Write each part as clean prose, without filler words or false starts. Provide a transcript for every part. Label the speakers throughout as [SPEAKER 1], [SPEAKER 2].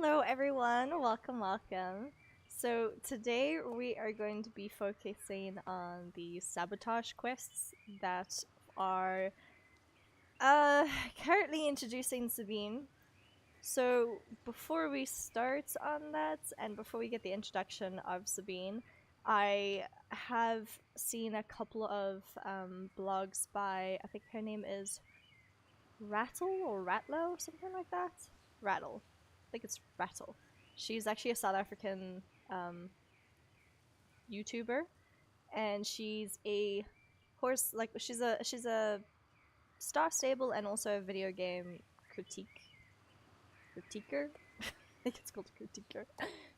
[SPEAKER 1] Hello everyone, welcome. So today we are going to be focusing on the sabotage quests that are currently introducing Sabine. So before we start on that and before we get the introduction of Sabine, I have seen a couple of blogs by, I think her name is Rattle or Ratlo or something like that. Rattle. I think it's Rattle. She's actually a South African YouTuber, and she's a horse she's a star stable and also a video game critiquer. I think it's called critiquer.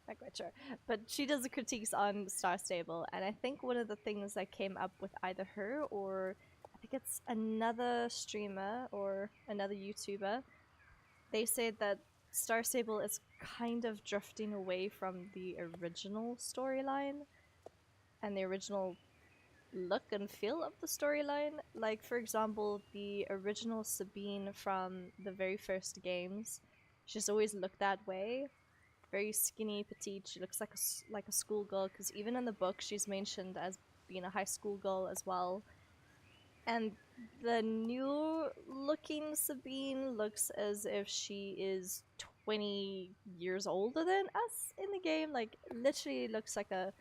[SPEAKER 1] Not quite sure, but she does the critiques on Star Stable, and I think one of the things that came up with either her or I think it's another streamer or another YouTuber, they said that Star Stable is kind of drifting away from the original storyline and the original look and feel of the storyline. Like, for example, the original Sabine from the very first games, she's always looked that way. Very skinny, petite. She looks like a schoolgirl, because even in the book she's mentioned as being a high school girl as well. And the new looking Sabine looks as if she is 20 years older than us in the game. Like, literally looks like a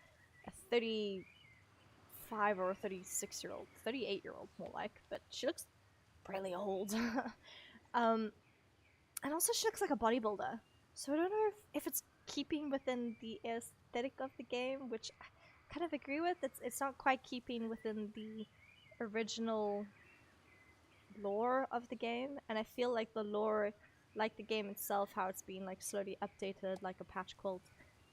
[SPEAKER 1] 35 or a 36-year-old, 38-year-old more like, but she looks really old. And also she looks like a bodybuilder. So I don't know if it's keeping within the aesthetic of the game, which I kind of agree with. It's not quite keeping within the original lore of the game, and I feel like the lore, like the game itself, how it's been like slowly updated like a patch quilt,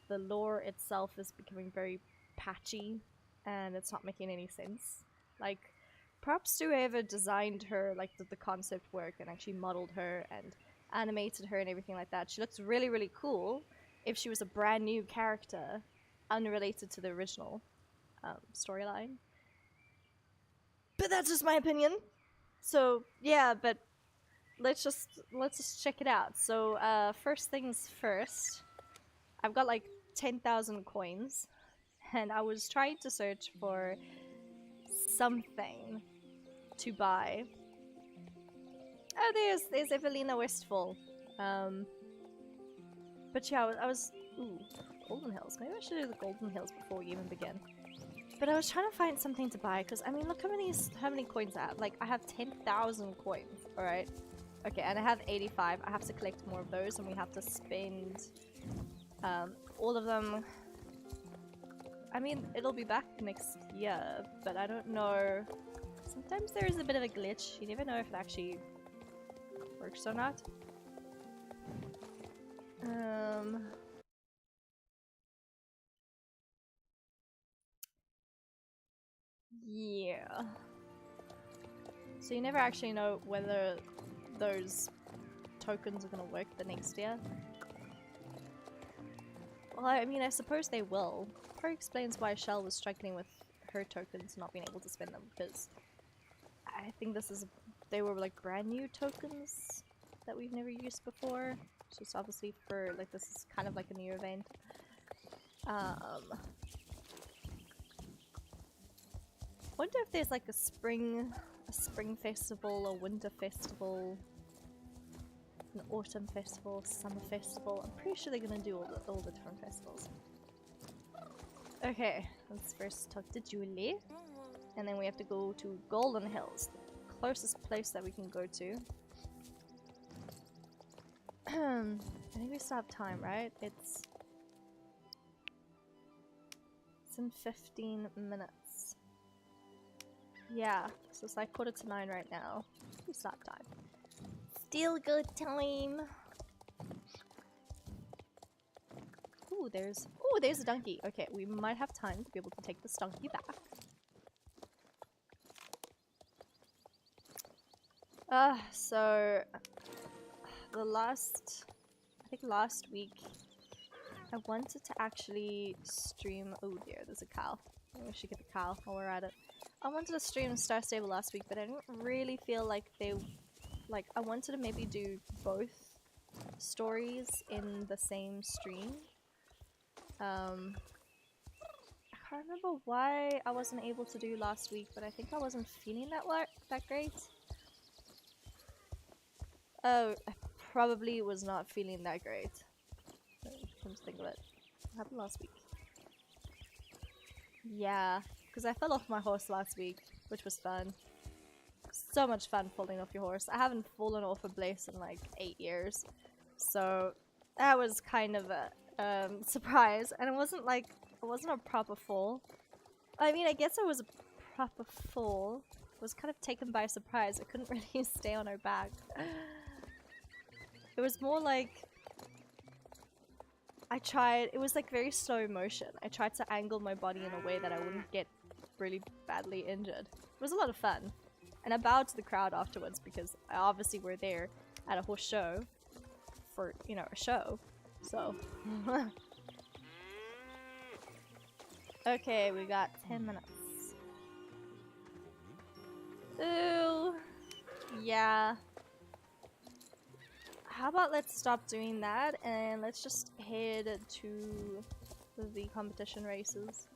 [SPEAKER 1] the lore itself is becoming very patchy and it's not making any sense. Like, props to whoever designed her, like did the concept work and actually modeled her and animated her and everything like that. She looks really cool if she was a brand new character unrelated to the original storyline. But that's just my opinion. So yeah, but let's just check it out. So first things first, I've got like 10,000 coins, and I was trying to search for something to buy. Oh, there's Evelina Westfall. But yeah, I was ooh, Golden Hills. Maybe I should do the Golden Hills before we even begin. But I was trying to find something to buy, because I mean, look how many coins I have. Like, I have 10,000 coins, alright? Okay, and I have 85. I have to collect more of those, and we have to spend all of them. I mean, it'll be back next year, but I don't know. Sometimes there is a bit of a glitch. You never know if it actually works or not. Yeah. So you never actually know whether those tokens are gonna work the next year. Well, I mean, I suppose they will. Probably explains why Shell was struggling with her tokens not being able to spend them, because I think they were like brand new tokens that we've never used before. So it's obviously for, like, this is kind of like a new event. Wonder if there's like a spring festival, a winter festival, an autumn festival, summer festival. I'm pretty sure they're gonna do all the different festivals. Okay, let's first talk to Julie, and then we have to go to Golden Hills, the closest place that we can go to. I think we still have time, right? It's in 15 minutes. Yeah, so it's like 9:15 right now. We still have time. Still good time. Ooh, there's a donkey. Okay, we might have time to be able to take this donkey back. So I think last week I wanted to actually stream. Oh dear, there's a cow. Maybe we should get the cow while we're at it. I wanted to stream Star Stable last week, but I didn't really feel like I wanted to maybe do both stories in the same stream. I can't remember why I wasn't able to do last week, but I think I wasn't feeling that great. Oh, I probably was not feeling that great. Come to think of it. What happened last week? Yeah, because I fell off my horse last week, which was fun. So much fun falling off your horse. I haven't fallen off a place in like 8 years. So that was kind of a surprise. And it wasn't a proper fall. I mean, I guess it was a proper fall. I was kind of taken by surprise. I couldn't really stay on her back. It was more like it was like very slow motion. I tried to angle my body in a way that I wouldn't get really badly injured. It was a lot of fun. And I bowed to the crowd afterwards because I obviously were there at a horse show for, you know, a show. So. Okay, we got 10 minutes. Ooh. Yeah. How about let's stop doing that and let's just head to the competition races.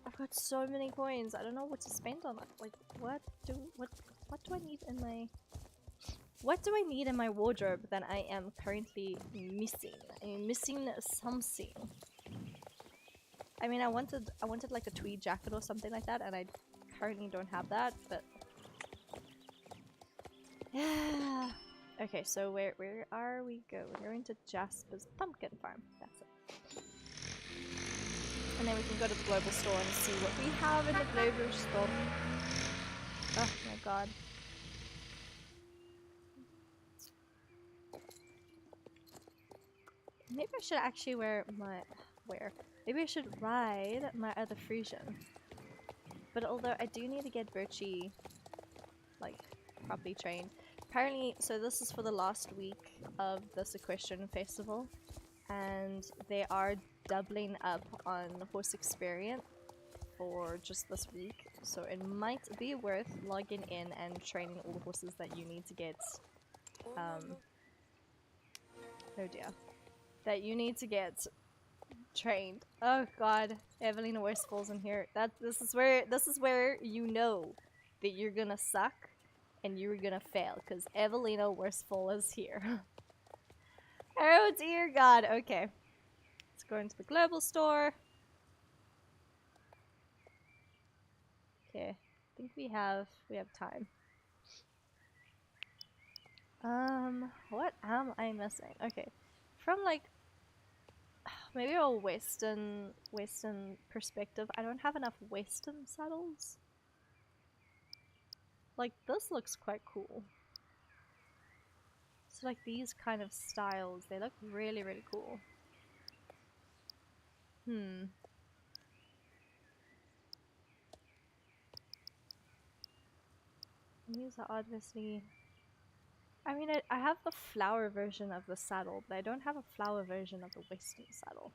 [SPEAKER 1] I've got so many coins. I don't know what to spend on it. Like, what do I need in my wardrobe that I am currently missing? I'm missing something. I mean, I wanted like a tweed jacket or something like that, and I currently don't have that, but yeah. Okay, so where are we going? We're going to Jasper's pumpkin farm. That's it. And then we can go to the global store and see what we have in the global store. Oh my god. Maybe I should actually maybe I should ride my other Frisian. But although I do need to get Birchie like properly trained. Apparently, so this is for the last week of this Equestrian Festival, and they are doubling up on horse experience for just this week. So it might be worth logging in and training all the horses that you need to get. Oh dear. That you need to get trained. Oh god, Evelina West falls in here. This is where you know that you're gonna suck and you're gonna fail, because Evelina Worstful is here. Oh dear god, okay. Let's go into the global store. Okay, I think we have time. What am I missing? Okay, from like maybe a western perspective, I don't have enough western saddles. Like, this looks quite cool. So like these kind of styles, they look really, really cool. These are obviously... I mean, I have the flower version of the saddle, but I don't have a flower version of the western saddle.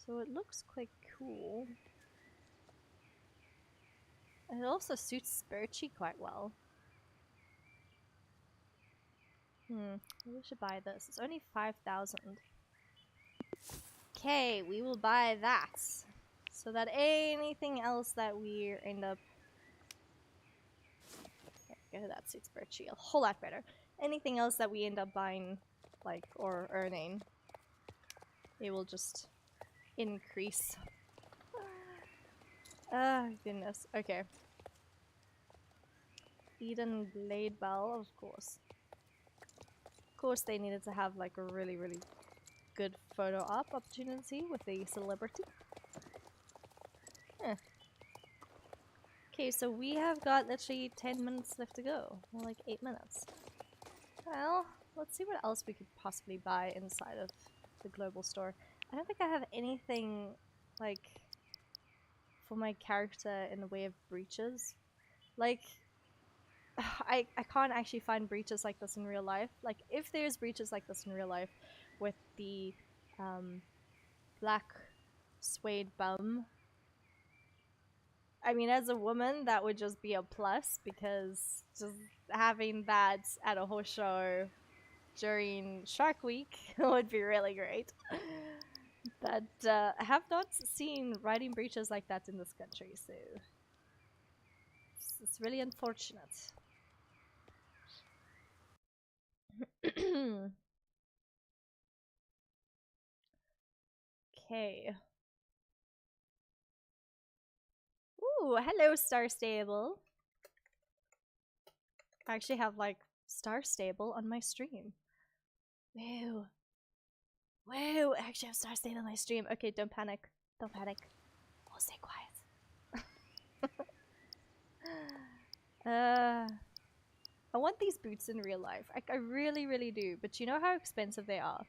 [SPEAKER 1] So it looks quite cool. And it also suits Birchie quite well. Maybe we should buy this. It's only 5,000. Okay, we will buy that. So that anything else that we end up... Okay, that suits Birchie a whole lot better. Anything else that we end up buying, like, or earning, it will just increase. Ah, goodness. Okay. Eden Glade Bell, of course. Of course they needed to have like a really, really good photo op opportunity with a celebrity. Okay, so we have got literally 10 minutes left to go. More like 8 minutes. Well, let's see what else we could possibly buy inside of the global store. I don't think I have anything like for my character in the way of breeches. Like, I can't actually find breeches like this in real life. Like, if there's breeches like this in real life with the black suede bum, I mean, as a woman, that would just be a plus because just having that at a horse show during Shark Week would be really great. But I have not seen riding breeches like that in this country, so it's really unfortunate. Okay. Ooh, hello, Star Stable. I actually have like Star Stable on my stream. Whoa. Whoa, I actually have Star Stable on my stream. Okay, don't panic. Don't panic. We'll stay quiet. I want these boots in real life. I really, really do. But you know how expensive they are?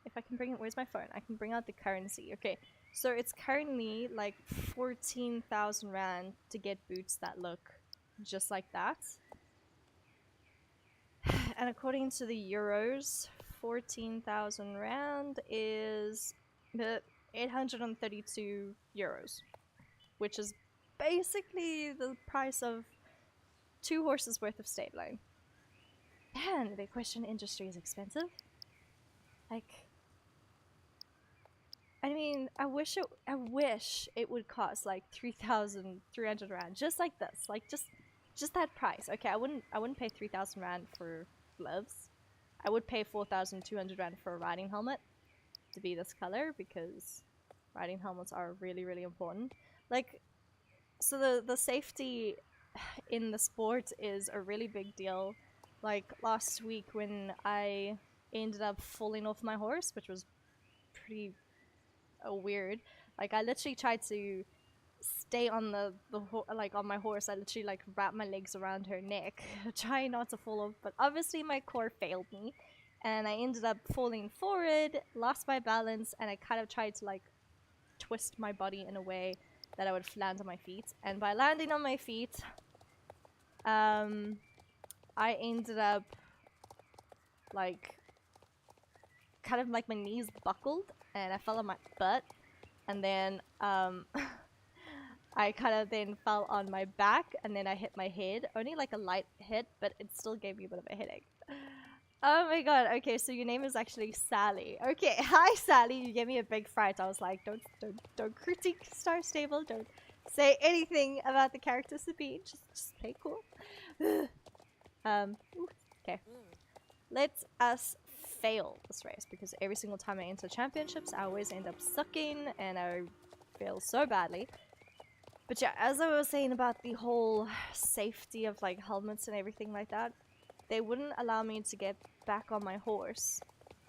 [SPEAKER 1] If I can bring it, where's my phone? I can bring out the currency. Okay, so it's currently like 14,000 rand to get boots that look just like that. And according to the euros, 14,000 rand is 832 euros, which is basically the price of 2 horses worth of stabling. Man, the equestrian industry is expensive. Like, I mean, I wish it would cost like 3,300 rand, just like this, like just that price. Okay, I wouldn't pay 3,000 rand for gloves. I would pay 4,200 rand for a riding helmet to be this color because riding helmets are really, really important. Like, so the safety in the sport is a really big deal. Like last week when I ended up falling off my horse, which was pretty weird. Like I literally tried to stay on like on my horse. I literally like wrapped my legs around her neck, trying not to fall off. But obviously my core failed me, and I ended up falling forward, lost my balance, and I kind of tried to like twist my body in a way that I would land on my feet. And by landing on my feet, I ended up like kind of like my knees buckled and I fell on my butt, and then I kind of then fell on my back, and then I hit my head. Only like a light hit, but it still gave me a bit of a headache. Oh my god, okay, so your name is actually Sally. Okay, hi Sally, you gave me a big fright. I was like, don't critique Star Stable, don't say anything about the character Sabine, just play cool. Okay. Let us fail this race, because every single time I enter championships, I always end up sucking, and I fail so badly. But yeah, as I was saying about the whole safety of like helmets and everything like that, they wouldn't allow me to get back on my horse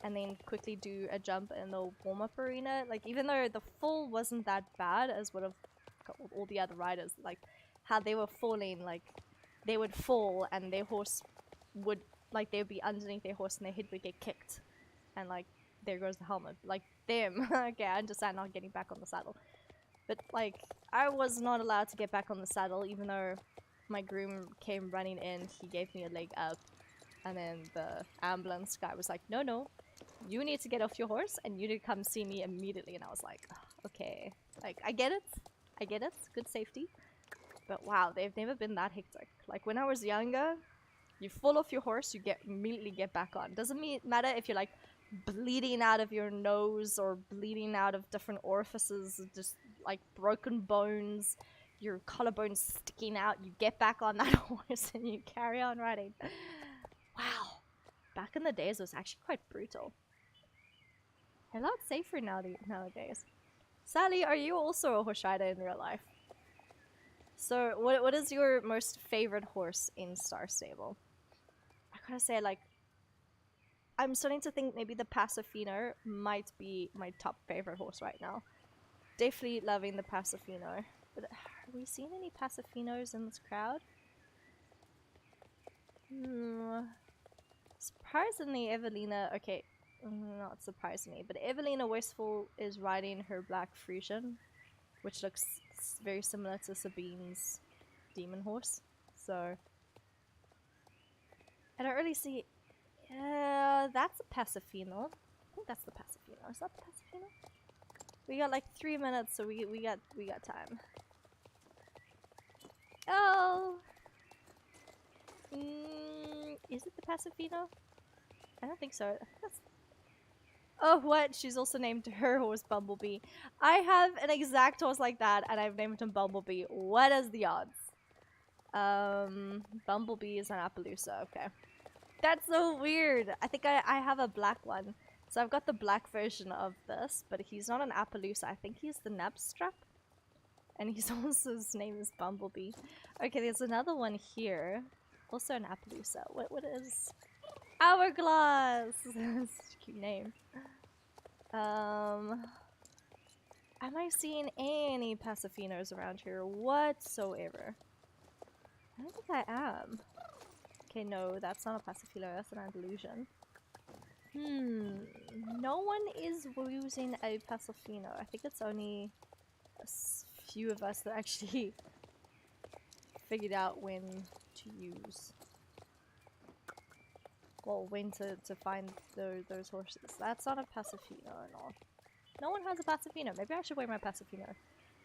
[SPEAKER 1] and then quickly do a jump in the warm-up arena. Like, even though the fall wasn't that bad as what of all the other riders, like how they were falling, like they would fall and their horse would, like, they would be underneath their horse and their head would get kicked, and like there goes the helmet. Like them. Okay, I understand not getting back on the saddle, but like I was not allowed to get back on the saddle, even though my groom came running in. He gave me a leg up, and then the ambulance guy was like, no, you need to get off your horse and you need to come see me immediately. And I was like, okay, like I get it, good safety, but wow, they've never been that hectic. Like when I was younger, you fall off your horse, you immediately get back on. Doesn't matter if you're like bleeding out of your nose or bleeding out of different orifices, just like broken bones, your collarbone sticking out, you get back on that horse and you carry on riding. Wow, back in the days it was actually quite brutal. They're a lot safer nowadays. Sally, are you also a horse rider in real life? So what is your most favorite horse in Star Stable? I gotta say, like, I'm starting to think maybe the Pasofino might be my top favorite horse right now. Definitely loving the Pasofino. But are we seeing any Pasofinos in this crowd? Surprisingly, Evelina... Okay, not surprisingly, but Evelina Westfall is riding her Black Frisian, which looks very similar to Sabine's demon horse. So I don't really see... that's a Pasofino. I think that's the Pasofino. Is that the Pasofino? We got like 3 minutes, so we got time. Is it the Pasifino? I don't think so. I think that's... Oh, what? She's also named her horse Bumblebee. I have an exact horse like that, and I've named him Bumblebee. What is the odds? Bumblebee is an Appaloosa. Okay. That's so weird. I think I have a black one. So I've got the black version of this, but he's not an Appaloosa. I think he's the Napstrap. And he's also, his name is Bumblebee. Okay, there's another one here. Also an Appaloosa. What is... Hourglass! Such a cute name. Am I seeing any Pacifinos around here whatsoever? I don't think I am. Okay, no, that's not a Pacifino, that's an Andalusian. No one is using a Pacifino. I think it's only a few of us that actually figured out when to use. Well, when to find those horses. That's not a Pacifino at all. No one has a Pacifino. Maybe I should wear my Pacifino.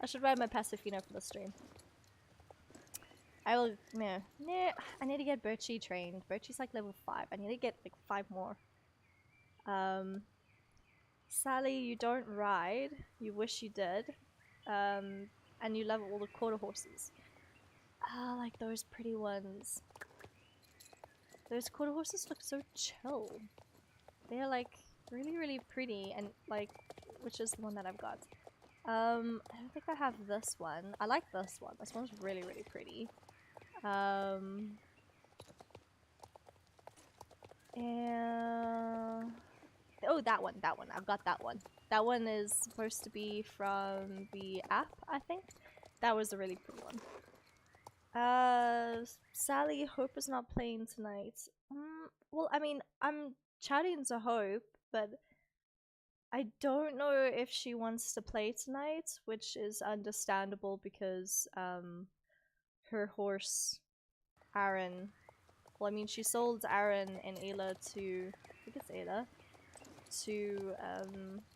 [SPEAKER 1] I should ride my Pacifino for the stream. I will... Nah. I need to get Birchie trained. Birchie's like level 5. I need to get like 5 more. Sally, you don't ride. You wish you did. And you love all the quarter horses. Ah, like those pretty ones. Those quarter horses look so chill. They're like really, really pretty, and like, which is the one that I've got. I don't think I have this one. I like this one. This one's really, really pretty. And oh, that one. I've got that one. That one is supposed to be from the app, I think. That was a really pretty one. Sally, Hope is not playing tonight. Well, I mean, I'm chatting to Hope, but I don't know if she wants to play tonight, which is understandable because, her horse, Aaron, well, I mean, she sold Aaron and Ayla to, I think it's Ayla, to,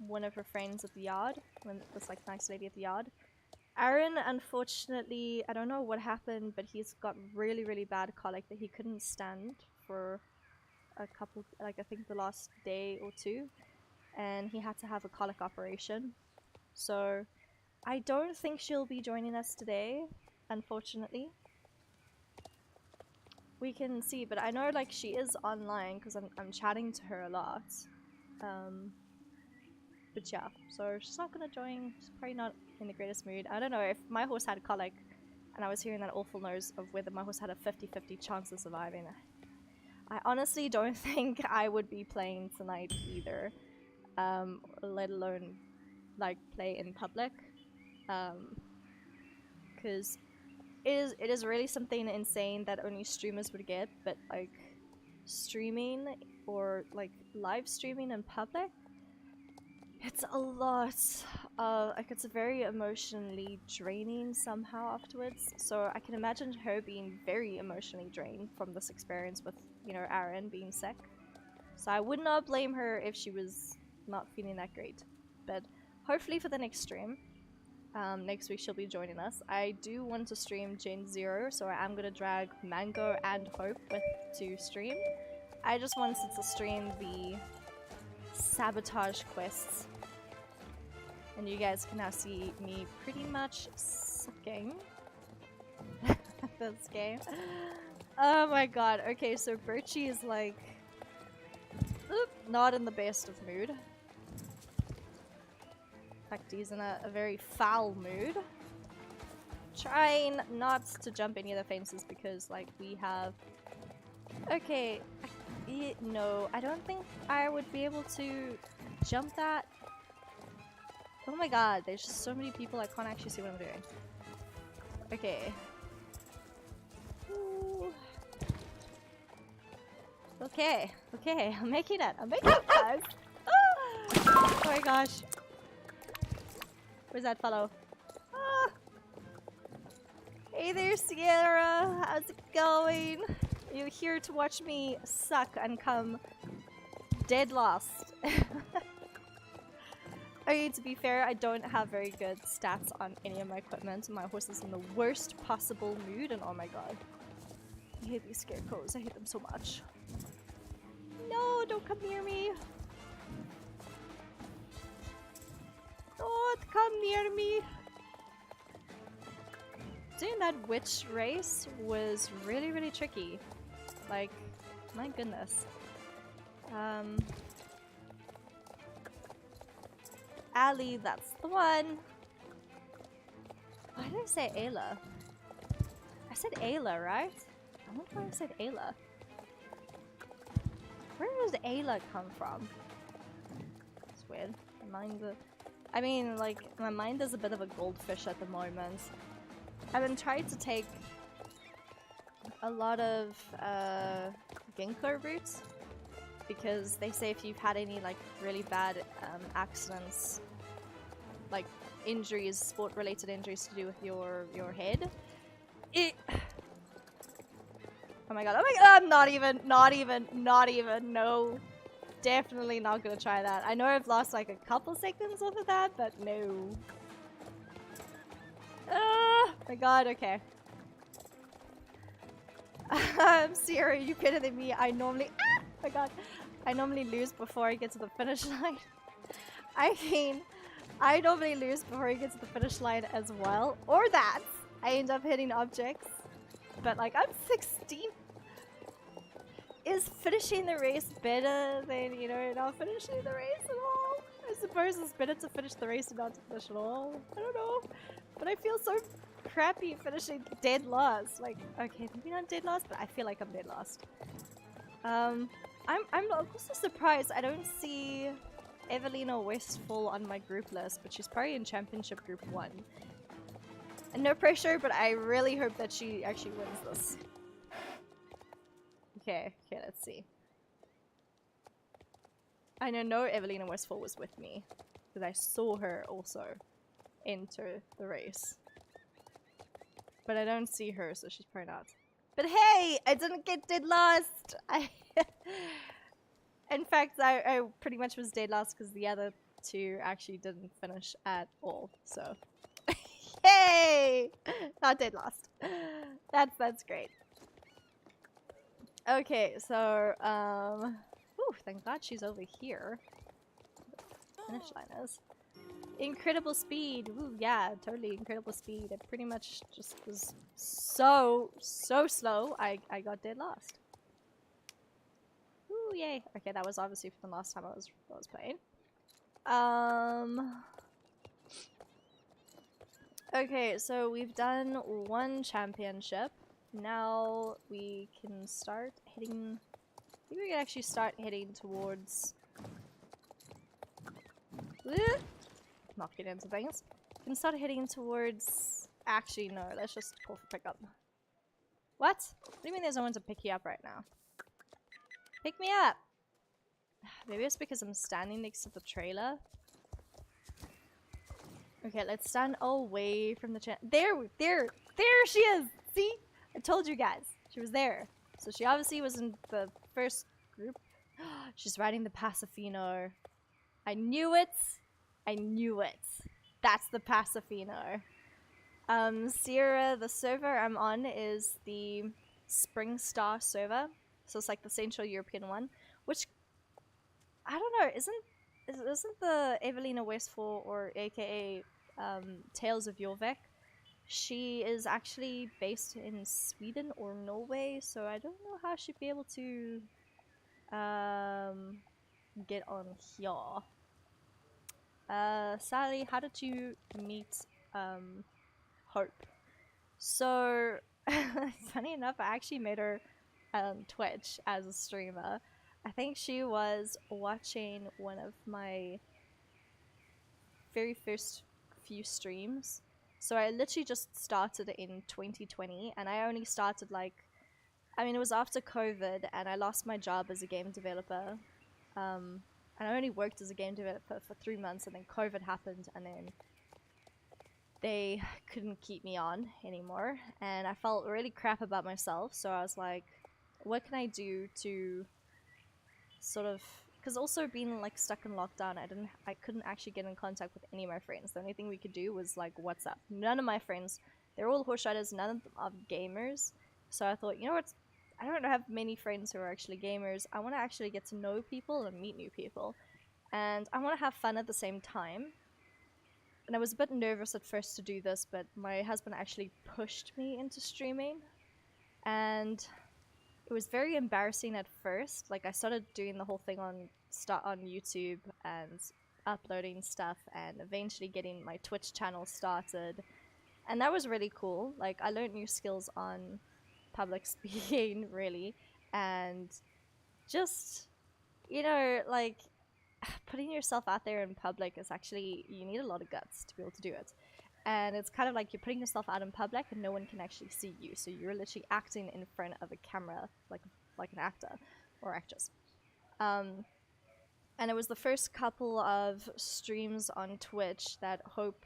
[SPEAKER 1] one of her friends at the yard, this, like, nice lady at the yard. Aaron, unfortunately, I don't know what happened, but he's got really, really bad colic that he couldn't stand for a couple, like I think the last day or two, and he had to have a colic operation. So I don't think she'll be joining us today, unfortunately. We can see, but I know like she is online because I'm chatting to her a lot. But yeah, so she's not gonna join. She's probably not in the greatest mood. I don't know, if my horse had colic and I was hearing that awful news of whether my horse had a 50-50 chance of surviving, I honestly don't think I would be playing tonight either. Let alone like play in public. Because it is really something insane that only streamers would get, but like streaming or like live streaming in public, it's a lot. Like it's very emotionally draining somehow afterwards. So I can imagine her being very emotionally drained from this experience with, you know, Aaron being sick. So I would not blame her if she was not feeling that great. But hopefully for the next stream, next week she'll be joining us. I do want to stream Gen 0, so I am gonna drag Mango and Hope to stream. I just wanted to stream the Sabotage quests. And you guys can now see me pretty much sucking this game. Oh my god. Okay, so Birchie is like not in the best of mood. In fact, he's in a very foul mood. Trying not to jump any of the fences because like we have... Okay, no, I don't think I would be able to jump that. Oh my god, there's just so many people I can't actually see what I'm doing. Okay. Ooh. Okay, I'm making it, guys. Oh my gosh. Where's that fellow? Ah. Hey there, Sierra, how's it going? You're here to watch me suck and come dead last. Okay, to be fair, I don't have very good stats on any of my equipment. My horse is in the worst possible mood, and oh my god. I hate these scarecrows. I hate them so much. No, don't come near me. Don't come near me. Doing that witch race was really, really tricky. Like, my goodness. Ali, that's the one. Why did I say Ayla? I said Ayla, right? I wonder why I said Ayla. Where does Ayla come from? It's weird. I mean, like, my mind is a bit of a goldfish at the moment. I've been trying to take a lot of ginkgo roots because they say if you've had any like really bad accidents, like injuries, sport-related injuries to do with your head, oh my god, I'm not even, no. Definitely not gonna try that. I know I've lost like a couple seconds off of that, but no. Oh my god, okay. Sierra, you better than me. I normally lose before I get to the finish line. I mean, I normally lose before I get to the finish line as well. Or that. I end up hitting objects. But like, I'm 16. Is finishing the race better than, you know, not finishing the race at all? I suppose it's better to finish the race and not to finish at all. I don't know. But I feel so crappy finishing dead last. Like, okay, maybe not dead last, but I feel like I'm dead last. I'm also surprised I don't see Evelina Westfall on my group list, but she's probably in Championship Group 1. And no pressure, but I really hope that she actually wins this. Okay, let's see. I know Evelina Westfall was with me, because I saw her also enter the race. But I don't see her, so she's probably not. But hey, I didn't get dead last! In fact, I pretty much was dead last because the other two actually didn't finish at all, so. Yay! Not dead last. That's great. Okay, so, ooh, thank God she's over here. Finish line is. Incredible speed! Ooh, yeah, totally incredible speed. It pretty much just was so slow, I got dead last. Ooh, yay. Okay, that was obviously from the last time I was playing. Okay, so we've done one championship. Now we can start heading... I think we can actually start heading towards... Not get into things. We can start heading towards... Actually, no, let's just call for pickup. What? What do you mean there's no one to pick you up right now? Pick me up! Maybe it's because I'm standing next to the trailer. Okay, let's stand away from the there she is! See? I told you guys. She was there. So she obviously was in the first group. She's riding the Pasofino. I knew it! I knew it. That's the Pasofino. Sierra, the server I'm on is the Spring Star server. So it's like the Central European one. Which, I don't know, isn't the Evelina Westfall, or aka Tales of Jorvik, she is actually based in Sweden or Norway, so I don't know how she'd be able to get on here. Sally, how did you meet Hope? So, funny enough, I actually met her on Twitch as a streamer. I think she was watching one of my very first few streams. So I literally just started in 2020, and I only started like, I mean, it was after COVID, and I lost my job as a game developer. And I only worked as a game developer for 3 months, and then COVID happened, and then they couldn't keep me on anymore. And I felt really crap about myself, so I was like, what can I do to sort of, because also being like stuck in lockdown, I couldn't actually get in contact with any of my friends. The only thing we could do was like WhatsApp. None of my friends, they're all horse riders, none of them are gamers. So I thought, you know what, I don't have many friends who are actually gamers. I want to actually get to know people and meet new people. And I want to have fun at the same time. And I was a bit nervous at first to do this, but my husband actually pushed me into streaming. And it was very embarrassing at first. Like I started doing the whole thing on YouTube and uploading stuff and eventually getting my Twitch channel started. And that was really cool. Like I learned new skills on public speaking really, and just, you know, like putting yourself out there in public is actually, you need a lot of guts to be able to do it. And it's kind of like you're putting yourself out in public and no one can actually see you, so you're literally acting in front of a camera like an actor or actress. And it was the first couple of streams on Twitch that Hope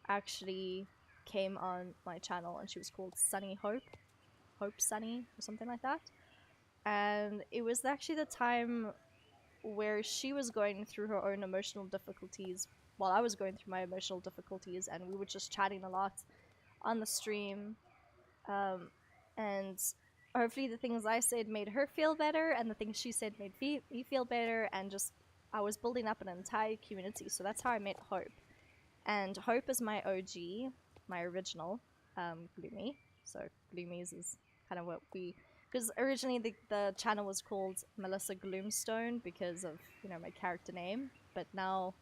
[SPEAKER 1] actually came on my channel, and she was called Sunny Hope Sunny or something like that. And it was actually the time where she was going through her own emotional difficulties while I was going through my emotional difficulties, and we were just chatting a lot on the stream. And hopefully the things I said made her feel better, and the things she said made me feel better, and just I was building up an entire community. So that's how I met Hope. And Hope is my OG, my original Gloomy. So Gloomies is kind of what we... Because originally the channel was called Melissa Gloomstone because of, you know, my character name. But now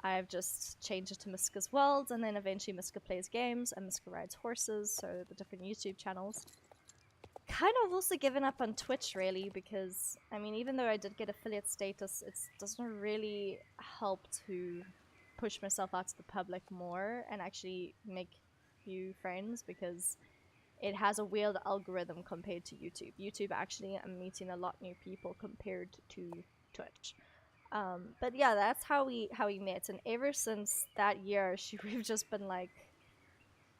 [SPEAKER 1] I've just changed it to Miska's World, and then eventually Miska Plays Games and Miska Rides Horses, so the different YouTube channels. Kind of also given up on Twitch really, because, I mean, even though I did get affiliate status, it doesn't really help to push myself out to the public more and actually make new friends, because it has a weird algorithm compared to YouTube. YouTube actually, I'm meeting a lot new people compared to Twitch. But yeah, that's how we met, and ever since that year, we've just been like,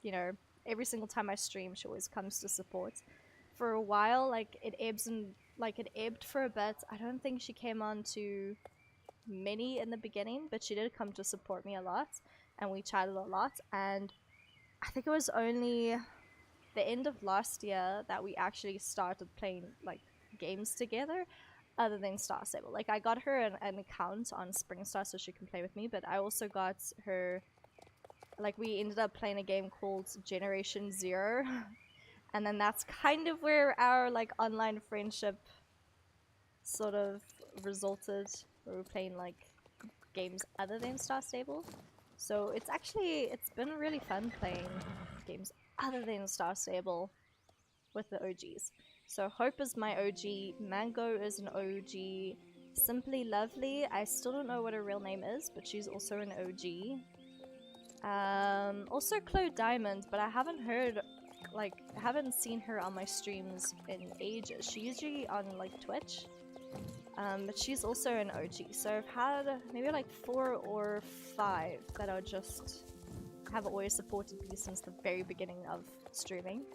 [SPEAKER 1] you know, every single time I stream, she always comes to support. For a while, like it ebbed for a bit. I don't think she came on to many in the beginning, but she did come to support me a lot, and we chatted a lot. And I think it was only the end of last year that we actually started playing like games together, other than Star Stable. Like I got her an account on SpringStar so she can play with me, but I also got her, like we ended up playing a game called Generation Zero. And then that's kind of where our like online friendship sort of resulted, where we're playing like games other than Star Stable. So it's been really fun playing games other than Star Stable with the OGs. So Hope is my OG, Mango is an OG, Simply Lovely, I still don't know what her real name is, but she's also an OG. Also Chloe Diamond, but I haven't seen her on my streams in ages. She's usually on like Twitch, but she's also an OG. So I've had maybe like 4 or 5 that are just have always supported me since the very beginning of streaming,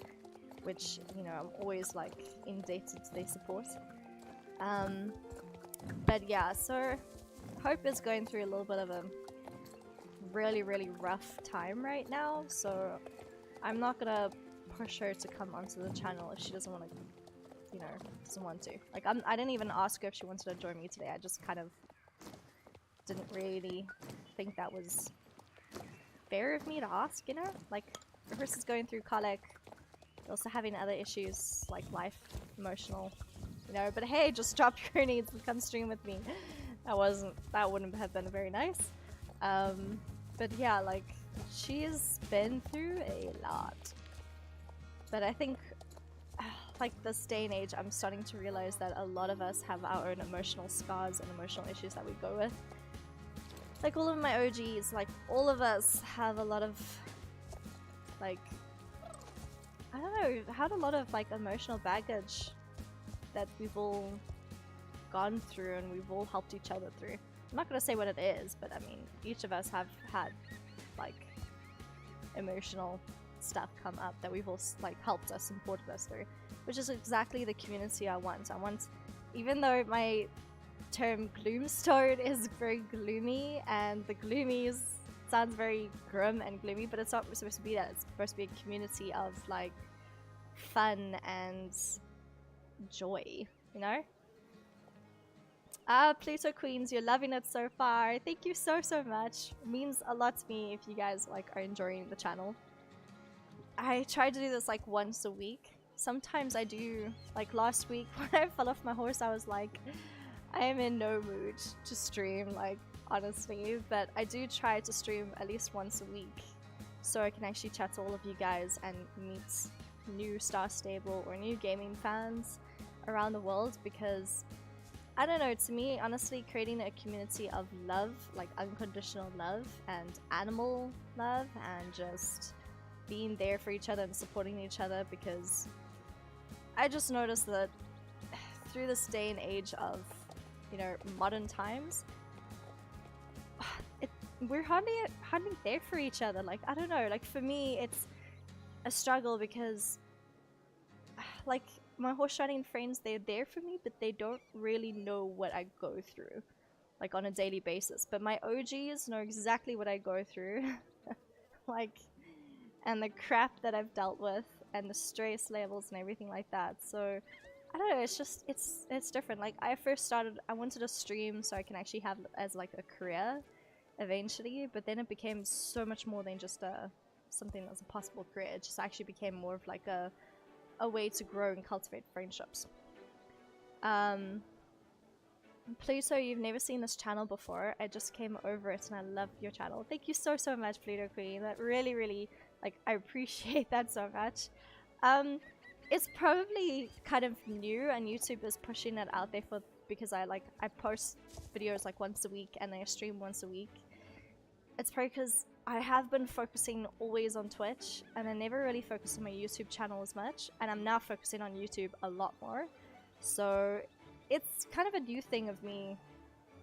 [SPEAKER 1] which, you know, I'm always like indebted to their support. But yeah, so Hope is going through a little bit of a really rough time right now, so I'm not gonna push her to come onto the channel if she doesn't want to, you know, doesn't want to. Like, I didn't even ask her if she wanted to join me today. I just kind of didn't really think that was fair of me to ask, you know? Like, the person's going through colic, also having other issues, like life, emotional, you know, but hey, just drop your needs and come stream with me. That wouldn't have been very nice. But yeah, like, she's been through a lot. But I think, like, this day and age, I'm starting to realize that a lot of us have our own emotional scars and emotional issues that we go with. Like, all of my OGs, like, all of us have a lot of, like, I don't know, had a lot of, like, emotional baggage that we've all gone through and we've all helped each other through. I'm not gonna say what it is, but I mean, each of us have had, like, emotional stuff come up that we've all, like, helped us, supported us through, which is exactly the community I want. Even though my term Gloomstone is very gloomy, and the Gloomies sounds very grim and gloomy, but it's not supposed to be that. It's supposed to be a community of, like, fun and joy, you know? Pluto Queens, you're loving it so far. Thank you so much. It means a lot to me if you guys like are enjoying the channel. I try to do this like once a week. Sometimes I do, like last week when I fell off my horse, I was like, I am in no mood to stream, like honestly, but I do try to stream at least once a week so I can actually chat to all of you guys and meet new Star Stable or new gaming fans around the world, because I don't know, to me, honestly, creating a community of love, like unconditional love and animal love, and just being there for each other and supporting each other, because I just noticed that through this day and age of, you know, modern times, we're hardly there for each other. Like, I don't know, like for me, it's a struggle because, like, my horse riding friends, they're there for me, but they don't really know what I go through, like on a daily basis. But my OGs know exactly what I go through, like, and the crap that I've dealt with, and the stress levels and everything like that. So I don't know, it's just, it's different. Like, I first started, I wanted to stream so I can actually have it as like a career eventually, but then it became so much more than just something that's a possible career. It just actually became more of like a way to grow and cultivate friendships. Pluto, you've never seen this channel before. I just came over it and I love your channel. Thank you so much, Pluto Queen. That really, like, I appreciate that so much. It's probably kind of new, and YouTube is pushing it out there because I post videos like once a week and I stream once a week. It's probably because I have been focusing always on Twitch, and I never really focused on my YouTube channel as much, and I'm now focusing on YouTube a lot more. So it's kind of a new thing of me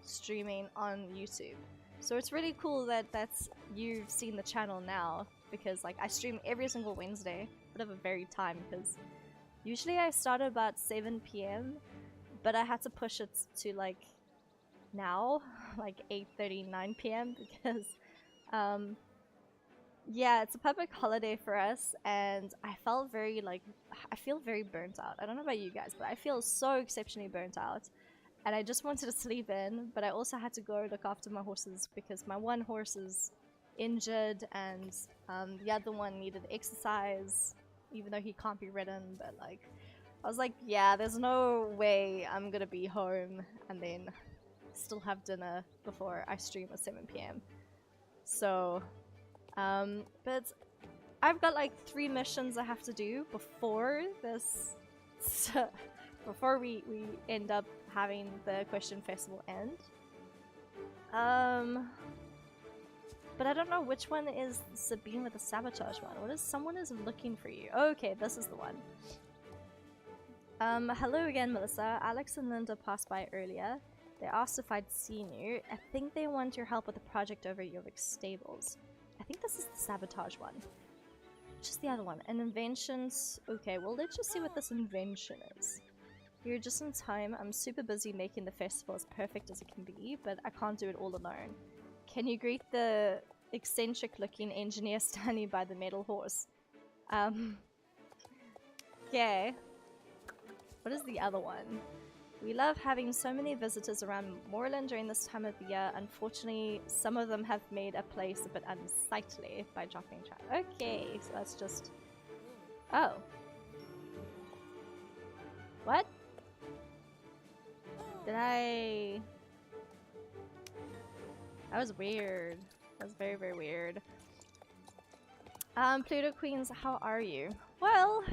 [SPEAKER 1] streaming on YouTube. So it's really cool that you've seen the channel now, because like I stream every single Wednesday, bit of a varied time, because usually I start at about 7 p.m, but I had to push it to like now, like 8:30, 9 p.m, because yeah, it's a public holiday for us, and I feel very burnt out. I don't know about you guys, but I feel so exceptionally burnt out, and I just wanted to sleep in, but I also had to go look after my horses because my one horse is injured, and the other one needed exercise, even though he can't be ridden. But like, I was like, yeah, there's no way I'm gonna be home and then still have dinner before I stream at 7 p.m. So, but I've got like 3 missions I have to do before this, before we end up having the Equestrian Festival end. But I don't know which one is Sabine with the sabotage one. What is, someone is looking for you. Okay, this is the one. Hello again, Melissa. Alex and Linda passed by earlier. They asked if I'd seen you. I think they want your help with the project over at Yovik Stables. I think this is the sabotage one. Which is the other one? And inventions. Okay, well, let's just see what this invention is. You're just in time. I'm super busy making the festival as perfect as it can be, but I can't do it all alone. Can you greet the eccentric looking engineer standing by the metal horse? Yeah. What is the other one? We love having so many visitors around Moorland during this time of the year. Unfortunately, some of them have made a place a bit unsightly by dropping trash. Okay, so that's just... Oh. What? Did I... That was weird. That was very, very weird. Pluto Queens, how are you? Well...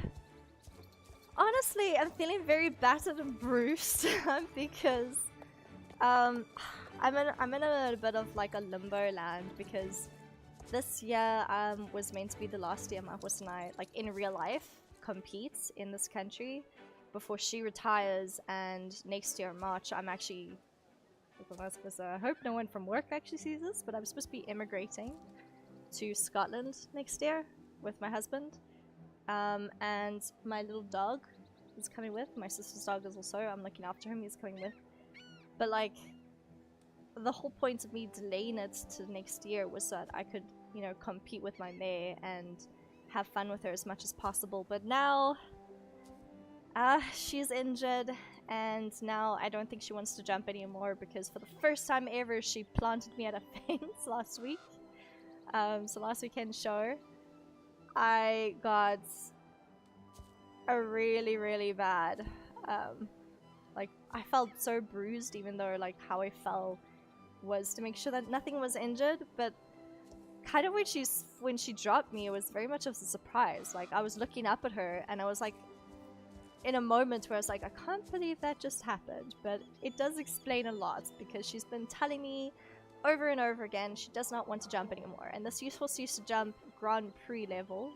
[SPEAKER 1] Honestly, I'm feeling very battered and bruised because I'm in a bit of like a limbo land, because this year was meant to be the last year my horse and I, like in real life, compete in this country before she retires, and next year in March I'm actually, I hope no one from work actually sees this, but I'm supposed to be immigrating to Scotland next year with my husband. And my little dog is coming with. My sister's dog is also. I'm looking after him. He's coming with. But like, the whole point of me delaying it to next year was so that I could, you know, compete with my mare and have fun with her as much as possible. But now, She's injured, and now I don't think she wants to jump anymore because for the first time ever, she planted me at a fence last week. So last weekend's show, I got a really, really bad, like, I felt so bruised, even though, like, how I fell was to make sure that nothing was injured, but kind of when she dropped me, it was very much of a surprise. Like, I was looking up at her, and I was like, in a moment where I was like, I can't believe that just happened, but it does explain a lot, because she's been telling me over and over again she does not want to jump anymore, and this horse used to jump Grand Prix level,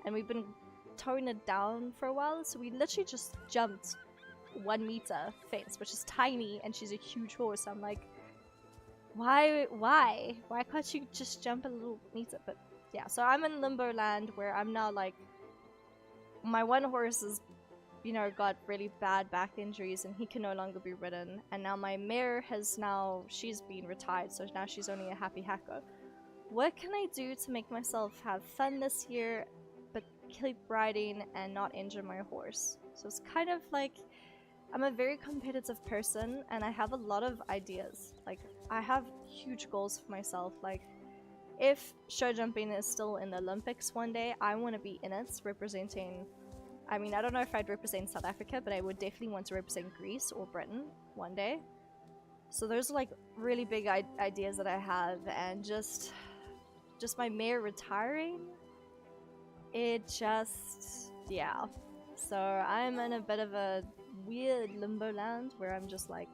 [SPEAKER 1] and we've been toning it down for a while, so we literally just jumped 1 meter fence, which is tiny, and she's a huge horse. I'm like, why can't you just jump a little meter? But yeah, so I'm in limbo land where I'm now like, my one horse is, you know, got really bad back injuries and he can no longer be ridden, and now my mare she's been retired, so now she's only a happy hacker. What can I do to make myself have fun this year but keep riding and not injure my horse? So it's kind of like, I'm a very competitive person and I have a lot of ideas. Like, I have huge goals for myself. Like, if show jumping is still in the Olympics one day, I want to be in it representing, I mean, I don't know if I'd represent South Africa, but I would definitely want to represent Greece or Britain one day. So those are like really big ideas that I have, and just my mare retiring, it just, yeah. So I'm in a bit of a weird limbo land where I'm just like,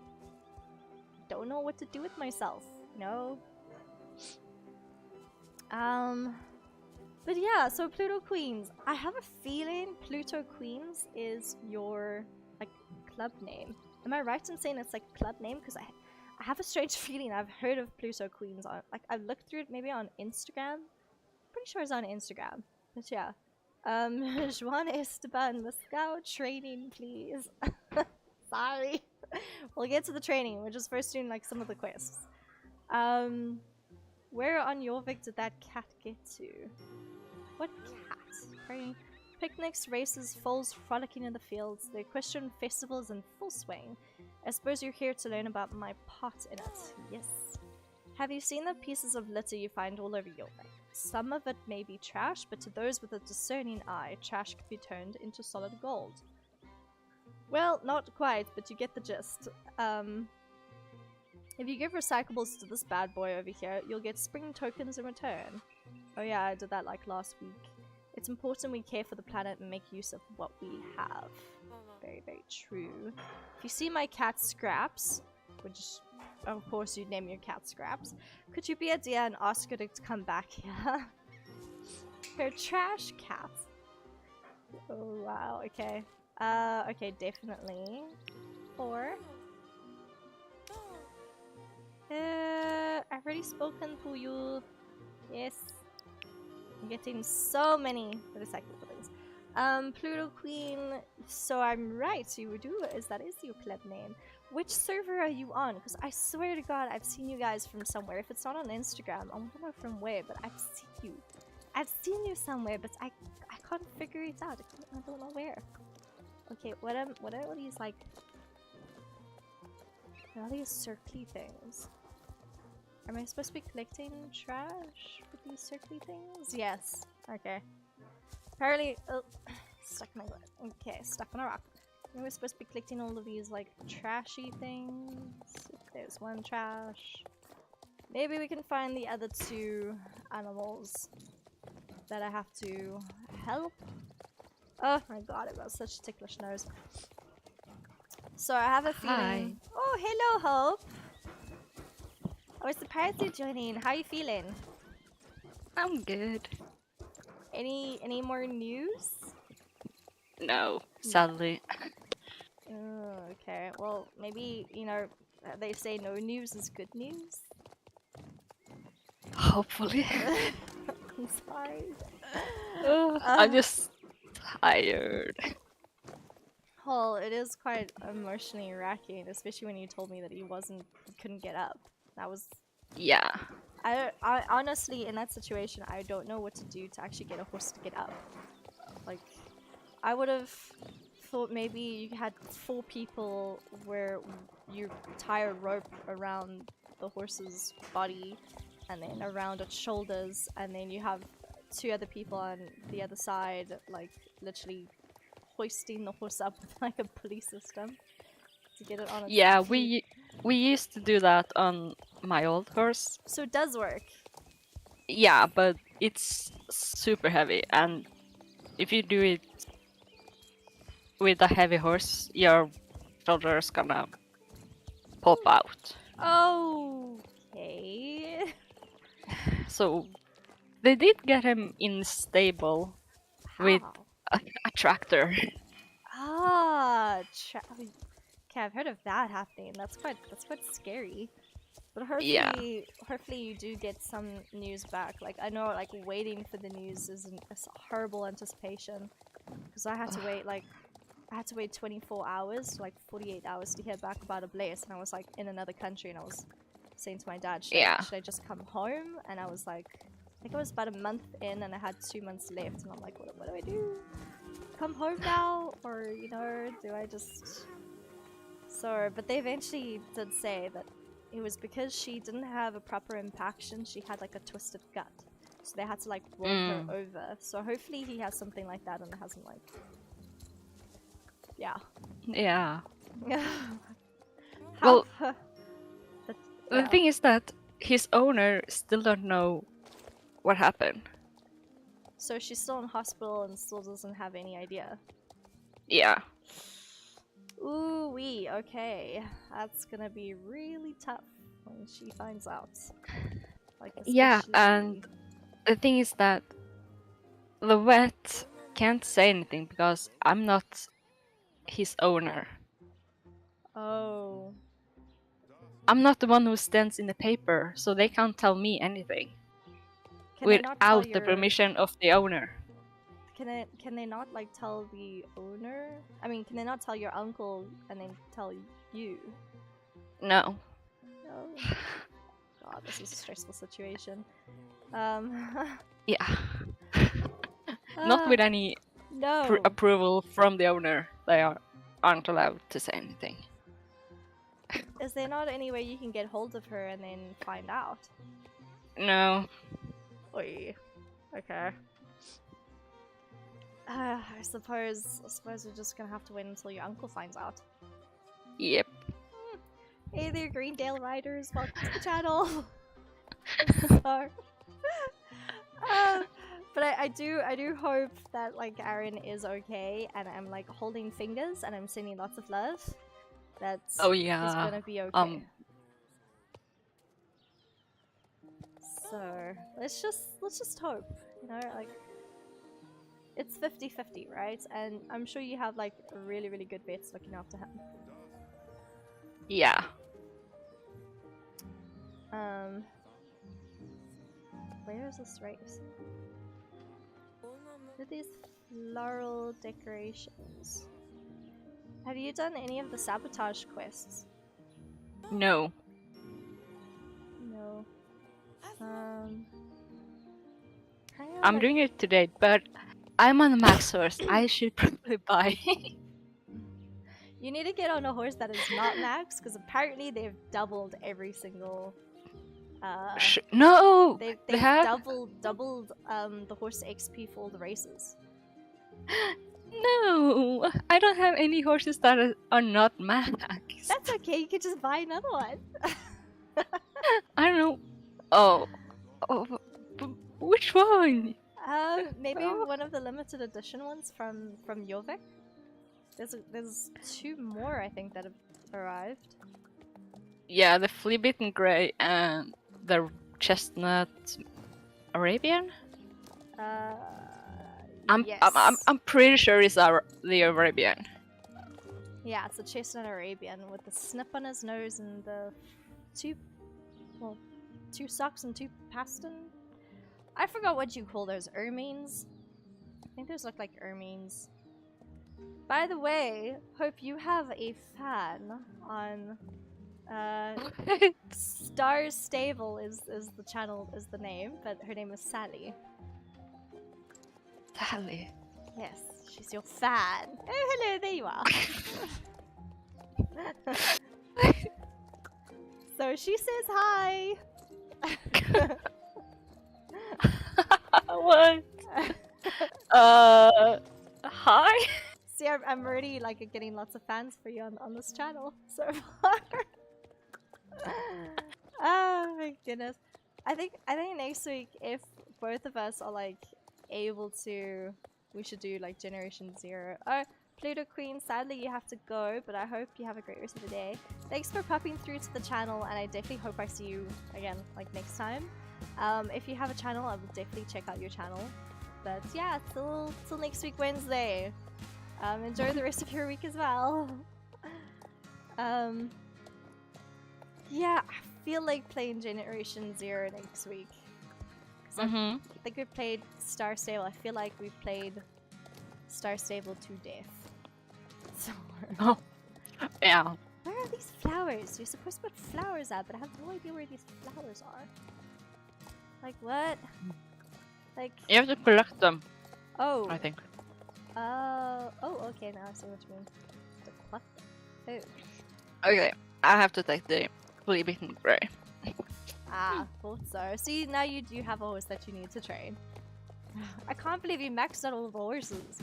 [SPEAKER 1] don't know what to do with myself, you know? But yeah, so Pluto Queens. I have a feeling Pluto Queens is your, like, club name. Am I right in saying it's like club name? Because I have a strange feeling I've heard of Pluto Queens on, like, I've looked through it maybe on Instagram. Pretty sure it's on Instagram. But yeah. Juan Esteban, let's go training, please. Sorry. We'll get to the training. We're just first doing, like, some of the quests. Where on Jorvik did that cat get to? What cat? Right. Picnics, races, foals frolicking in the fields. The Equestrian Festival is in full swing. I suppose you're here to learn about my part in it. Yes. Have you seen the pieces of litter you find all over Jorvik? Some of it may be trash, but to those with a discerning eye, trash can be turned into solid gold. Well, not quite, but you get the gist. If you give recyclables to this bad boy over here, you'll get spring tokens in return. Oh yeah, I did that like last week. It's important we care for the planet and make use of what we have. Very, very true. If you see my cat Scraps, which of course you'd name your cat Scraps, could you be a dear and ask her to come back here? Her trash cat. Oh wow, okay. Okay, definitely. 4. I've already spoken to you. Yes. I'm getting so many recyclable things. Pluto Queen. So I'm right, you do, that is your club name. Which server are you on? Because I swear to God, I've seen you guys from somewhere. If it's not on Instagram, I don't know from where, but I've seen you. I've seen you somewhere, but I can't figure it out. I don't know where. Okay, what are all these, like... What are these circly things? Am I supposed to be collecting trash with these circly things? Yes. Okay. Apparently... Oh, stuck in my leg. Okay, stuck on a rock. We're supposed to be collecting all of these, like, trashy things. There's one trash. Maybe we can find the other 2 animals that I have to help. Oh my god, I've got such a ticklish nose. So I have a feeling...
[SPEAKER 2] Hi.
[SPEAKER 1] Oh, hello, Hope! I was surprised you're joining. How are you feeling?
[SPEAKER 2] I'm good.
[SPEAKER 1] Any more news?
[SPEAKER 2] No, sadly.
[SPEAKER 1] Oh, okay. Well, maybe, you know, they say no news is good news.
[SPEAKER 2] Hopefully.
[SPEAKER 1] I'm sorry.
[SPEAKER 2] I'm just tired.
[SPEAKER 1] Well, it is quite emotionally racking, especially when you told me that he couldn't get up. That was...
[SPEAKER 2] Yeah.
[SPEAKER 1] I honestly, in that situation, I don't know what to do to actually get a horse to get up. Like, I would have thought maybe you had 4 people where you tie a rope around the horse's body and then around its shoulders, and then you have 2 other people on the other side, like literally hoisting the horse up with like a pulley system to get it on its
[SPEAKER 2] Yeah,
[SPEAKER 1] feet.
[SPEAKER 2] we used to do that on my old horse.
[SPEAKER 1] So it does work.
[SPEAKER 2] Yeah, but it's super heavy, and if you do it with a heavy horse, your shoulder's gonna pop out.
[SPEAKER 1] Okay.
[SPEAKER 2] So they did get him in stable with
[SPEAKER 1] How?
[SPEAKER 2] a tractor.
[SPEAKER 1] Okay, I've heard of that happening. That's quite scary. But hopefully,
[SPEAKER 2] Yeah.
[SPEAKER 1] hopefully you do get some news back. Like I know, like waiting for the news is a horrible anticipation, because I had to wait 24 hours, like 48 hours to hear back about a blaze, and I was like in another country, and I was saying to my dad, should I just come home? And I was like, I think I was about a month in, and I had 2 months left, and I'm like, what do I do? Come home now, or you know, do I just? So, but they eventually did say that it was because she didn't have a proper impaction. She had like a twisted gut, so they had to like roll her over. So hopefully he has something like that and it hasn't like, yeah.
[SPEAKER 2] Yeah.
[SPEAKER 1] How-
[SPEAKER 2] Well,
[SPEAKER 1] but,
[SPEAKER 2] the
[SPEAKER 1] yeah.
[SPEAKER 2] thing is that his owner still don't know what happened.
[SPEAKER 1] So she's still in hospital and still doesn't have any idea.
[SPEAKER 2] Yeah.
[SPEAKER 1] Ooh wee, okay. That's gonna be really tough when she finds out. Like,
[SPEAKER 2] Yeah,
[SPEAKER 1] especially-
[SPEAKER 2] and the thing is that the vet can't say anything because I'm not his owner.
[SPEAKER 1] Oh.
[SPEAKER 2] I'm not the one who stands in the paper, so they can't tell me anything
[SPEAKER 1] Can they not tell
[SPEAKER 2] without the
[SPEAKER 1] your...
[SPEAKER 2] permission of the owner.
[SPEAKER 1] Can they not like tell the owner? I mean, can they not tell your uncle and then tell you?
[SPEAKER 2] No.
[SPEAKER 1] No. God, this is a stressful situation.
[SPEAKER 2] Yeah. Not with any
[SPEAKER 1] no.
[SPEAKER 2] approval from the owner. They aren't allowed to say anything.
[SPEAKER 1] Is there not any way you can get hold of her and then find out?
[SPEAKER 2] No.
[SPEAKER 1] Oy. Okay. I suppose we're just gonna have to wait until your uncle finds out.
[SPEAKER 2] Yep.
[SPEAKER 1] Hey there, Greendale Riders! Welcome to the channel. Sorry. But I do hope that like Aaron is okay, and I'm like holding fingers and I'm sending lots of love. That's
[SPEAKER 2] Oh yeah.
[SPEAKER 1] is gonna be okay. So let's just hope, you know, like it's 50-50, right? And I'm sure you have like really good vets looking after him.
[SPEAKER 2] Yeah.
[SPEAKER 1] Where is this race? Look at these floral decorations. Have you done any of the sabotage quests?
[SPEAKER 2] No.
[SPEAKER 1] No.
[SPEAKER 2] I'm doing it today, but I'm on a max horse. I should probably buy.
[SPEAKER 1] You need to get on a horse that is not max, because apparently they've doubled every single.
[SPEAKER 2] No.
[SPEAKER 1] They've
[SPEAKER 2] They have
[SPEAKER 1] doubled the horse XP for all the races.
[SPEAKER 2] No. I don't have any horses that are not max.
[SPEAKER 1] That's okay. You could just buy another one.
[SPEAKER 2] I don't know. Oh, which one?
[SPEAKER 1] Maybe one of the limited edition ones from Jorvik. There's 2 more I think that have arrived.
[SPEAKER 2] Yeah, the flea bitten grey and the chestnut Arabian.
[SPEAKER 1] Yes.
[SPEAKER 2] I'm pretty sure it's the Arabian.
[SPEAKER 1] Yeah, it's a chestnut Arabian with the snip on his nose and the 2 socks and 2 paston. I forgot what you call those, ermines. I think those look like ermines. By the way, hope you have a fan on Star's Stable is the channel, is the name, but her name is Sally.
[SPEAKER 2] Sally.
[SPEAKER 1] Yes, She's your fan. Oh, hello, there you are. So she says hi.
[SPEAKER 2] What? Hi?
[SPEAKER 1] See, I'm already like getting lots of fans for you on this channel so far. Oh my goodness. I think next week, if both of us are like able to, we should do like Generation Zero. Oh, Pluto Queen, sadly you have to go, but I hope you have a great rest of the day. Thanks for popping through to the channel, and I definitely hope I see you again like next time. If you have a channel, I will definitely check out your channel. But yeah, till next week Wednesday. Enjoy the rest of your week as well. Yeah, I feel like playing Generation Zero next week. I think we played Star Stable. I feel like we've played Star Stable to death. So
[SPEAKER 2] Oh, yeah.
[SPEAKER 1] where are these flowers? You're supposed to put flowers out, but I have no idea where these flowers are. Like what? Like
[SPEAKER 2] You have to collect them,
[SPEAKER 1] oh.
[SPEAKER 2] I think.
[SPEAKER 1] Oh, okay, now I see what you mean. To pluck them.
[SPEAKER 2] Okay, I have to take the Fleabitten Grey.
[SPEAKER 1] Ah, thought so. See, now you do have a horse that you need to train. I can't believe you maxed out all the horses.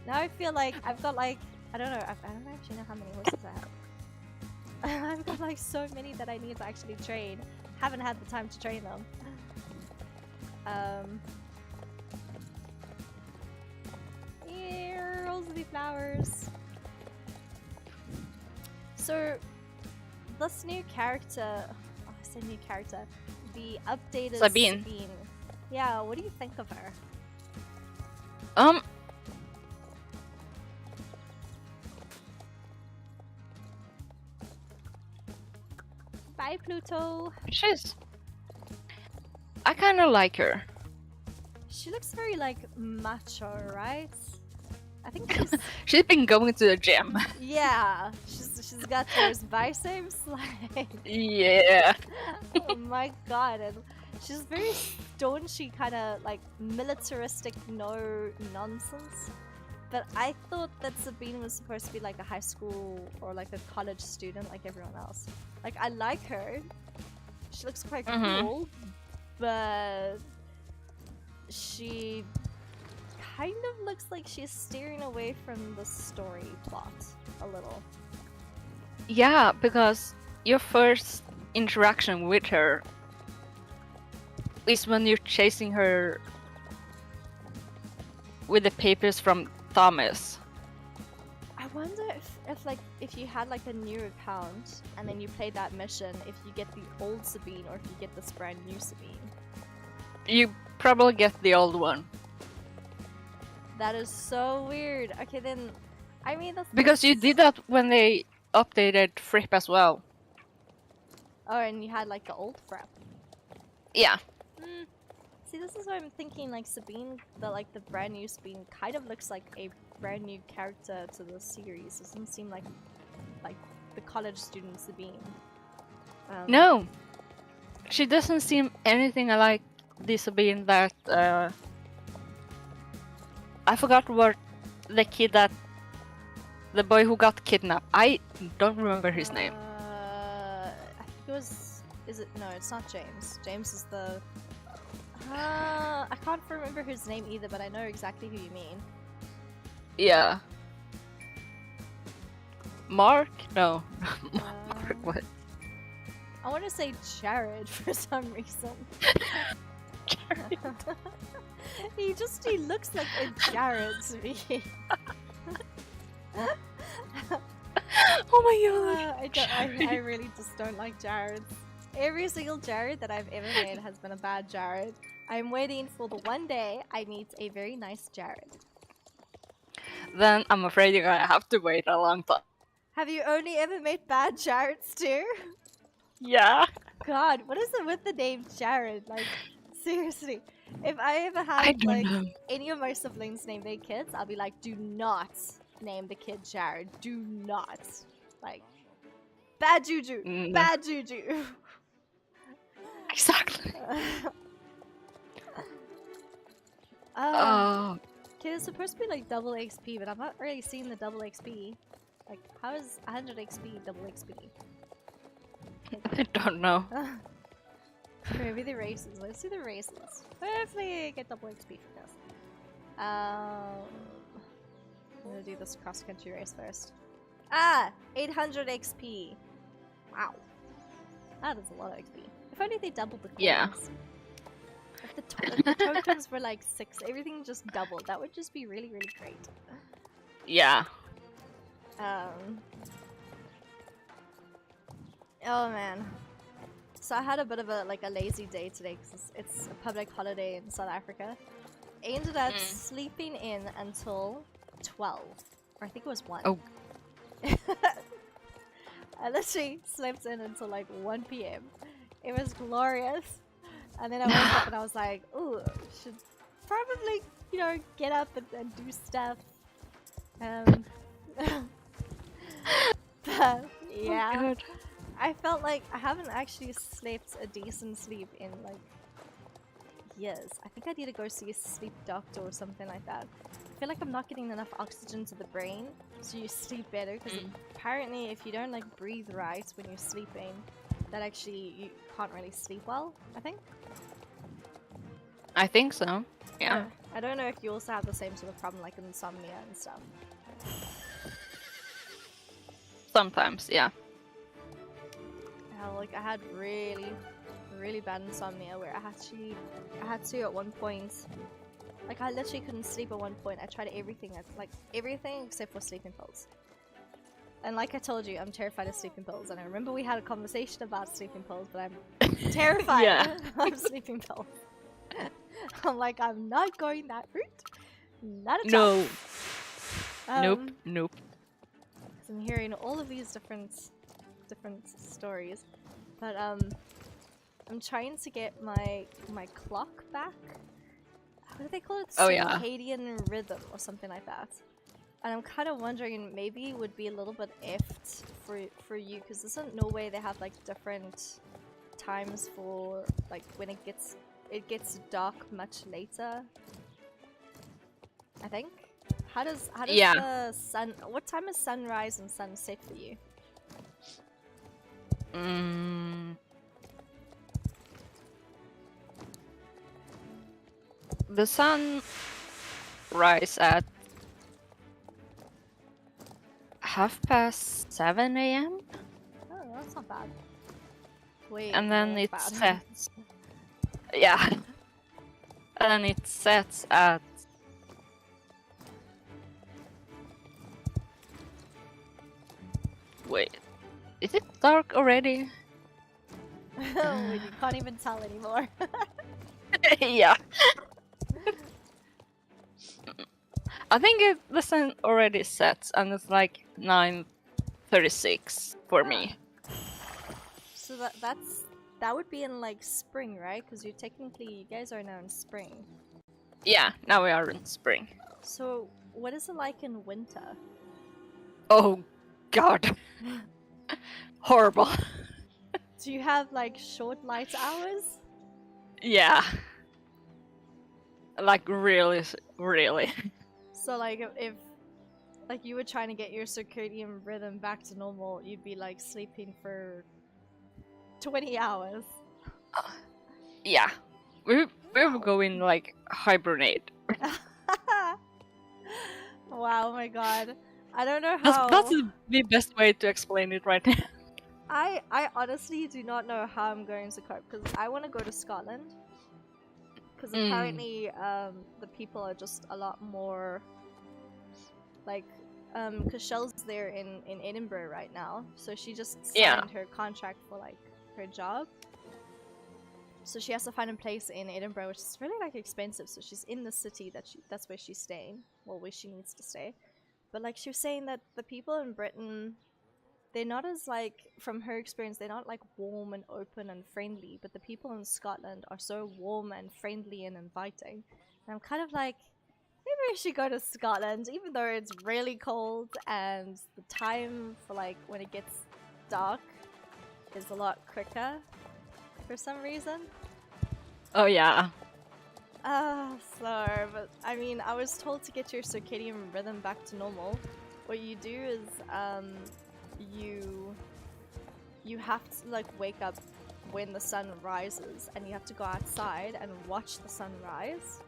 [SPEAKER 1] Now I feel like I've got like, I don't know, I don't actually know how many horses I have. I've got like so many that I need to actually train. Haven't had the time to train them. Here, rosy flowers. So, this new character, oh, I say new character, the updated
[SPEAKER 2] Sabine.
[SPEAKER 1] Yeah, what do you think of her? Bye, Pluto.
[SPEAKER 2] I kind of like her.
[SPEAKER 1] She looks very like macho, right? I think
[SPEAKER 2] She's been going to the gym.
[SPEAKER 1] yeah, she's got those biceps, like
[SPEAKER 2] Yeah.
[SPEAKER 1] oh my god, and she's very staunchy, kind of like militaristic, no nonsense. But I thought that Sabine was supposed to be like a high school or like a college student, like everyone else. Like I like her; she looks quite cool, but she kind of looks like she's steering away from the story plot a little.
[SPEAKER 2] Yeah, because your first interaction with her is when you're chasing her with the papers from Thomas.
[SPEAKER 1] I wonder if you had like a new account and then you play that mission, if you get the old Sabine or if you get this brand new Sabine.
[SPEAKER 2] You probably get the old one.
[SPEAKER 1] That is so weird. Okay, then, I mean that's
[SPEAKER 2] Because you did that when they updated Fripp as well.
[SPEAKER 1] Oh, and you had like the old Fripp.
[SPEAKER 2] Yeah.
[SPEAKER 1] See, this is why I'm thinking like Sabine, the brand new Sabine, kind of looks like a brand new character to the series. It doesn't seem like the college student Sabine.
[SPEAKER 2] No, she doesn't seem anything like the Sabine that I forgot what the boy who got kidnapped. I don't remember his name.
[SPEAKER 1] I think it was. Is it? No, it's not James. James is the. I can't remember his name either, but I know exactly who you mean.
[SPEAKER 2] Yeah. Mark? No. Mark, what?
[SPEAKER 1] I want to say Jared for some reason.
[SPEAKER 2] Jared.
[SPEAKER 1] He looks like a Jared to me.
[SPEAKER 2] Oh my god.
[SPEAKER 1] I really just don't like Jared. Every single Jared that I've ever made has been a bad Jared. I'm waiting for the one day I meet a very nice Jared.
[SPEAKER 2] Then I'm afraid you're gonna have to wait a long time.
[SPEAKER 1] Have you only ever made bad Jareds too?
[SPEAKER 2] Yeah.
[SPEAKER 1] God, what is it with the name Jared? Like, seriously. If I ever
[SPEAKER 2] I
[SPEAKER 1] have
[SPEAKER 2] don't
[SPEAKER 1] like
[SPEAKER 2] know.
[SPEAKER 1] any of my siblings name their kids, I'll be like, do not name the kid Jared. Do not. Like, bad juju.
[SPEAKER 2] No.
[SPEAKER 1] Bad juju.
[SPEAKER 2] Exactly.
[SPEAKER 1] Okay, Okay, there's supposed to be like double XP, but I'm not really seeing the double XP. Like, how is 100 XP double XP?
[SPEAKER 2] I don't know.
[SPEAKER 1] Maybe the races. Let's do the races. Hopefully I get double XP from this. I'm gonna do this cross-country race first. Ah! 800 XP! Wow. That is a lot of XP. If only they doubled the coins.
[SPEAKER 2] Yeah.
[SPEAKER 1] If the tokens were like 6, everything just doubled. That would just be really, really great.
[SPEAKER 2] Yeah.
[SPEAKER 1] Oh man. So I had a bit of a lazy day today because it's a public holiday in South Africa. I ended up sleeping in until 12. Or I think it was 1.
[SPEAKER 2] Oh.
[SPEAKER 1] I literally slept in until like 1 p.m. It was glorious. And then I woke up and I was like, ooh, should probably, you know, get up and do stuff. But yeah.
[SPEAKER 2] Oh, God.
[SPEAKER 1] I felt like I haven't actually slept a decent sleep in like years. I think I need to go see a sleep doctor or something like that. I feel like I'm not getting enough oxygen to the brain, so you sleep better. Because apparently, if you don't like breathe right when you're sleeping, that actually you can't really sleep well. I think.
[SPEAKER 2] I think so. Yeah.
[SPEAKER 1] I don't know if you also have the same sort of problem, like insomnia and stuff.
[SPEAKER 2] Sometimes, yeah.
[SPEAKER 1] Like I had really, really bad insomnia where I had to at one point, like I literally couldn't sleep at one point. I tried everything, everything except for sleeping pills. And like I told you, I'm terrified of sleeping pills. And I remember we had a conversation about sleeping pills, but I'm terrified of sleeping pills. I'm like, I'm not going that route. Not at all.
[SPEAKER 2] No. Nope.
[SPEAKER 1] So I'm hearing all of these different stories, but I'm trying to get my clock back. What do they call it?
[SPEAKER 2] Oh, yeah.
[SPEAKER 1] Circadian rhythm or something like that. And I'm kind of wondering, maybe it would be a little bit effed for you, because isn't Norway they have like different times for like when it gets dark much later, I think. How does the sun? What time is sunrise and sunset for you?
[SPEAKER 2] The sun rise at 7:30 a.m.
[SPEAKER 1] Oh, that's not bad. Wait,
[SPEAKER 2] and then
[SPEAKER 1] no,
[SPEAKER 2] it
[SPEAKER 1] bad.
[SPEAKER 2] sets. Yeah. And then it sets at. Wait, is it dark already?
[SPEAKER 1] Oh, you can't even tell anymore.
[SPEAKER 2] Yeah. I think the sun already sets, and it's like 9:36 for me.
[SPEAKER 1] So that would be in like spring, right? Because you guys are now in spring.
[SPEAKER 2] Yeah, now we are in spring.
[SPEAKER 1] So what is it like in winter?
[SPEAKER 2] Oh, God. Horrible.
[SPEAKER 1] Do you have like short light hours?
[SPEAKER 2] Yeah. Like really.
[SPEAKER 1] So like if like you were trying to get your circadian rhythm back to normal, you'd be like sleeping for 20 hours.
[SPEAKER 2] Yeah. We will go in like hibernate.
[SPEAKER 1] Wow, my god. I don't know how.
[SPEAKER 2] That's the best way to explain it right now.
[SPEAKER 1] I honestly do not know how I'm going to cope, because I want to go to Scotland. Because apparently the people are just a lot more like, because Shell's there in Edinburgh right now, so she just signed her contract for like her job. So she has to find a place in Edinburgh, which is really like expensive. So she's in the city that's where she's staying, well, where she needs to stay. But like she was saying that the people in Britain, they're not as like, from her experience, they're not like warm and open and friendly. But the people in Scotland are so warm and friendly and inviting. And I'm kind of like, maybe I should go to Scotland, even though it's really cold and the time for like when it gets dark is a lot quicker for some reason.
[SPEAKER 2] Oh yeah.
[SPEAKER 1] But I mean, I was told to get your circadian rhythm back to normal. What you do is, you have to like wake up when the sun rises, and you have to go outside and watch the sun rise.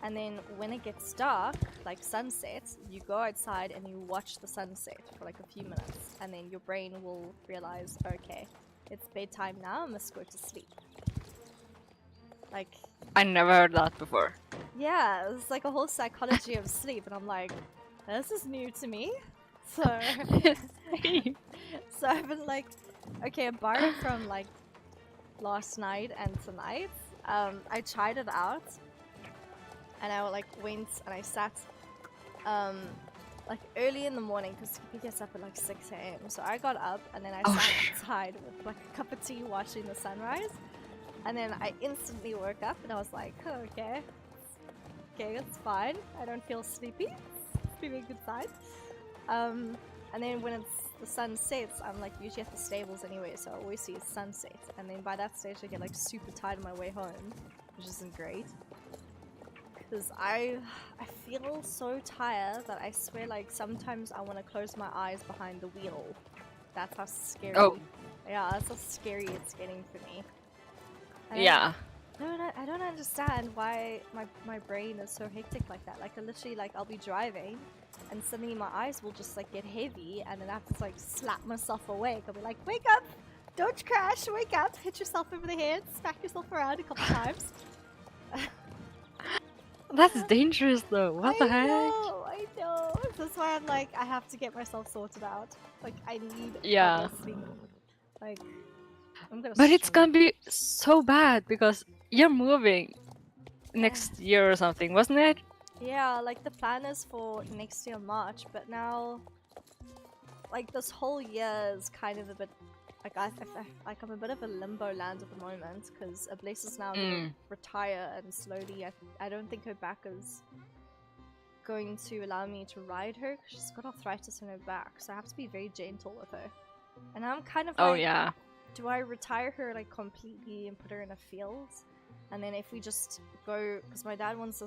[SPEAKER 1] And then when it gets dark, like sunset, you go outside and you watch the sunset for like a few minutes, and then your brain will realize, okay, it's bedtime now, I must go to sleep. Like,
[SPEAKER 2] I never heard that before.
[SPEAKER 1] yeah, it's like a whole psychology of sleep, and I'm like, this is new to me. So, so I've been like, okay, apart from like last night and tonight, I tried it out, and I like went and I sat, like early in the morning because he gets up at like 6 a.m. So I got up and then I sat outside with like a cup of tea watching the sunrise. And then I instantly woke up and I was like, oh, okay, it's fine. I don't feel sleepy. It's pretty good sign. And then when the sun sets, I'm like usually at the stables anyway, so I always see a sunset. And then by that stage, I get like super tired on my way home, which isn't great. Because I feel so tired that I swear like sometimes I want to close my eyes behind the wheel. That's how scary.
[SPEAKER 2] Oh.
[SPEAKER 1] Yeah, that's how scary it's getting for me.
[SPEAKER 2] Yeah.
[SPEAKER 1] I don't understand why my brain is so hectic like that. Like I literally like I'll be driving and suddenly my eyes will just like get heavy and then I have to like slap myself awake. I'll be like, wake up! Don't crash! Wake up! Hit yourself over the head, smack yourself around a couple times.
[SPEAKER 2] That's dangerous though. What the heck?
[SPEAKER 1] I know. That's why I'm like, I have to get myself sorted out. Like I need proper sleep. Like I'm gonna.
[SPEAKER 2] But it's gonna be so bad because you're moving next year or something, wasn't it?
[SPEAKER 1] Yeah, like the plan is for next year March, but now, like this whole year is kind of a bit, like I'm a bit of a limbo land at the moment because Ablaze is now gonna retire and slowly. I don't think her back is going to allow me to ride her because she's got arthritis in her back, so I have to be very gentle with her. And I'm kind of like, do I retire her like completely and put her in a field? And then if we just go, because my dad wants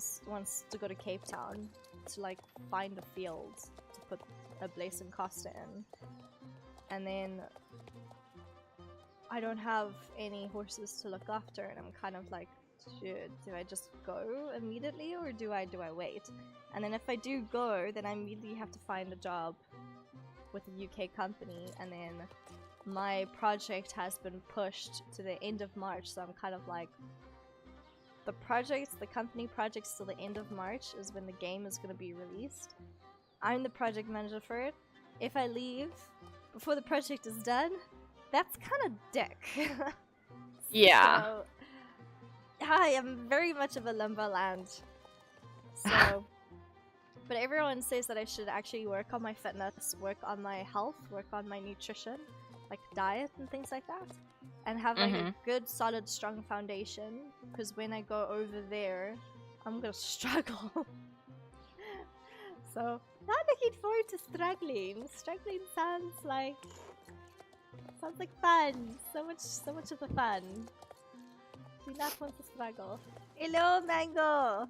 [SPEAKER 1] to go to Cape Town to like find a field to put a Blaze and Costa in. And then I don't have any horses to look after and I'm kind of like, do I just go immediately or do I wait? And then if I do go, then I immediately have to find a job with a UK company, and then my project has been pushed to the end of March, so I'm kind of like, the company projects till the end of March is when the game is going to be released. I'm the project manager for it. If I leave before the project is done, that's kind of dick.
[SPEAKER 2] Yeah.
[SPEAKER 1] So, I am very much of a limbo land. So, but everyone says that I should actually work on my fitness, work on my health, work on my nutrition, like diet and things like that, and have like a good, solid, strong foundation. Because when I go over there, I'm gonna struggle. So, not looking forward to struggling. Struggling sounds like fun. So much of the fun. Do not want to struggle. Hello, Mango!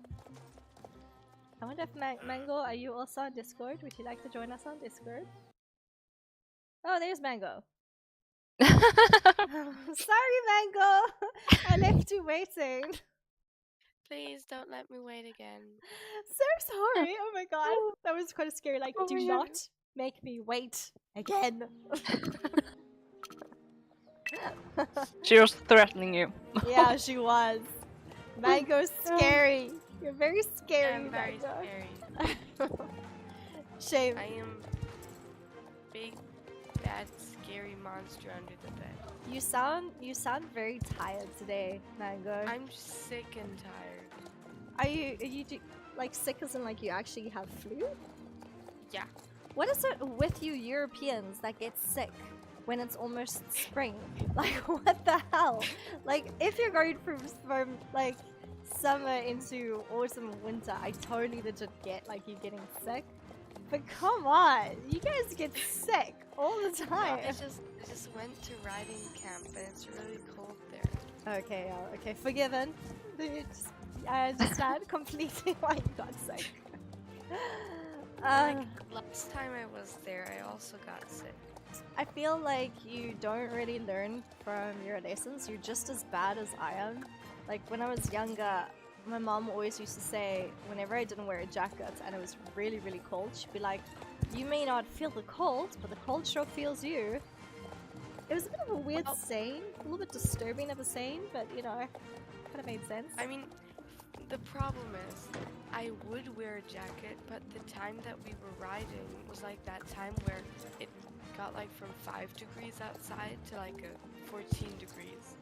[SPEAKER 1] I wonder if Mango, are you also on Discord? Would you like to join us on Discord? Oh, there's Mango. Sorry, Mango! I left you waiting.
[SPEAKER 3] Please don't let me wait again.
[SPEAKER 1] So sorry. Oh my god. That was quite scary. Like, do not make me wait again.
[SPEAKER 2] She was threatening you.
[SPEAKER 1] Yeah, she was. Mango's scary. You're very scary,
[SPEAKER 3] I'm very
[SPEAKER 1] Mango.
[SPEAKER 3] scary.
[SPEAKER 1] Shame.
[SPEAKER 3] I am big, bad, scary monster under the bed.
[SPEAKER 1] You sound very tired today, Mango.
[SPEAKER 3] I'm sick and tired.
[SPEAKER 1] Are you like sick as in like you actually have flu?
[SPEAKER 3] Yeah.
[SPEAKER 1] What is it with you Europeans that get sick when it's almost spring? Like, what the hell? Like, if you're going from like summer into autumn and winter, I totally legit get like you getting sick. But come on, you guys get sick all the time.
[SPEAKER 3] No, I just went to riding camp and it's really cold there.
[SPEAKER 1] Okay, okay, forgiven. I understand completely why you got sick.
[SPEAKER 3] Like, last time I was there, I also got sick.
[SPEAKER 1] I feel like you don't really learn from your lessons. You're just as bad as I am. Like when I was younger, my mom always used to say, whenever I didn't wear a jacket and it was really, really cold, she'd be like, "You may not feel the cold, but the cold sure feels you." It was a bit of a weird saying, a little bit disturbing of a saying, but you know, kind of made sense.
[SPEAKER 3] I mean, the problem is, I would wear a jacket, but the time that we were riding was like that time where it got like from 5 degrees outside to like a 14 degrees.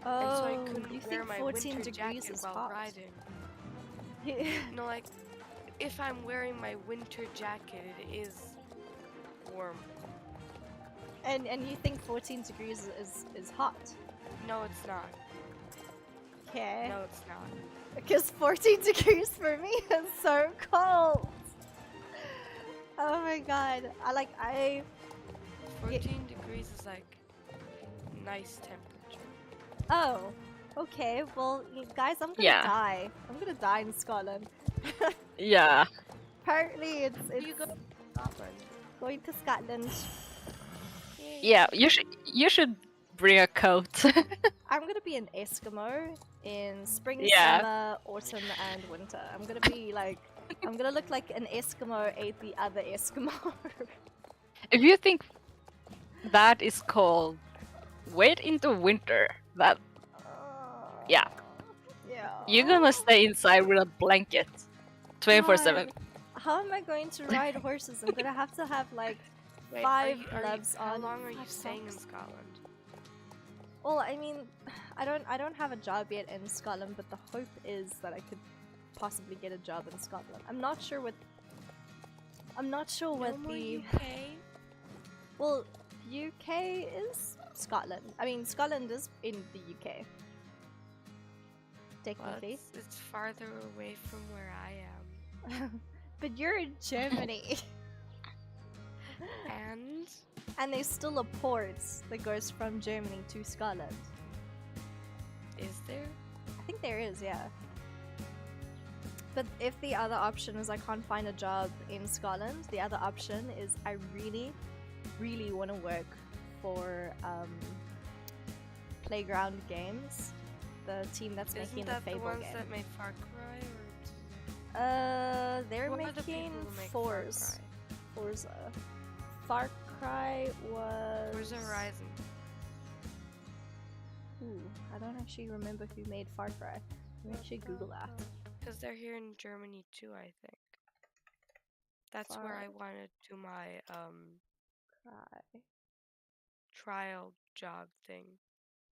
[SPEAKER 3] And so I couldn't
[SPEAKER 1] you
[SPEAKER 3] wear
[SPEAKER 1] think
[SPEAKER 3] my
[SPEAKER 1] 14
[SPEAKER 3] winter
[SPEAKER 1] degrees
[SPEAKER 3] jacket
[SPEAKER 1] is
[SPEAKER 3] while
[SPEAKER 1] hot?
[SPEAKER 3] riding. No, like, if I'm wearing my winter jacket, it is warm.
[SPEAKER 1] And you think 14 degrees is hot?
[SPEAKER 3] No, it's not.
[SPEAKER 1] Okay.
[SPEAKER 3] No, it's not.
[SPEAKER 1] Because 14 degrees for me is so cold. Oh my god. I
[SPEAKER 3] 14 degrees is like nice temperature.
[SPEAKER 1] Oh, okay. Well, guys, I'm gonna
[SPEAKER 2] Yeah.
[SPEAKER 1] die. I'm gonna die in Scotland.
[SPEAKER 2] Yeah.
[SPEAKER 1] Apparently, it's
[SPEAKER 3] You go to Scotland.
[SPEAKER 1] going to Scotland.
[SPEAKER 3] Yay.
[SPEAKER 2] Yeah, you should bring a coat.
[SPEAKER 1] I'm gonna be an Eskimo in spring,
[SPEAKER 2] Yeah.
[SPEAKER 1] summer, autumn, and winter. I'm gonna be like, I'm gonna look like an Eskimo ate the other Eskimo.
[SPEAKER 2] If you think that is cold, wait into winter. That Yeah.
[SPEAKER 1] Yeah.
[SPEAKER 2] you're gonna stay inside with a blanket 24/7.
[SPEAKER 1] God, how am I going to ride horses? I'm gonna have to have like
[SPEAKER 3] Wait,
[SPEAKER 1] 5 gloves
[SPEAKER 3] how
[SPEAKER 1] on.
[SPEAKER 3] long are you
[SPEAKER 1] 5
[SPEAKER 3] staying in
[SPEAKER 1] socks.
[SPEAKER 3] Scotland?
[SPEAKER 1] Well, I mean, I don't have a job yet in Scotland, but the hope is that I could possibly get a job in Scotland. I'm not sure what
[SPEAKER 3] No more
[SPEAKER 1] the
[SPEAKER 3] UK?
[SPEAKER 1] well, UK is Scotland. I mean, Scotland is in the UK.
[SPEAKER 3] Well,
[SPEAKER 1] Technically.
[SPEAKER 3] it's farther away from where I am.
[SPEAKER 1] But you're in Germany.
[SPEAKER 3] And
[SPEAKER 1] And there's still a port that goes from Germany to Scotland.
[SPEAKER 3] is there?
[SPEAKER 1] I think there is, yeah. But if the other option is I can't find a job in Scotland, the other option is I really, really want to work for Playground Games, the team that's
[SPEAKER 3] Isn't
[SPEAKER 1] making
[SPEAKER 3] that
[SPEAKER 1] the
[SPEAKER 3] the
[SPEAKER 1] Fable
[SPEAKER 3] ones
[SPEAKER 1] game.
[SPEAKER 3] that made Far Cry?
[SPEAKER 1] They're
[SPEAKER 3] Or what are the
[SPEAKER 1] making
[SPEAKER 3] people who make
[SPEAKER 1] Forza.
[SPEAKER 3] Far
[SPEAKER 1] Forza. Far Cry was.
[SPEAKER 3] Forza Horizon.
[SPEAKER 1] Ooh, I don't actually remember who made Far Cry. Let me actually Google that.
[SPEAKER 3] Because they're here in Germany too, I think. That's where I
[SPEAKER 1] Far
[SPEAKER 3] want to do my
[SPEAKER 1] Cry.
[SPEAKER 3] trial job thing.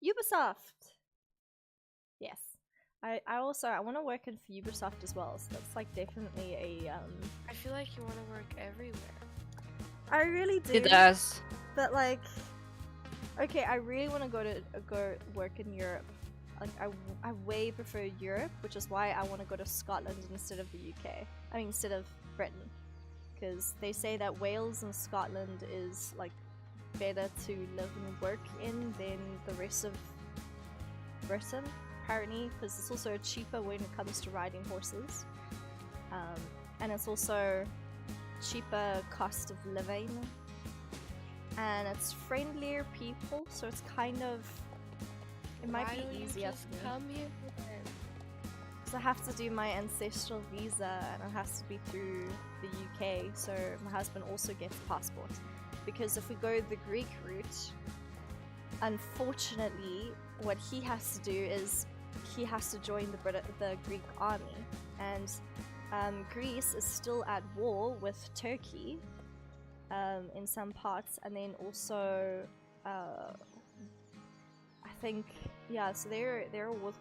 [SPEAKER 1] Ubisoft. Yes. I want to work in for Ubisoft as well. So that's like definitely a
[SPEAKER 3] I feel like you want to work everywhere.
[SPEAKER 1] I really do.
[SPEAKER 2] It does.
[SPEAKER 1] But like, okay, I really want to go work in Europe. Like I way prefer Europe, which is why I want to go to Scotland instead of the UK. I mean, instead of Britain, because they say that Wales and Scotland is like better to live and work in than the rest of Britain, apparently, because it's also cheaper when it comes to riding horses, and it's also cheaper cost of living, and it's friendlier people, so it's kind of it might
[SPEAKER 3] Why don't
[SPEAKER 1] be
[SPEAKER 3] you
[SPEAKER 1] easier
[SPEAKER 3] just
[SPEAKER 1] for me.
[SPEAKER 3] come here then?
[SPEAKER 1] Because I have to do my ancestral visa, and it has to be through the UK, so my husband also gets a passport. Because if we go the Greek route, unfortunately, what he has to do is he has to join the Greek army, and Greece is still at war with Turkey in some parts, and then also I think so they're with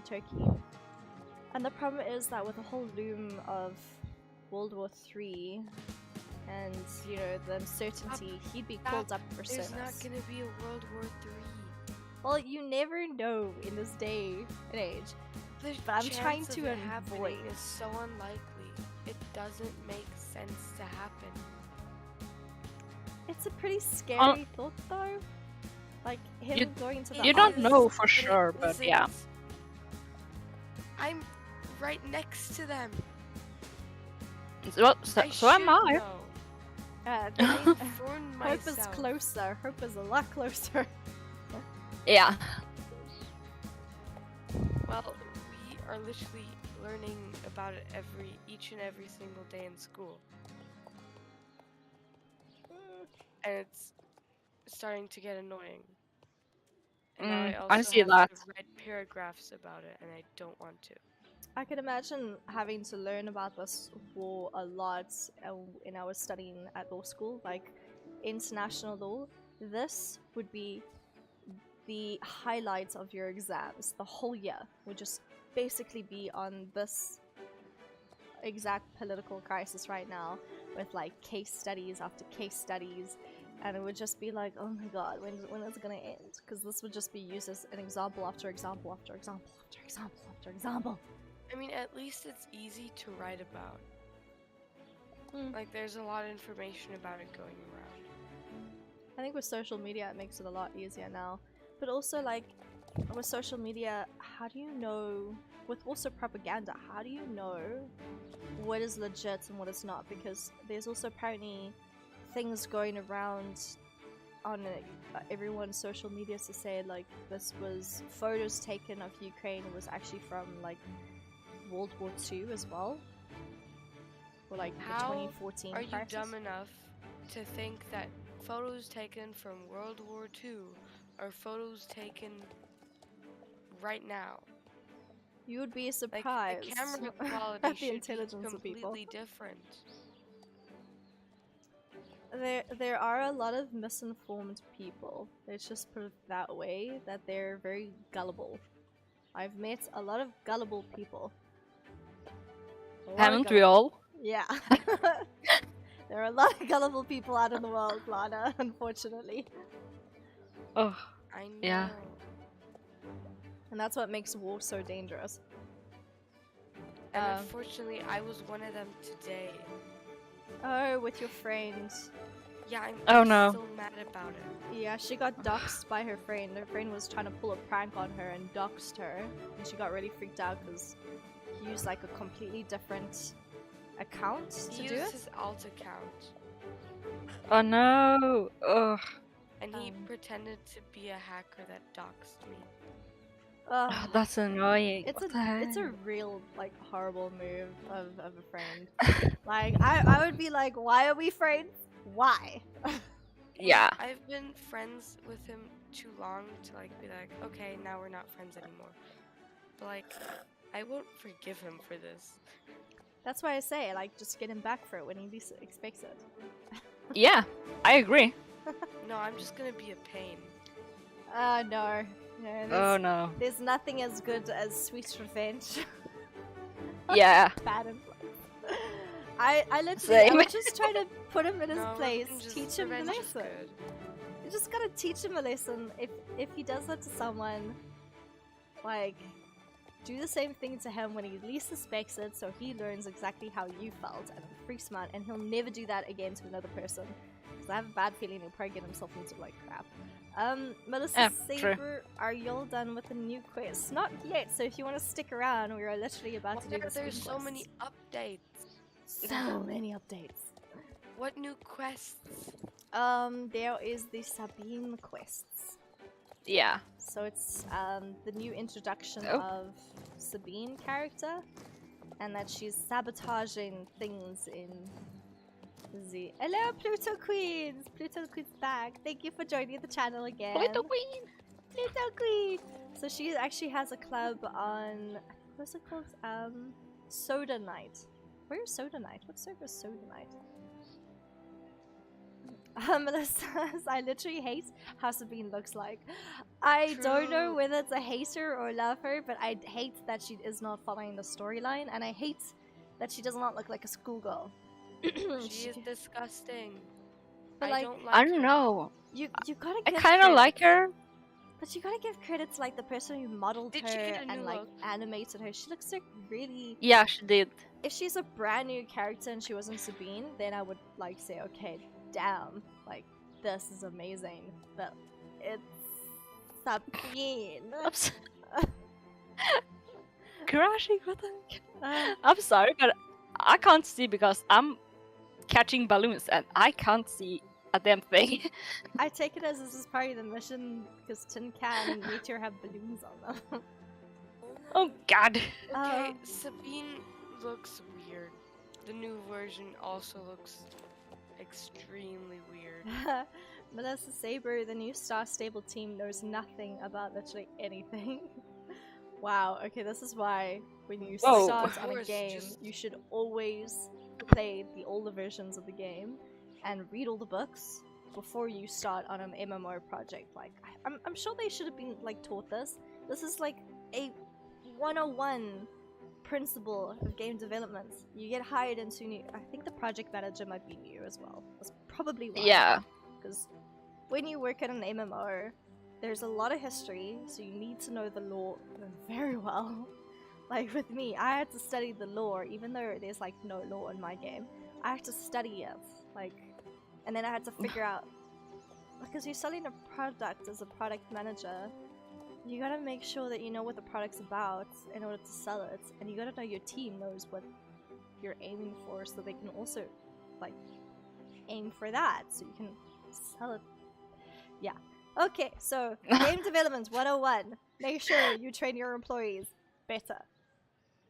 [SPEAKER 1] Turkey, and the problem is that with the whole loom of World War III and the uncertainty, he'd be called up for
[SPEAKER 3] There's
[SPEAKER 1] service.
[SPEAKER 3] not gonna be a World War III.
[SPEAKER 1] Well, you never know in this day and age.
[SPEAKER 3] The
[SPEAKER 1] But I'm trying
[SPEAKER 3] chance
[SPEAKER 1] to
[SPEAKER 3] of it happening
[SPEAKER 1] avoid.
[SPEAKER 3] is so unlikely. It doesn't make sense to happen.
[SPEAKER 1] It's a pretty scary thought, though. Like him
[SPEAKER 2] You-
[SPEAKER 1] going to the
[SPEAKER 2] You don't
[SPEAKER 1] army.
[SPEAKER 2] know for
[SPEAKER 3] But it
[SPEAKER 2] sure, but yeah.
[SPEAKER 3] isn't. I'm right next to them.
[SPEAKER 2] So
[SPEAKER 3] I
[SPEAKER 2] am I.
[SPEAKER 3] know.
[SPEAKER 1] I
[SPEAKER 3] I
[SPEAKER 1] mean,
[SPEAKER 3] informed
[SPEAKER 1] Hope is
[SPEAKER 3] myself.
[SPEAKER 1] closer. Hope is a lot closer.
[SPEAKER 2] Yeah.
[SPEAKER 3] Well, we are literally learning about it each and every single day in school. And it's starting to get annoying. And now I
[SPEAKER 2] I
[SPEAKER 3] also
[SPEAKER 2] see
[SPEAKER 3] have
[SPEAKER 2] that.
[SPEAKER 3] to write paragraphs about it, and I don't want to.
[SPEAKER 1] I can imagine having to learn about this war a lot when I was studying at law school, like international law. This would be the highlights of your exams. The whole year would just basically be on this exact political crisis right now, with like case studies after case studies, and it would just be like, oh my god, when is it gonna end? Because this would just be used as an example after example after example after example after example.
[SPEAKER 3] I mean, at least it's easy to write about.
[SPEAKER 1] Hmm.
[SPEAKER 3] Like, there's a lot of information about it going around.
[SPEAKER 1] I think with social media it makes it a lot easier now. But also, like, with social media, how do you know, with also propaganda, how do you know what is legit and what is not? Because there's also apparently things going around on everyone's social media to say, like, this was photos taken of Ukraine was actually from, like, World War II as well. Or, like, the
[SPEAKER 3] How
[SPEAKER 1] 2014
[SPEAKER 3] are you
[SPEAKER 1] crisis.
[SPEAKER 3] dumb enough to think that photos taken from World War II are photos taken right now?
[SPEAKER 1] You would be
[SPEAKER 3] Like,
[SPEAKER 1] surprised
[SPEAKER 3] the camera quality
[SPEAKER 1] at the
[SPEAKER 3] should be
[SPEAKER 1] intelligence of people.
[SPEAKER 3] completely different.
[SPEAKER 1] There are a lot of misinformed people. Let's just put it that way, that they're very gullible. I've met a lot of gullible people. A lot of
[SPEAKER 2] Haven't we
[SPEAKER 1] gullible-
[SPEAKER 2] all?
[SPEAKER 1] Yeah. There are a lot of gullible people out in the world, Lana, unfortunately.
[SPEAKER 2] Oh,
[SPEAKER 3] I know.
[SPEAKER 2] Yeah.
[SPEAKER 1] And that's what makes war so dangerous.
[SPEAKER 3] And
[SPEAKER 1] Um,
[SPEAKER 3] unfortunately, I was one of them today.
[SPEAKER 1] Oh, with your friends.
[SPEAKER 3] Yeah,
[SPEAKER 2] Oh,
[SPEAKER 3] I'm
[SPEAKER 2] no.
[SPEAKER 3] so mad about it.
[SPEAKER 1] Yeah, she got doxxed by her friend. Her friend was trying to pull a prank on her and doxed her. And she got really freaked out because he used like a completely different account to
[SPEAKER 3] He
[SPEAKER 1] do
[SPEAKER 3] used
[SPEAKER 1] it.
[SPEAKER 3] his alt account,
[SPEAKER 2] Oh no. Ugh.
[SPEAKER 3] and he
[SPEAKER 1] Um.
[SPEAKER 3] pretended to be a hacker that doxed me.
[SPEAKER 1] Ugh.
[SPEAKER 2] That's annoying.
[SPEAKER 1] It's
[SPEAKER 2] What
[SPEAKER 1] a
[SPEAKER 2] the heck?
[SPEAKER 1] it's a real like horrible move of a friend. Like I would be like, why are we friends? Why?
[SPEAKER 2] Yeah.
[SPEAKER 3] I've been friends with him too long to like be like, okay, now we're not friends anymore. But like, I won't forgive him for this.
[SPEAKER 1] That's why I say like just get him back for it when he least expects it.
[SPEAKER 2] Yeah. I agree.
[SPEAKER 3] No, I'm just gonna be a pain.
[SPEAKER 1] No. No,
[SPEAKER 2] Oh no.
[SPEAKER 1] there's nothing as good as sweet revenge.
[SPEAKER 2] Yeah.
[SPEAKER 1] Bad influence. I literally I
[SPEAKER 2] Same.
[SPEAKER 1] was just trying to put him in his
[SPEAKER 3] No,
[SPEAKER 1] place,
[SPEAKER 3] revenge
[SPEAKER 1] teach him the
[SPEAKER 3] is
[SPEAKER 1] lesson.
[SPEAKER 3] good.
[SPEAKER 1] You just gotta teach him a lesson. If he does that to someone, like, do the same thing to him when he least suspects it, so he learns exactly how you felt, and it freaks him out, and he'll never do that again to another person. Because I have a bad feeling he'll probably get himself into like crap. Melissa
[SPEAKER 2] True.
[SPEAKER 1] Saber, are y'all done with the new quest? Not yet. So if you want to stick around, we are literally about to do this.
[SPEAKER 3] There's so many updates.
[SPEAKER 1] So many updates.
[SPEAKER 3] What new quests?
[SPEAKER 1] There is the Sabine Quests.
[SPEAKER 2] Yeah.
[SPEAKER 1] So it's the new introduction
[SPEAKER 2] Oh.
[SPEAKER 1] of Sabine character, and that she's sabotaging things in the. Hello, Pluto Queens. Pluto Queen's back. Thank you for joining the channel again.
[SPEAKER 2] Little queen.
[SPEAKER 1] Pluto Queen. So she actually has a club on. What's it called? Soda Night. Where's Soda Night? What server is Soda Night? Melissa says, I literally hate how Sabine looks like. I don't know
[SPEAKER 3] True.
[SPEAKER 1] whether it's a hate her or love her, but I hate that she is not following the storyline, and I hate that she does not look like a schoolgirl.
[SPEAKER 3] She is disgusting.
[SPEAKER 1] But,
[SPEAKER 3] I
[SPEAKER 1] like,
[SPEAKER 3] don't like
[SPEAKER 2] I don't
[SPEAKER 3] her.
[SPEAKER 2] know.
[SPEAKER 1] You gotta
[SPEAKER 2] I
[SPEAKER 1] give
[SPEAKER 2] kind of
[SPEAKER 1] credit.
[SPEAKER 2] like her.
[SPEAKER 1] But you gotta give credit to like the person who modeled
[SPEAKER 3] Did
[SPEAKER 1] her
[SPEAKER 3] she get a
[SPEAKER 1] and
[SPEAKER 3] new
[SPEAKER 1] like
[SPEAKER 3] look?
[SPEAKER 1] animated her. She looks like really.
[SPEAKER 2] Yeah, she did.
[SPEAKER 1] If she's a brand new character and she wasn't Sabine, then I would like say, okay, damn, like this is amazing. But it's Sabine.
[SPEAKER 2] Oops. crashing. What the?
[SPEAKER 1] Uh,
[SPEAKER 2] I'm sorry, but I can't see because I'm catching balloons and I can't see a damn thing.
[SPEAKER 1] I take it as this is part of the mission because Tin Can and Meteor have balloons on them.
[SPEAKER 2] Oh god.
[SPEAKER 3] Okay,
[SPEAKER 1] Um,
[SPEAKER 3] Sabine looks weird. The new version also looks extremely weird.
[SPEAKER 1] Melissa Saber, the new Star Stable team, knows nothing about literally anything. Wow, okay, this is why when you
[SPEAKER 2] Whoa.
[SPEAKER 1] start on a
[SPEAKER 3] Course,
[SPEAKER 1] game,
[SPEAKER 3] just-
[SPEAKER 1] you should always play the older versions of the game and read all the books before you start on an MMO project. Like, I'm sure they should have been, like, taught this. This is like a 101 principle of game development. You get hired into new. I think the project manager might be new as well. That's probably why.
[SPEAKER 2] Yeah.
[SPEAKER 1] Because when you work at an MMO, there's a lot of history, so you need to know the lore very well. Like with me, I had to study the lore, even though there's like no lore in my game. I had to study it, like, and then I had to figure out, because you're selling a product as a product manager, you gotta make sure that you know what the product's about in order to sell it, and you gotta know your team knows what you're aiming for, so they can also, like, aim for that, so you can sell it. Yeah. Okay, so game development 101. Make sure you train your employees better.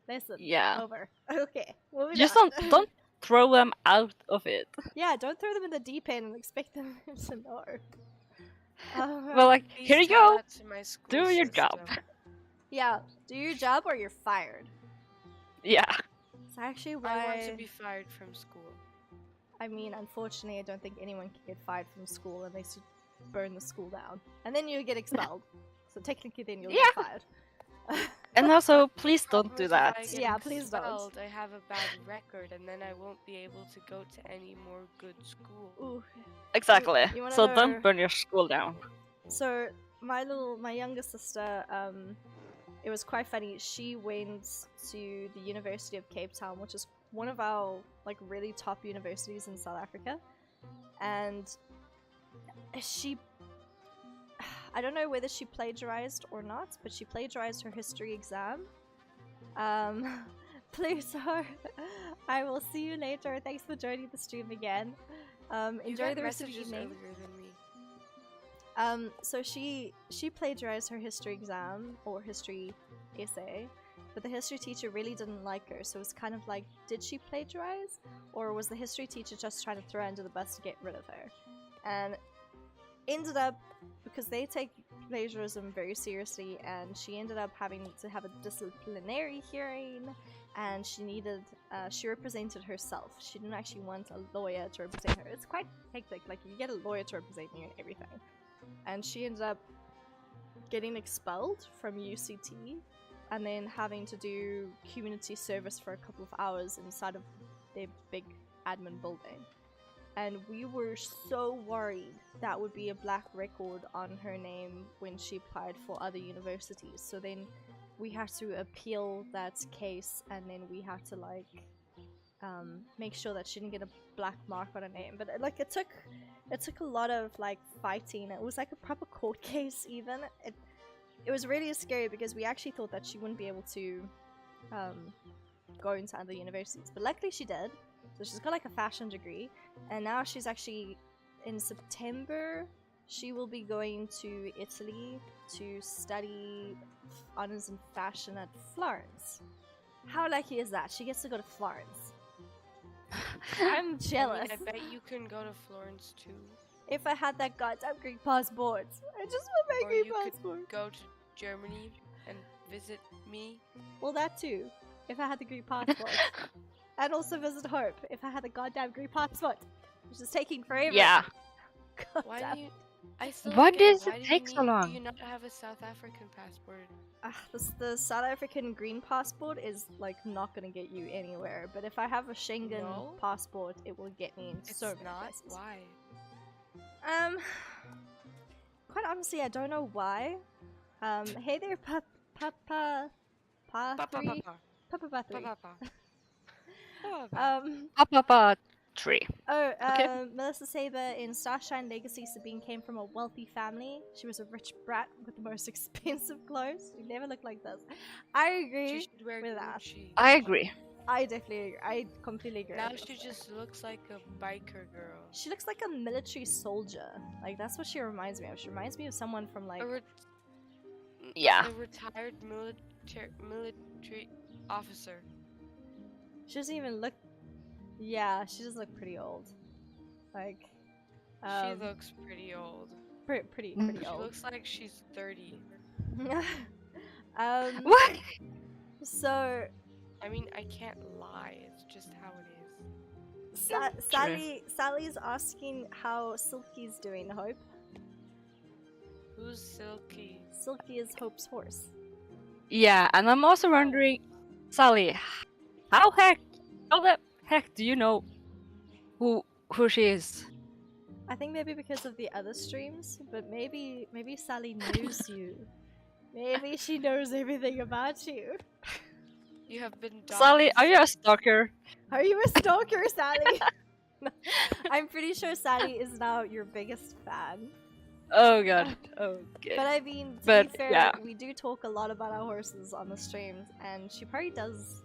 [SPEAKER 1] Listen.
[SPEAKER 2] Yeah.
[SPEAKER 1] Over. Okay. Moving
[SPEAKER 2] Just
[SPEAKER 1] on.
[SPEAKER 2] don't throw them out of it.
[SPEAKER 1] Yeah, don't throw them in the deep end and expect them to know.
[SPEAKER 2] Well, like,
[SPEAKER 3] Please
[SPEAKER 2] here you
[SPEAKER 3] tell
[SPEAKER 2] go.
[SPEAKER 3] that to my school
[SPEAKER 2] Do your job.
[SPEAKER 3] system.
[SPEAKER 1] Yeah, do your job or you're fired.
[SPEAKER 2] Yeah.
[SPEAKER 1] It's actually
[SPEAKER 3] I
[SPEAKER 1] why.
[SPEAKER 3] want to be fired from school.
[SPEAKER 1] I mean, unfortunately, I don't think anyone can get fired from school unless you burn the school down, and then you get expelled. So technically, then you'll get fired.
[SPEAKER 2] And also, please don't
[SPEAKER 3] Problem
[SPEAKER 2] do
[SPEAKER 3] is, if
[SPEAKER 2] that.
[SPEAKER 3] I get
[SPEAKER 1] Yeah, please don't.
[SPEAKER 3] expelled, I have a bad record, and then I won't be able to go to any more good school.
[SPEAKER 1] Ooh.
[SPEAKER 2] Exactly.
[SPEAKER 1] You wanna
[SPEAKER 2] So
[SPEAKER 1] know-
[SPEAKER 2] don't burn your school down.
[SPEAKER 1] So my younger sister, it was quite funny. She went to the University of Cape Town, which is one of our like really top universities in South Africa, and I don't know whether she plagiarized or not, but she plagiarized her history exam. Please, I will see you later. Thanks for joining the stream again.
[SPEAKER 3] You
[SPEAKER 1] Enjoy
[SPEAKER 3] got
[SPEAKER 1] the rest of the
[SPEAKER 3] messages
[SPEAKER 1] evening.
[SPEAKER 3] earlier than me.
[SPEAKER 1] So she plagiarized her history exam or history essay, but the history teacher really didn't like her. So it's kind of like, did she plagiarize, or was the history teacher just trying to throw her under the bus to get rid of her? And ended up, because they take plagiarism very seriously, and she ended up having to have a disciplinary hearing, and she represented herself. She didn't actually want a lawyer to represent her. It's quite hectic, like you get a lawyer to represent you and everything. And she ended up getting expelled from UCT and then having to do community service for a couple of hours inside of their big admin building. And we were so worried that would be a black record on her name when she applied for other universities. So then we had to appeal that case, and then we had to like make sure that she didn't get a black mark on her name. But like it took a lot of like fighting. It was like a proper court case even. It was really scary because we actually thought that she wouldn't be able to go into other universities, but luckily she did. So she's got like a fashion degree, and now she's actually, in September, she will be going to Italy to study honors in fashion at Florence. How lucky is that? She gets to go to Florence. I'm jealous.
[SPEAKER 3] I mean, I bet you can go to Florence too.
[SPEAKER 1] If I had that goddamn Greek passport. I just want my
[SPEAKER 3] Or
[SPEAKER 1] Greek
[SPEAKER 3] you could
[SPEAKER 1] passport.
[SPEAKER 3] go to Germany and visit me.
[SPEAKER 1] Well, that too. If I had the Greek passport. I'd also visit Hope if I had the goddamn Greek passport. Which is taking forever.
[SPEAKER 2] Yeah.
[SPEAKER 3] Why
[SPEAKER 1] Goddamn.
[SPEAKER 3] do you? I still
[SPEAKER 2] Why
[SPEAKER 3] don't get
[SPEAKER 2] does it
[SPEAKER 3] Why do you
[SPEAKER 2] take so
[SPEAKER 3] need-
[SPEAKER 2] long?
[SPEAKER 3] Do you not have a South African passport?
[SPEAKER 1] The South African green passport is like not gonna get you anywhere, but if I have a Schengen
[SPEAKER 3] No?
[SPEAKER 1] passport, it will get me in
[SPEAKER 3] It's
[SPEAKER 1] so many
[SPEAKER 3] not.
[SPEAKER 1] places.
[SPEAKER 3] Why?
[SPEAKER 1] Quite honestly, I don't know why. Hey there, Papa
[SPEAKER 3] Pa, pa, pa,
[SPEAKER 1] Three,
[SPEAKER 3] pa.
[SPEAKER 1] Papa
[SPEAKER 3] Pa,
[SPEAKER 1] Three.
[SPEAKER 3] pa, pa. Pa, pa.
[SPEAKER 2] Papa, 3.
[SPEAKER 1] Oh,
[SPEAKER 2] Okay.
[SPEAKER 1] Melissa Saber in Starshine Legacy, Sabine came from a wealthy family. She was a rich brat with the most expensive clothes. She never looked like this. I
[SPEAKER 3] She
[SPEAKER 1] agree
[SPEAKER 3] should wear
[SPEAKER 1] with that.
[SPEAKER 3] Gucci.
[SPEAKER 2] I agree.
[SPEAKER 1] I definitely agree. I completely agree.
[SPEAKER 3] Now
[SPEAKER 1] with
[SPEAKER 3] she
[SPEAKER 1] this.
[SPEAKER 3] just looks like a biker girl.
[SPEAKER 1] She looks like a military soldier. Like, that's what she reminds me of. She reminds me of someone from, like...
[SPEAKER 2] Yeah.
[SPEAKER 3] A retired military officer.
[SPEAKER 1] She doesn't even look... Yeah, she does look pretty old. Like...
[SPEAKER 3] She looks pretty old.
[SPEAKER 1] Pretty
[SPEAKER 3] She
[SPEAKER 1] old.
[SPEAKER 3] looks like she's 30.
[SPEAKER 2] What?
[SPEAKER 1] So...
[SPEAKER 3] I mean, I can't lie. It's just how it is.
[SPEAKER 1] Sally's asking how Silky's doing, Hope.
[SPEAKER 3] Who's Silky?
[SPEAKER 1] Silky is Hope's horse.
[SPEAKER 2] Yeah, and I'm also wondering, Sally, how the heck do you know who she is?
[SPEAKER 1] I think maybe because of the other streams, but maybe Sally knows you. Maybe she knows everything about you.
[SPEAKER 3] You have been doxxed.
[SPEAKER 2] Sally, are you a stalker?
[SPEAKER 1] Are you a stalker, Sally? I'm pretty sure Sally is now your biggest fan.
[SPEAKER 2] Oh god. Okay.
[SPEAKER 1] But I mean, to
[SPEAKER 2] But,
[SPEAKER 1] be fair,
[SPEAKER 2] yeah.
[SPEAKER 1] we do talk a lot about our horses on the streams, and she probably does.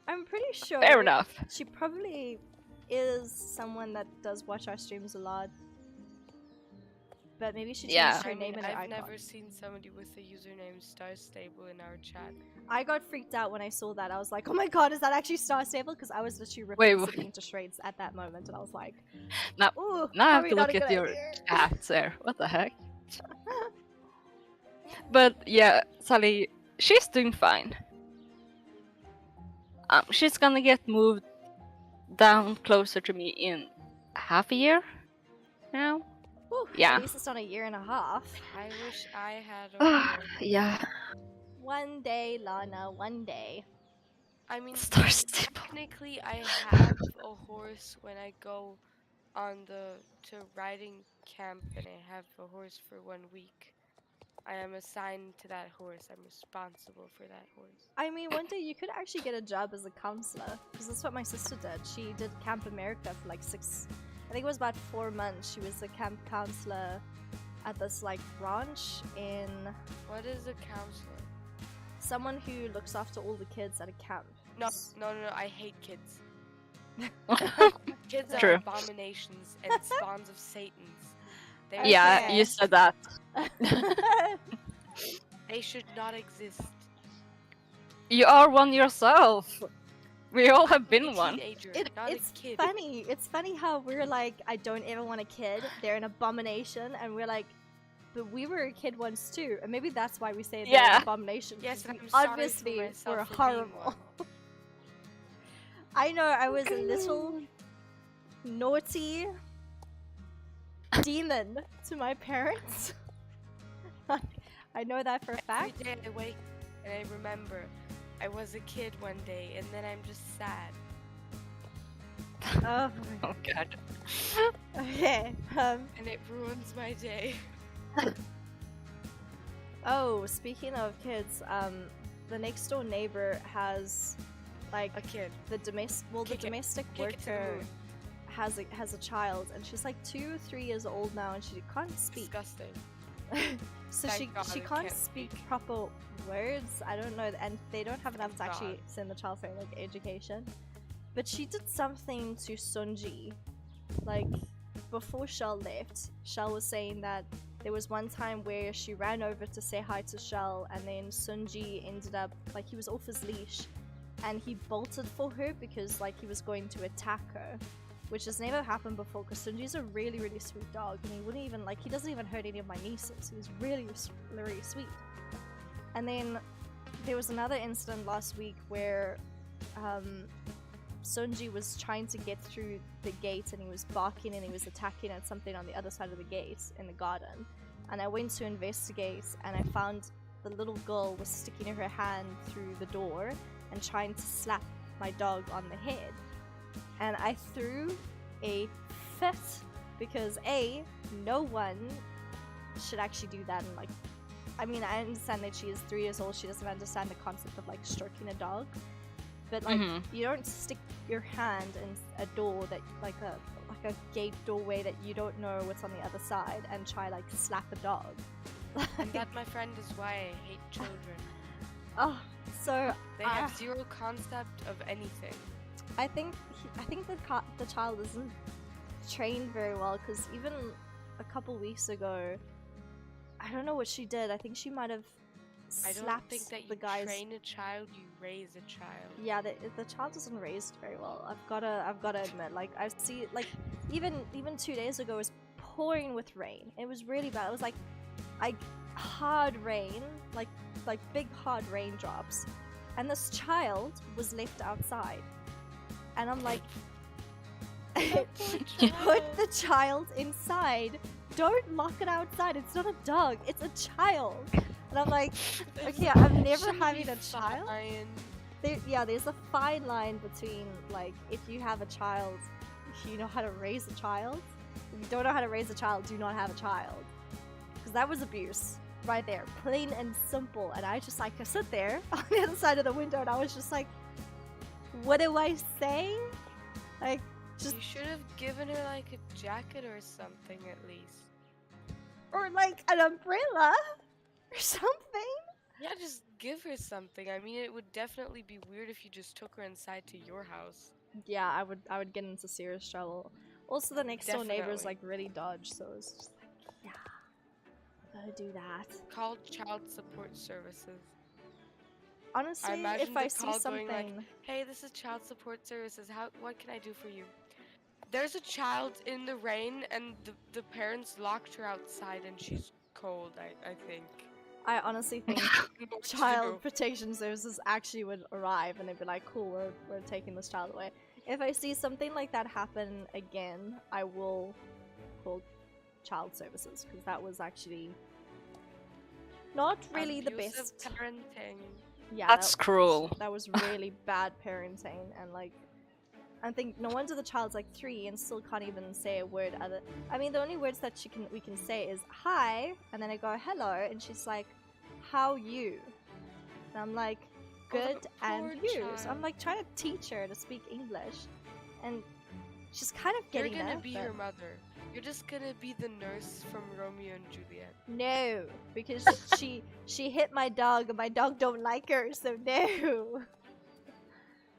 [SPEAKER 1] I'm pretty sure.
[SPEAKER 2] Fair enough.
[SPEAKER 1] She probably is someone that does watch our streams a lot. But maybe she changed
[SPEAKER 2] Yeah.
[SPEAKER 1] her name in her
[SPEAKER 3] I've
[SPEAKER 1] icon.
[SPEAKER 3] never seen somebody with the username Star Stable in our chat.
[SPEAKER 1] I got freaked out when I saw that. I was like, oh my god, is that actually Star Stable? Because I was literally
[SPEAKER 2] Wait,
[SPEAKER 1] ripping
[SPEAKER 2] what?
[SPEAKER 1] Sabine to shreds at that moment, and I was like,
[SPEAKER 2] Now-
[SPEAKER 1] ooh,
[SPEAKER 2] Now I have
[SPEAKER 1] probably
[SPEAKER 2] to
[SPEAKER 1] not
[SPEAKER 2] look
[SPEAKER 1] a
[SPEAKER 2] at
[SPEAKER 1] good
[SPEAKER 2] your
[SPEAKER 1] idea."
[SPEAKER 2] cats there. What the heck? But yeah, Sally, she's doing fine. She's gonna get moved down closer to me in half a year now.
[SPEAKER 1] Whew,
[SPEAKER 2] Yeah.
[SPEAKER 1] At least it's not a year and a half.
[SPEAKER 3] I wish I had a horse.
[SPEAKER 2] Yeah.
[SPEAKER 1] One day, Lana, one day.
[SPEAKER 3] I mean,
[SPEAKER 2] Star Stable.
[SPEAKER 3] technically, I have a horse when I go on to riding camp, and I have a horse for 1 week. I am assigned to that horse. I'm responsible for that horse.
[SPEAKER 1] I mean, one day you could actually get a job as a counselor, because that's what my sister did. She did Camp America for like I think it was about 4 months. She was a camp counselor at this like ranch in
[SPEAKER 3] What is a counselor?
[SPEAKER 1] someone who looks after all the kids at a camp.
[SPEAKER 3] No, I hate kids. Kids are
[SPEAKER 2] True.
[SPEAKER 3] abominations and spawns of Satans. They
[SPEAKER 2] Yeah,
[SPEAKER 1] Okay.
[SPEAKER 2] you said that.
[SPEAKER 3] They should not exist.
[SPEAKER 2] You are one yourself. We all have
[SPEAKER 3] I'm
[SPEAKER 2] been
[SPEAKER 3] a
[SPEAKER 2] one.
[SPEAKER 3] teenager,
[SPEAKER 1] It's
[SPEAKER 3] not a kid.
[SPEAKER 1] funny. It's funny how we're like, I don't ever want a kid. They're an abomination, and we're like, but we were a kid once too, and maybe that's why we say they're
[SPEAKER 2] Yeah.
[SPEAKER 1] an abomination.
[SPEAKER 3] Yes,
[SPEAKER 1] because
[SPEAKER 3] and
[SPEAKER 1] we
[SPEAKER 3] I'm sorry for
[SPEAKER 1] obviously
[SPEAKER 3] myself
[SPEAKER 1] we're
[SPEAKER 3] for being
[SPEAKER 1] horrible.
[SPEAKER 3] one.
[SPEAKER 1] I know I was a little naughty demon to my parents. I know that for a
[SPEAKER 3] Every
[SPEAKER 1] fact.
[SPEAKER 3] day I wake and I remember I was a kid one day, and then I'm just sad.
[SPEAKER 1] Oh,
[SPEAKER 2] Oh god.
[SPEAKER 1] okay.
[SPEAKER 3] And it ruins my day.
[SPEAKER 1] Oh, speaking of kids, the next door neighbor has like
[SPEAKER 3] A kid.
[SPEAKER 1] the domestic
[SPEAKER 3] Kick it to the
[SPEAKER 1] worker
[SPEAKER 3] moon.
[SPEAKER 1] has a child, and she's like 2 or 3 years old now, and she can't speak.
[SPEAKER 3] Disgusting.
[SPEAKER 1] So
[SPEAKER 3] Thank God
[SPEAKER 1] she
[SPEAKER 3] I
[SPEAKER 1] can't
[SPEAKER 3] can't
[SPEAKER 1] speak
[SPEAKER 3] speak.
[SPEAKER 1] proper words. I don't know, and they don't have enough to
[SPEAKER 3] Thank
[SPEAKER 1] actually
[SPEAKER 3] God.
[SPEAKER 1] send the child for like education. But she did something to Sunji, like before Shell left. Shell was saying that there was one time where she ran over to say hi to Shell, and then Sunji ended up like he was off his leash, and he bolted for her because like he was going to attack her, which has never happened before. Because Sunji's a really really sweet dog, and he wouldn't even like he doesn't even hurt any of my nieces. He was really really sweet. And then there was another incident last week where Sunji was trying to get through the gate, and he was barking and he was attacking at something on the other side of the gate in the garden. And I went to investigate, and I found the little girl was sticking her hand through the door and trying to slap my dog on the head. And I threw a fit because no one should actually do that. And like, I mean, I understand that she is 3 years old, she doesn't understand the concept of like stroking a dog. but like
[SPEAKER 2] Mhm.
[SPEAKER 1] you don't stick your hand in a door that like a gate doorway that you don't know what's on the other side and try like slap a dog.
[SPEAKER 3] And that, my friend, is why I hate children.
[SPEAKER 1] Oh, so
[SPEAKER 3] They have zero concept of anything.
[SPEAKER 1] I think the child isn't trained very well, because even a couple weeks ago, I don't know what she did. I think she might have
[SPEAKER 3] I don't
[SPEAKER 1] slapped
[SPEAKER 3] think that
[SPEAKER 1] the
[SPEAKER 3] you
[SPEAKER 1] guy's.
[SPEAKER 3] train a child, you raise a child.
[SPEAKER 1] Yeah, the child isn't raised very well. I've gotta admit. Like I see, like even 2 days ago, it was pouring with rain. It was really bad. It was like hard rain, like big hard raindrops, and this child was left outside, and I'm like, put the child inside. Don't lock it outside. It's not a dog. It's a child. And I'm like, okay, I'm never having a child. There's a fine line between, like, if you have a child, you know how to raise a child. If you don't know how to raise a child, do not have a child. Because that was abuse right there, plain and simple. And I just, like, I sit there on the other side of the window, and I was just like, what do I say? Like, just...
[SPEAKER 3] You should have given her, like, a jacket or something, at least.
[SPEAKER 1] Or, like, an umbrella or something.
[SPEAKER 3] Yeah, just give her something. I mean, it would definitely be weird if you just took her inside to your house.
[SPEAKER 1] Yeah, I would get into serious trouble. Also, the next door neighbors
[SPEAKER 3] Definitely.
[SPEAKER 1] like really dodge, so it's just like, yeah, gotta do that.
[SPEAKER 3] Call child support services.
[SPEAKER 1] Honestly,
[SPEAKER 3] imagine
[SPEAKER 1] if
[SPEAKER 3] the
[SPEAKER 1] I see
[SPEAKER 3] call
[SPEAKER 1] something,
[SPEAKER 3] going like, hey, this is child support services. What can I do for you? There's a child in the rain, and the parents locked her outside, and she's cold. I think.
[SPEAKER 1] I honestly think
[SPEAKER 3] What to
[SPEAKER 1] child
[SPEAKER 3] do?
[SPEAKER 1] protection services actually would arrive and they'd be like, cool, we're taking this child away. If I see something like that happen again, I will call child services, because that was actually not really the
[SPEAKER 3] Abusive
[SPEAKER 1] best.
[SPEAKER 3] parenting.
[SPEAKER 1] Yeah,
[SPEAKER 2] That's cruel.
[SPEAKER 1] That was really bad parenting, and like, I think no wonder the child's like 3 and still can't even say a word other. I mean, the only words that we can say is hi, and then I go hello, and she's like, how you? And I'm like, good,
[SPEAKER 3] Oh,
[SPEAKER 1] and
[SPEAKER 3] poor
[SPEAKER 1] you. So I'm
[SPEAKER 3] child.
[SPEAKER 1] like trying to teach her to speak English, and she's kind of getting
[SPEAKER 3] You're gonna
[SPEAKER 1] there,
[SPEAKER 3] be
[SPEAKER 1] but
[SPEAKER 3] her mother. You're just gonna be the nurse from Romeo and Juliet.
[SPEAKER 1] no, because she hit my dog, and my dog don't like her, so no.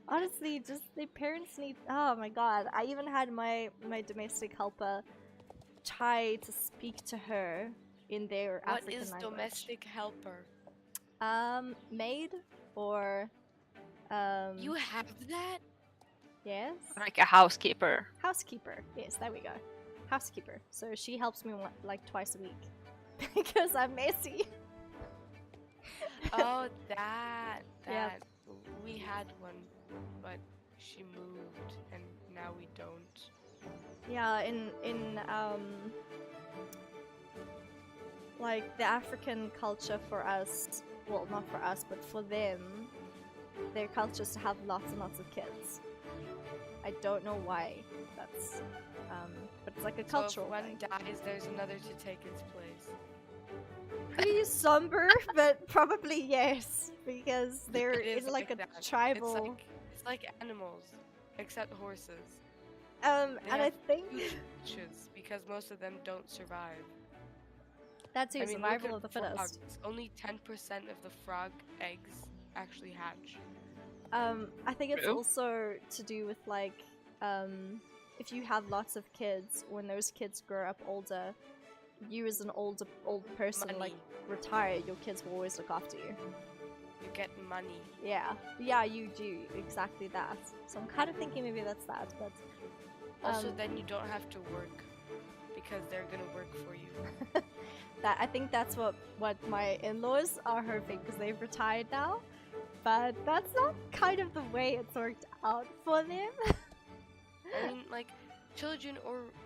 [SPEAKER 1] Honestly, just the parents need. Oh my god! I even had my domestic helper try to speak to her in their
[SPEAKER 3] What
[SPEAKER 1] African
[SPEAKER 3] is
[SPEAKER 1] language.
[SPEAKER 3] domestic helper?
[SPEAKER 1] Maid or
[SPEAKER 3] You have that?
[SPEAKER 1] yes,
[SPEAKER 2] Like a housekeeper.
[SPEAKER 1] housekeeper. Yes, there we go, housekeeper. So she helps me like twice a week because I'm messy.
[SPEAKER 3] Oh, that.
[SPEAKER 1] Yeah.
[SPEAKER 3] We had one, but she moved, and now we don't.
[SPEAKER 1] Yeah, in like the African culture for us, well, not for us, but for them, their culture is to have lots and lots of kids. I don't know why that's, but it's like a cultural
[SPEAKER 3] So if
[SPEAKER 1] thing.
[SPEAKER 3] one dies, there's another to take its place.
[SPEAKER 1] Pretty somber, but probably yes, because they're
[SPEAKER 3] It is
[SPEAKER 1] in like a
[SPEAKER 3] that.
[SPEAKER 1] tribal.
[SPEAKER 3] It's like animals, except horses. They
[SPEAKER 1] And I
[SPEAKER 3] have
[SPEAKER 1] think
[SPEAKER 3] huge bitches because most of them don't survive.
[SPEAKER 1] that's
[SPEAKER 3] I
[SPEAKER 1] your
[SPEAKER 3] mean, look
[SPEAKER 1] survival
[SPEAKER 3] at
[SPEAKER 1] of the fittest.
[SPEAKER 3] frogs. Only 10% of the frog eggs actually hatch.
[SPEAKER 1] I think it's
[SPEAKER 2] True.
[SPEAKER 1] also to do with like, if you have lots of kids, when those kids grow up older, you as an old person, like
[SPEAKER 3] Money.
[SPEAKER 1] retire, your kids will always look after you.
[SPEAKER 3] You get money.
[SPEAKER 1] Yeah, you do exactly that. So I'm kind of thinking maybe that's that, but
[SPEAKER 3] Also,
[SPEAKER 1] Um,
[SPEAKER 3] then you don't have to work because they're gonna work for you.
[SPEAKER 1] that I think that's what my in-laws are hoping, because they've retired now. But that's not kind of the way it's worked out for them.
[SPEAKER 3] I mean, like, children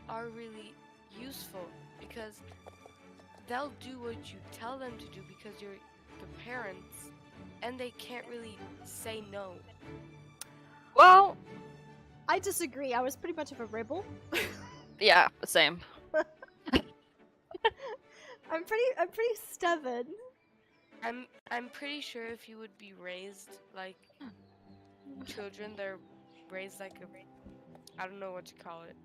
[SPEAKER 3] are really useful because they'll do what you tell them to do because you're the parents, and they can't really say no.
[SPEAKER 2] Well,
[SPEAKER 1] I disagree. I was pretty much of a rebel.
[SPEAKER 2] yeah, same.
[SPEAKER 1] I'm pretty stubborn.
[SPEAKER 3] I'm pretty sure if you would be raised like children, they're raised like a, I don't know what to call it.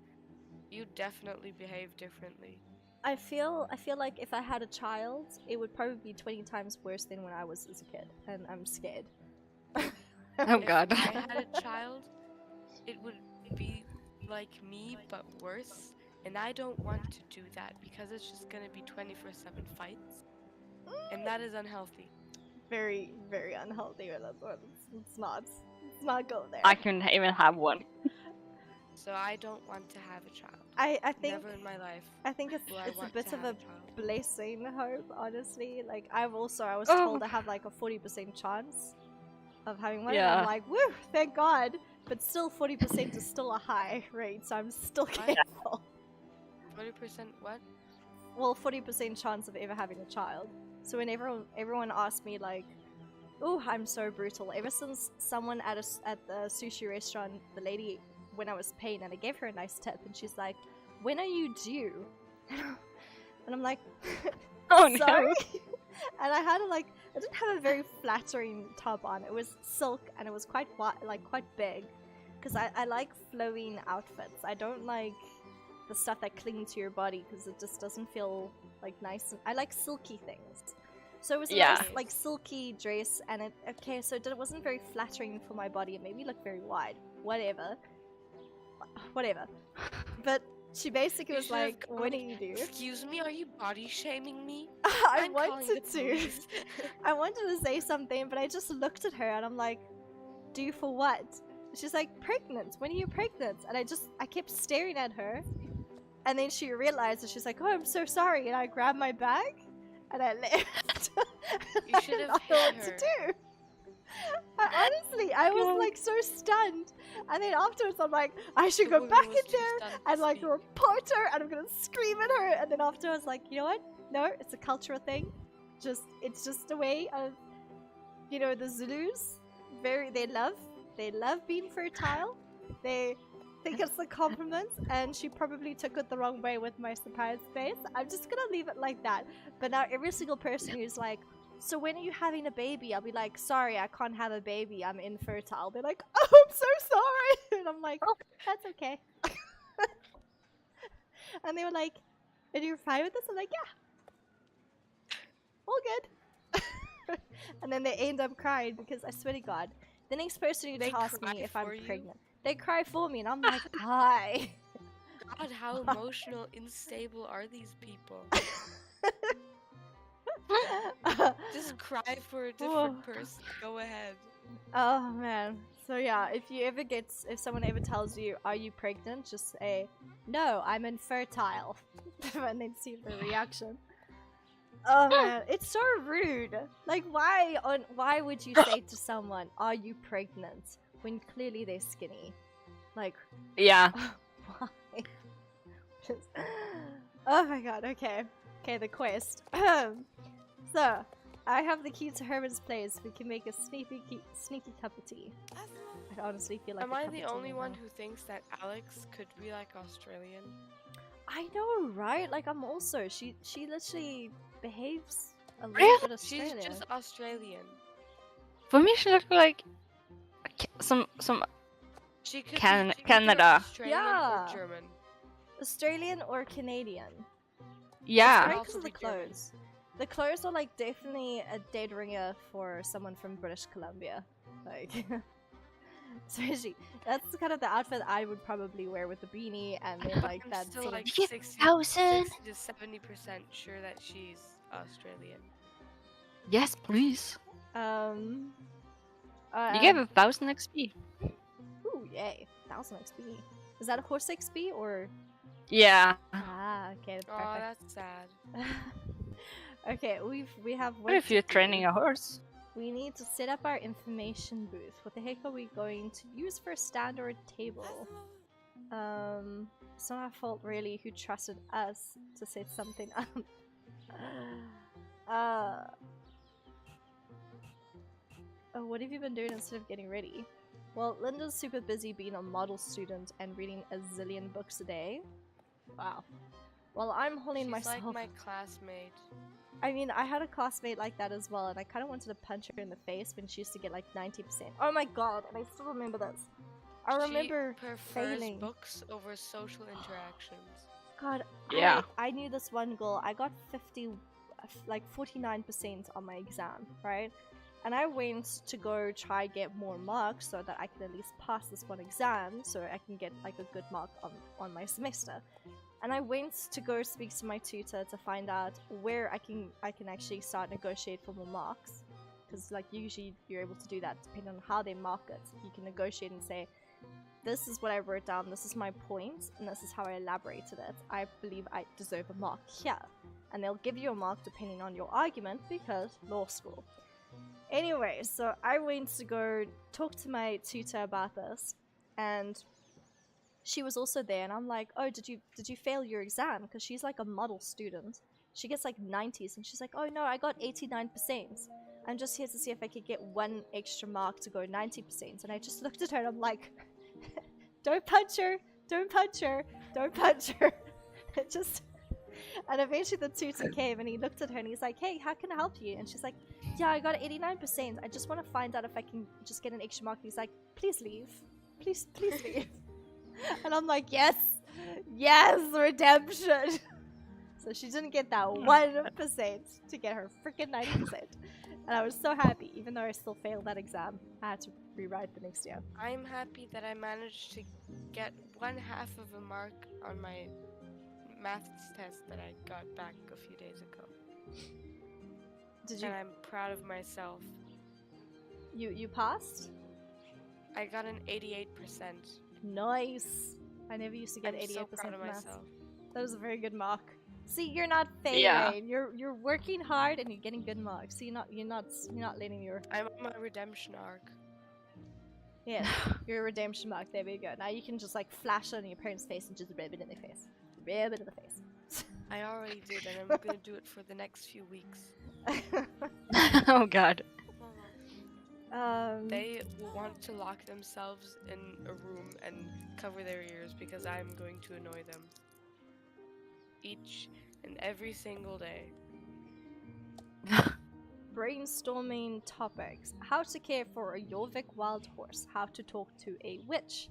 [SPEAKER 3] You definitely behave differently.
[SPEAKER 1] I feel like if I had a child, it would probably be 20 times worse than when I was as a kid, and I'm scared.
[SPEAKER 2] Oh god.
[SPEAKER 3] If I had a child, it would be like me but worse, and I don't want to do that because it's just gonna be 24/7 fights, and that is unhealthy.
[SPEAKER 1] Very, very unhealthy. But that's what it's not. Let's not go there.
[SPEAKER 2] I couldn't even have one.
[SPEAKER 3] So I don't want to have a child.
[SPEAKER 1] I think
[SPEAKER 3] Never in my life
[SPEAKER 1] I think it's
[SPEAKER 3] will I
[SPEAKER 1] a
[SPEAKER 3] want
[SPEAKER 1] bit
[SPEAKER 3] to
[SPEAKER 1] of
[SPEAKER 3] have
[SPEAKER 1] a
[SPEAKER 3] child.
[SPEAKER 1] blessing, hope, honestly. Like I was
[SPEAKER 2] Oh.
[SPEAKER 1] told I have like a 40% chance of having one, and
[SPEAKER 2] Yeah.
[SPEAKER 1] I'm like, woo, thank God. But still, 40% is still a high rate, so I'm still careful.
[SPEAKER 3] 40% what?
[SPEAKER 1] Well, 40% chance of ever having a child. So when everyone asks me like, oh, I'm so brutal. Ever since someone at the sushi restaurant, the lady, when I was paying, and I gave her a nice tip, and she's like, when are you due? And I'm like,
[SPEAKER 2] Oh
[SPEAKER 1] sorry?
[SPEAKER 2] no.
[SPEAKER 1] And I had I didn't have a very flattering top on. It was silk and it was quite quite big, because I like flowing outfits. I don't like the stuff that cling to your body because it just doesn't feel like nice. I like silky things. So it was a
[SPEAKER 2] Yeah.
[SPEAKER 1] nice like silky dress, and it wasn't very flattering for my body. It made me look very wide. Whatever. But she basically
[SPEAKER 3] You
[SPEAKER 1] was
[SPEAKER 3] should have
[SPEAKER 1] like,
[SPEAKER 3] gone,
[SPEAKER 1] "What do you do?"
[SPEAKER 3] Excuse me, are you body shaming me?
[SPEAKER 1] I
[SPEAKER 3] I'm calling the
[SPEAKER 1] wanted to.
[SPEAKER 3] police.
[SPEAKER 1] I wanted to say something, but I just looked at her and I'm like, "Do you for what?" She's like, "Pregnant. When are you pregnant?" And I kept staring at her, and then she realized, and she's like, "Oh, I'm so sorry." And I grabbed my bag and I left.
[SPEAKER 3] You should have
[SPEAKER 1] I don't know
[SPEAKER 3] hit
[SPEAKER 1] what
[SPEAKER 3] her.
[SPEAKER 1] to do. Honestly, I was like so stunned, and then afterwards I'm like, I should
[SPEAKER 3] The
[SPEAKER 1] go
[SPEAKER 3] woman
[SPEAKER 1] back
[SPEAKER 3] was
[SPEAKER 1] in
[SPEAKER 3] too
[SPEAKER 1] there
[SPEAKER 3] stunned to
[SPEAKER 1] and like
[SPEAKER 3] speak.
[SPEAKER 1] report her, and I'm gonna scream at her. And then afterwards, like, you know what? No, it's a cultural thing. It's just a way of, the Zulus. They love being fertile. They think it's a compliment, and she probably took it the wrong way with my surprise face. I'm just gonna leave it like that. But now every single person who's like, so when are you having a baby? I'll be like, sorry, I can't have a baby. I'm infertile. They're like, oh, I'm so sorry. And I'm like, that's okay. And they were like, are you fine with this? I'm like, yeah. All good. And then they end up crying because I swear to God, the next person who
[SPEAKER 3] They
[SPEAKER 1] asks
[SPEAKER 3] cry
[SPEAKER 1] me if I'm
[SPEAKER 3] for you?
[SPEAKER 1] pregnant, they cry for me. And I'm like, hi.
[SPEAKER 3] God, how emotional, unstable are these people? Just cry for a different person. Go ahead.
[SPEAKER 1] Oh man. So yeah, if someone ever tells you, are you pregnant? Just say, no, I'm infertile. And then see the reaction. Oh man, it's so rude. Like why would you say to someone, are you pregnant? When clearly they're skinny. Like,
[SPEAKER 2] Yeah.
[SPEAKER 1] why? Just, oh my god, okay. Okay, the quest. So, I have the key to Herman's place. We can make a sneaky cup of tea. I honestly feel like
[SPEAKER 3] Am
[SPEAKER 1] a
[SPEAKER 3] I
[SPEAKER 1] cup
[SPEAKER 3] the
[SPEAKER 1] of tea
[SPEAKER 3] only
[SPEAKER 1] right
[SPEAKER 3] one
[SPEAKER 1] now.
[SPEAKER 3] who thinks that Alex could be like Australian?
[SPEAKER 1] I know, right? Like I'm also she literally behaves a little
[SPEAKER 2] Really?
[SPEAKER 1] bit
[SPEAKER 3] She's
[SPEAKER 1] Australian.
[SPEAKER 3] just Australian.
[SPEAKER 2] For me, she looked like some.
[SPEAKER 3] She could be
[SPEAKER 2] Canada.
[SPEAKER 3] either Australian
[SPEAKER 1] Yeah.
[SPEAKER 3] or German.
[SPEAKER 1] Australian or Canadian.
[SPEAKER 2] Yeah.
[SPEAKER 1] Right,
[SPEAKER 3] Also
[SPEAKER 1] because of the
[SPEAKER 3] be German.
[SPEAKER 1] clothes. The clothes are like definitely a dead ringer for someone from British Columbia. Like, especially that's kind of the outfit I would probably wear with the beanie and then like
[SPEAKER 3] I'm
[SPEAKER 1] that
[SPEAKER 3] still
[SPEAKER 1] sort
[SPEAKER 3] like
[SPEAKER 1] of.
[SPEAKER 3] 60
[SPEAKER 2] 1,000.
[SPEAKER 3] to 70% sure that she's Australian.
[SPEAKER 2] Yes, please.
[SPEAKER 1] You
[SPEAKER 2] You get 1,000 XP.
[SPEAKER 1] Ooh, yay! 1,000 XP. Is that a horse XP or?
[SPEAKER 2] Yeah.
[SPEAKER 1] Ah, okay,
[SPEAKER 3] Oh,
[SPEAKER 1] perfect.
[SPEAKER 3] that's sad.
[SPEAKER 1] Okay, we have.
[SPEAKER 2] What if you're training a horse?
[SPEAKER 1] We need to set up our information booth. What the heck are we going to use for a stand or a table? It's not our fault really who trusted us to set something up. Oh, what have you been doing instead of getting ready? Well, Linda's super busy being a model student and reading a zillion books a day. Wow. Well, I'm holding
[SPEAKER 3] She's
[SPEAKER 1] myself.
[SPEAKER 3] like my classmate.
[SPEAKER 1] I mean, I had a classmate like that as well, and I kind of wanted to punch her in the face when she used to get like 90%. Oh my god, and I still remember this. I remember
[SPEAKER 3] she prefers
[SPEAKER 1] failing.
[SPEAKER 3] books over social interactions.
[SPEAKER 1] God,
[SPEAKER 2] Yeah.
[SPEAKER 1] I knew this one girl. I got 49% on my exam, right? And I went to go try get more marks so that I can at least pass this one exam, so I can get like a good mark on my semester. And I went to go speak to my tutor to find out where I can actually start negotiate for more marks, because like usually you're able to do that depending on how they mark it. You can negotiate and say, this is what I wrote down, this is my point, and this is how I elaborated it. I believe I deserve a mark here. And they'll give you a mark depending on your argument, because law school. Anyway, so I went to go talk to my tutor about this, and she was also there, and I'm like, oh, did you fail your exam? Because she's like a model student. She gets like 90s, and she's like, oh no, I got 89%. I'm just here to see if I could get one extra mark to go 90%. And I just looked at her and I'm like, don't punch her, don't punch her, don't punch her. It just... And eventually the tutor came and he looked at her and he's like, hey, how can I help you? And she's like, yeah, I got 89%. I just want to find out if I can just get an extra mark. And he's like, please leave. Please leave. And I'm like, yes, redemption. So she didn't get that 1% to get her freaking 90%. And I was so happy, even though I still failed that exam. I had to rewrite the next year.
[SPEAKER 3] I'm happy that I managed to get 1/2 of a mark on my maths test that I got back a few days ago.
[SPEAKER 1] Did you?
[SPEAKER 3] And I'm proud of myself.
[SPEAKER 1] You passed?
[SPEAKER 3] I got an 88%.
[SPEAKER 1] Nice. I never used to get
[SPEAKER 3] I'm
[SPEAKER 1] 88%
[SPEAKER 3] so proud of
[SPEAKER 1] for maths.
[SPEAKER 3] myself.
[SPEAKER 1] That was a very good mark. See, you're not failing.
[SPEAKER 2] Yeah.
[SPEAKER 1] You're working hard and you're getting good marks. So you're not letting your...
[SPEAKER 3] I'm on my redemption arc.
[SPEAKER 1] Yeah, your redemption mark. There we go. Now you can just like flash it on your parents' face and just rub it in their face. Rub it in the face.
[SPEAKER 3] I already did, and I'm gonna do it for the next few weeks.
[SPEAKER 2] Oh god.
[SPEAKER 3] They will want to lock themselves in a room and cover their ears because I'm going to annoy them. Each and every single day.
[SPEAKER 1] Brainstorming topics. How to care for a Jorvik wild horse. How to talk to a witch.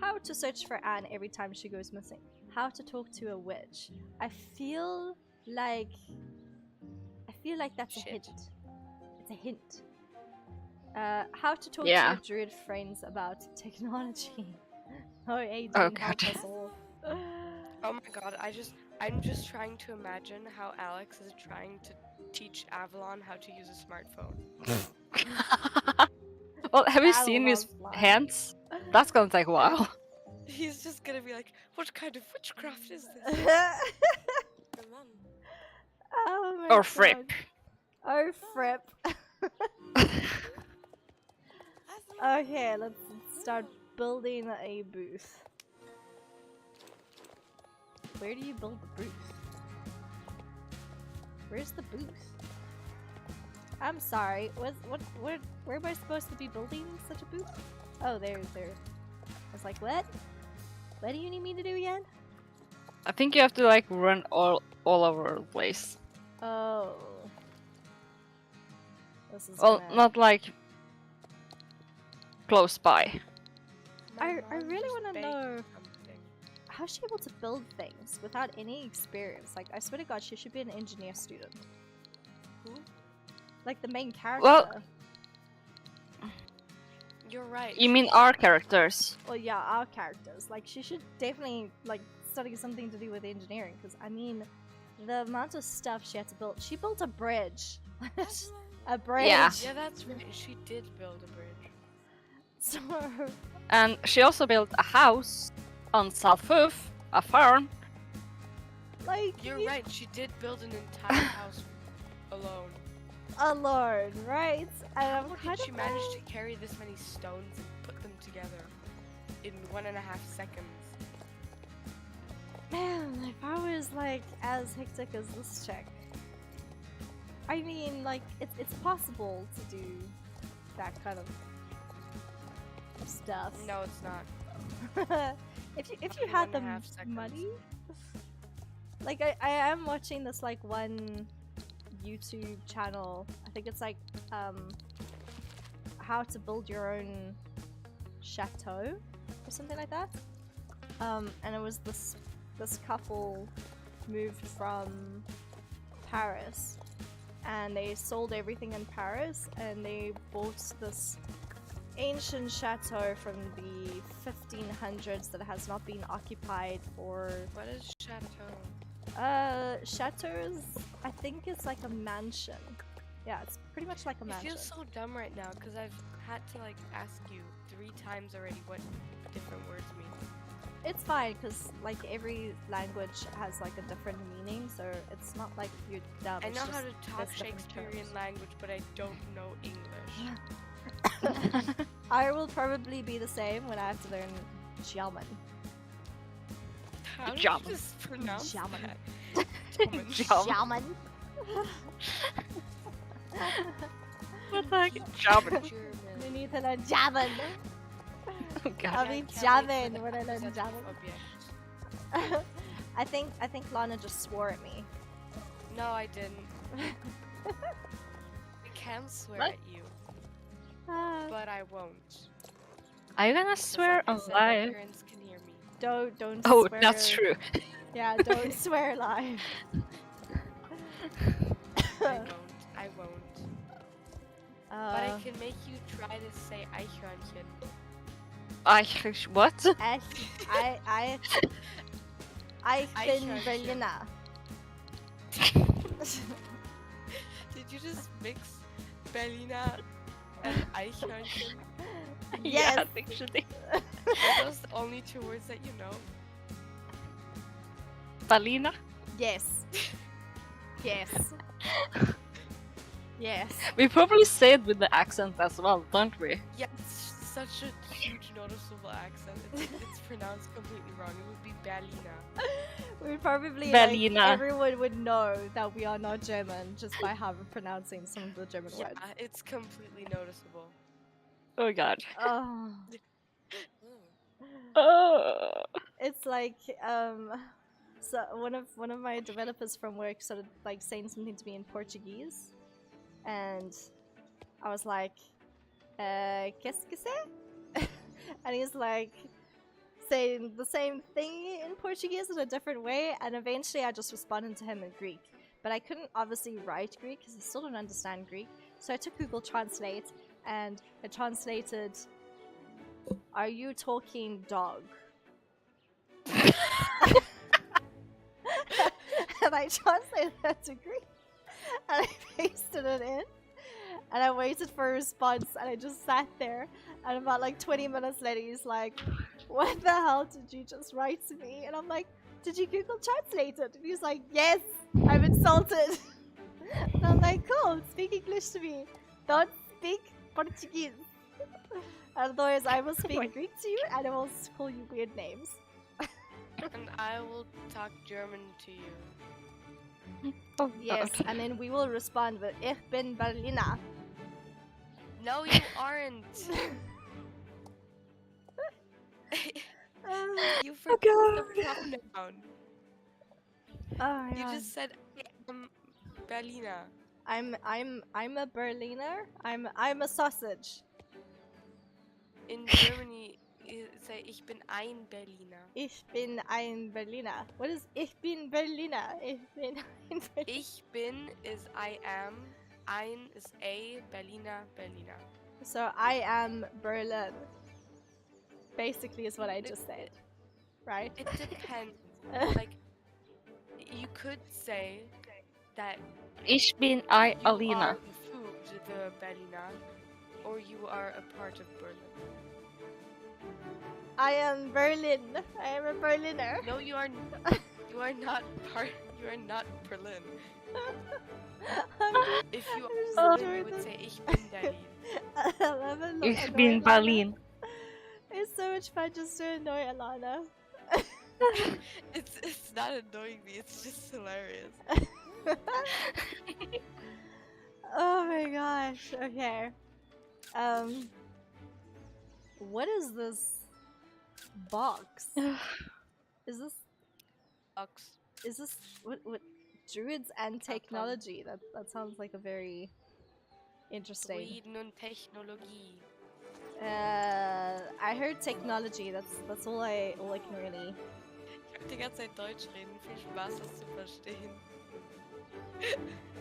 [SPEAKER 1] How to search for Anne every time she goes missing. How to talk to a witch. I feel like that's a
[SPEAKER 3] Shit.
[SPEAKER 1] hint. It's a hint. How to talk
[SPEAKER 2] Yeah.
[SPEAKER 1] to your druid friends about technology. Oh, Aiden,
[SPEAKER 2] Oh,
[SPEAKER 1] help
[SPEAKER 2] God.
[SPEAKER 1] us all.
[SPEAKER 3] Oh my god, I'm just trying to imagine how Alex is trying to teach Avalon how to use a smartphone.
[SPEAKER 2] Well, have you
[SPEAKER 1] Battle
[SPEAKER 2] seen his
[SPEAKER 1] of
[SPEAKER 2] hands? That's gonna take a while.
[SPEAKER 3] He's just gonna be like, what kind of witchcraft is this?
[SPEAKER 1] Oh my
[SPEAKER 2] Or
[SPEAKER 1] God.
[SPEAKER 2] Fripp.
[SPEAKER 1] Oh, Fripp. Okay, let's start building a booth. Where do you build the booth? Where's the booth? I'm sorry. Where am I supposed to be building such a booth? Oh, there. I was like, what? What do you need me to do again?
[SPEAKER 2] I think you have to like run all over the place.
[SPEAKER 1] Oh. This is
[SPEAKER 2] Well,
[SPEAKER 1] gonna...
[SPEAKER 2] not like close by.
[SPEAKER 1] I
[SPEAKER 3] mom
[SPEAKER 1] really
[SPEAKER 3] just
[SPEAKER 1] wanna
[SPEAKER 3] baked
[SPEAKER 1] know-
[SPEAKER 3] something.
[SPEAKER 1] How's she able to build things without any experience? Like, I swear to God, she should be an engineer student.
[SPEAKER 3] Who?
[SPEAKER 1] Like the main character.
[SPEAKER 2] Well-
[SPEAKER 3] You're right.
[SPEAKER 2] You mean our characters?
[SPEAKER 1] Well, yeah, our characters. Like, she should definitely, like, study something to do with engineering. Because, I mean, the amount of stuff she had to build. She built a bridge. A bridge.
[SPEAKER 2] Yeah.
[SPEAKER 3] Yeah, that's right. She did build a bridge.
[SPEAKER 1] So,
[SPEAKER 2] And she also built a house on South Hoof, a farm.
[SPEAKER 1] like,
[SPEAKER 3] You're right. She did build an entire house alone.
[SPEAKER 1] alone, right? And I'm
[SPEAKER 3] How
[SPEAKER 1] kind
[SPEAKER 3] did she
[SPEAKER 1] of
[SPEAKER 3] manage to carry this many stones and put them together in 1.5 seconds?
[SPEAKER 1] Man, if I was, like, as hectic as this chick. I mean, like, it's possible to do that kind of stuff.
[SPEAKER 3] No, it's not.
[SPEAKER 1] if you had the
[SPEAKER 3] 1.5 seconds.
[SPEAKER 1] money, like I am watching this like one YouTube channel. I think it's like how to build your own chateau or something like that. And it was this couple moved from Paris, and they sold everything in Paris, and they bought this ancient chateau from the 1500s that has not been occupied for.
[SPEAKER 3] What is chateau?
[SPEAKER 1] Chateaus, I think it's like a mansion. Yeah, it's pretty much like a
[SPEAKER 3] I
[SPEAKER 1] mansion.
[SPEAKER 3] feel so dumb right now because I've had to like ask you 3 times already what different words mean.
[SPEAKER 1] It's fine, because like every language has like a different meaning, so it's not like you're dumb.
[SPEAKER 3] I
[SPEAKER 1] it's
[SPEAKER 3] know
[SPEAKER 1] just
[SPEAKER 3] how to talk
[SPEAKER 1] there's different
[SPEAKER 3] Shakespearean
[SPEAKER 1] terms.
[SPEAKER 3] language, but I don't know English.
[SPEAKER 1] I will probably be the same when I have to learn German.
[SPEAKER 3] How did
[SPEAKER 2] German.
[SPEAKER 3] you just pronounce
[SPEAKER 1] German.
[SPEAKER 3] that?
[SPEAKER 1] German.
[SPEAKER 2] What the heck? German.
[SPEAKER 1] We
[SPEAKER 3] German.
[SPEAKER 1] need to learn German.
[SPEAKER 2] Oh god.
[SPEAKER 1] I'll be
[SPEAKER 3] I can't wait for
[SPEAKER 1] German
[SPEAKER 3] the
[SPEAKER 1] when I learn
[SPEAKER 3] episode
[SPEAKER 1] German.
[SPEAKER 3] object.
[SPEAKER 1] I think Lana just swore at me.
[SPEAKER 3] No, I didn't. I can swear
[SPEAKER 2] What?
[SPEAKER 3] at you,
[SPEAKER 1] Ah,
[SPEAKER 3] but I won't.
[SPEAKER 2] Are you gonna
[SPEAKER 3] 'Cause
[SPEAKER 2] swear
[SPEAKER 3] like I
[SPEAKER 2] on
[SPEAKER 3] said, my
[SPEAKER 2] live?
[SPEAKER 3] parents can hear me.
[SPEAKER 1] don't
[SPEAKER 2] Oh,
[SPEAKER 1] swear.
[SPEAKER 2] that's true.
[SPEAKER 1] Yeah, don't swear live.
[SPEAKER 3] I won't. But I can make you try to say Eichhörnchen.
[SPEAKER 2] What?
[SPEAKER 1] I bin
[SPEAKER 3] Eichhörnchen.
[SPEAKER 1] Berliner.
[SPEAKER 3] Did you just mix Berliner and Eichhörnchen?
[SPEAKER 1] Yes.
[SPEAKER 2] Yeah, actually.
[SPEAKER 3] Are those the only 2 words that you know?
[SPEAKER 2] Balina?
[SPEAKER 1] Yes. Yes. Yes.
[SPEAKER 2] We probably say it with the accent as well, don't we?
[SPEAKER 3] Yeah, it's such a huge noticeable accent. It's pronounced completely wrong. It would be Berliner.
[SPEAKER 1] We probably
[SPEAKER 2] Berliner.
[SPEAKER 1] like, everyone would know that we are not German just by how we're pronouncing some of the German
[SPEAKER 3] Yeah,
[SPEAKER 1] words.
[SPEAKER 3] it's completely noticeable.
[SPEAKER 2] Oh god.
[SPEAKER 1] Oh.
[SPEAKER 2] Oh.
[SPEAKER 1] It's like so one of my developers from work started like saying something to me in Portuguese, and I was like, qu'est-ce que c'est? And he's like saying the same thing in Portuguese in a different way, and eventually I just responded to him in Greek. But I couldn't obviously write Greek because I still don't understand Greek. So I took Google Translate and I translated, "Are you talking dog?" And I translated that to Greek, and I pasted it in, and I waited for a response, and I just sat there, and about like 20 minutes later he's like, "What the hell did you just write to me?" And I'm like, "Did you Google Translate it?" And he's like, "Yes, I'm insulted." And I'm like, "Cool, speak English to me, don't speak Portuguese." Otherwise I will speak Greek to you, and I will call you weird names.
[SPEAKER 3] And I will talk German to you.
[SPEAKER 2] Oh,
[SPEAKER 1] Yes,
[SPEAKER 2] God.
[SPEAKER 1] and then we will respond with "Ich bin Berliner."
[SPEAKER 3] No, you aren't. You forgot the pronoun.
[SPEAKER 1] Oh my
[SPEAKER 3] You
[SPEAKER 1] god.
[SPEAKER 3] just said Berliner.
[SPEAKER 1] I'm a Berliner. I'm a sausage.
[SPEAKER 3] In Germany, you say Ich bin ein Berliner.
[SPEAKER 1] Ich bin ein Berliner. What is Ich bin Berliner? Ich bin ein Berliner.
[SPEAKER 3] Ich bin is I am. Ein is a. Berliner, Berliner.
[SPEAKER 1] So I am Berlin. Basically is what I just said. Right?
[SPEAKER 3] It depends. Like, you could say that
[SPEAKER 2] Ich bin
[SPEAKER 3] you
[SPEAKER 2] Alina.
[SPEAKER 3] are the food, the Berliner, or you are a part of Berlin.
[SPEAKER 1] I am Berlin. I am a Berliner.
[SPEAKER 3] No, you are. You are not part. You are not Berlin. If you
[SPEAKER 1] I'm just
[SPEAKER 3] are Berlin,
[SPEAKER 1] enjoying
[SPEAKER 3] you would
[SPEAKER 1] this.
[SPEAKER 3] say Ich bin Berlin.
[SPEAKER 2] Ich bin Berlin.
[SPEAKER 1] It's so much fun just to annoy Alana.
[SPEAKER 3] It's not annoying me. It's just hilarious.
[SPEAKER 1] Oh my gosh. Okay. What is this box? Is this
[SPEAKER 3] Ox.
[SPEAKER 1] is this what druids and technology? That sounds like a very interesting.
[SPEAKER 3] Druiden und Technologie.
[SPEAKER 1] I heard technology. That's all I can really.
[SPEAKER 3] Ich hab die ganze Zeit Deutsch reden. Viel Spaß, das zu verstehen.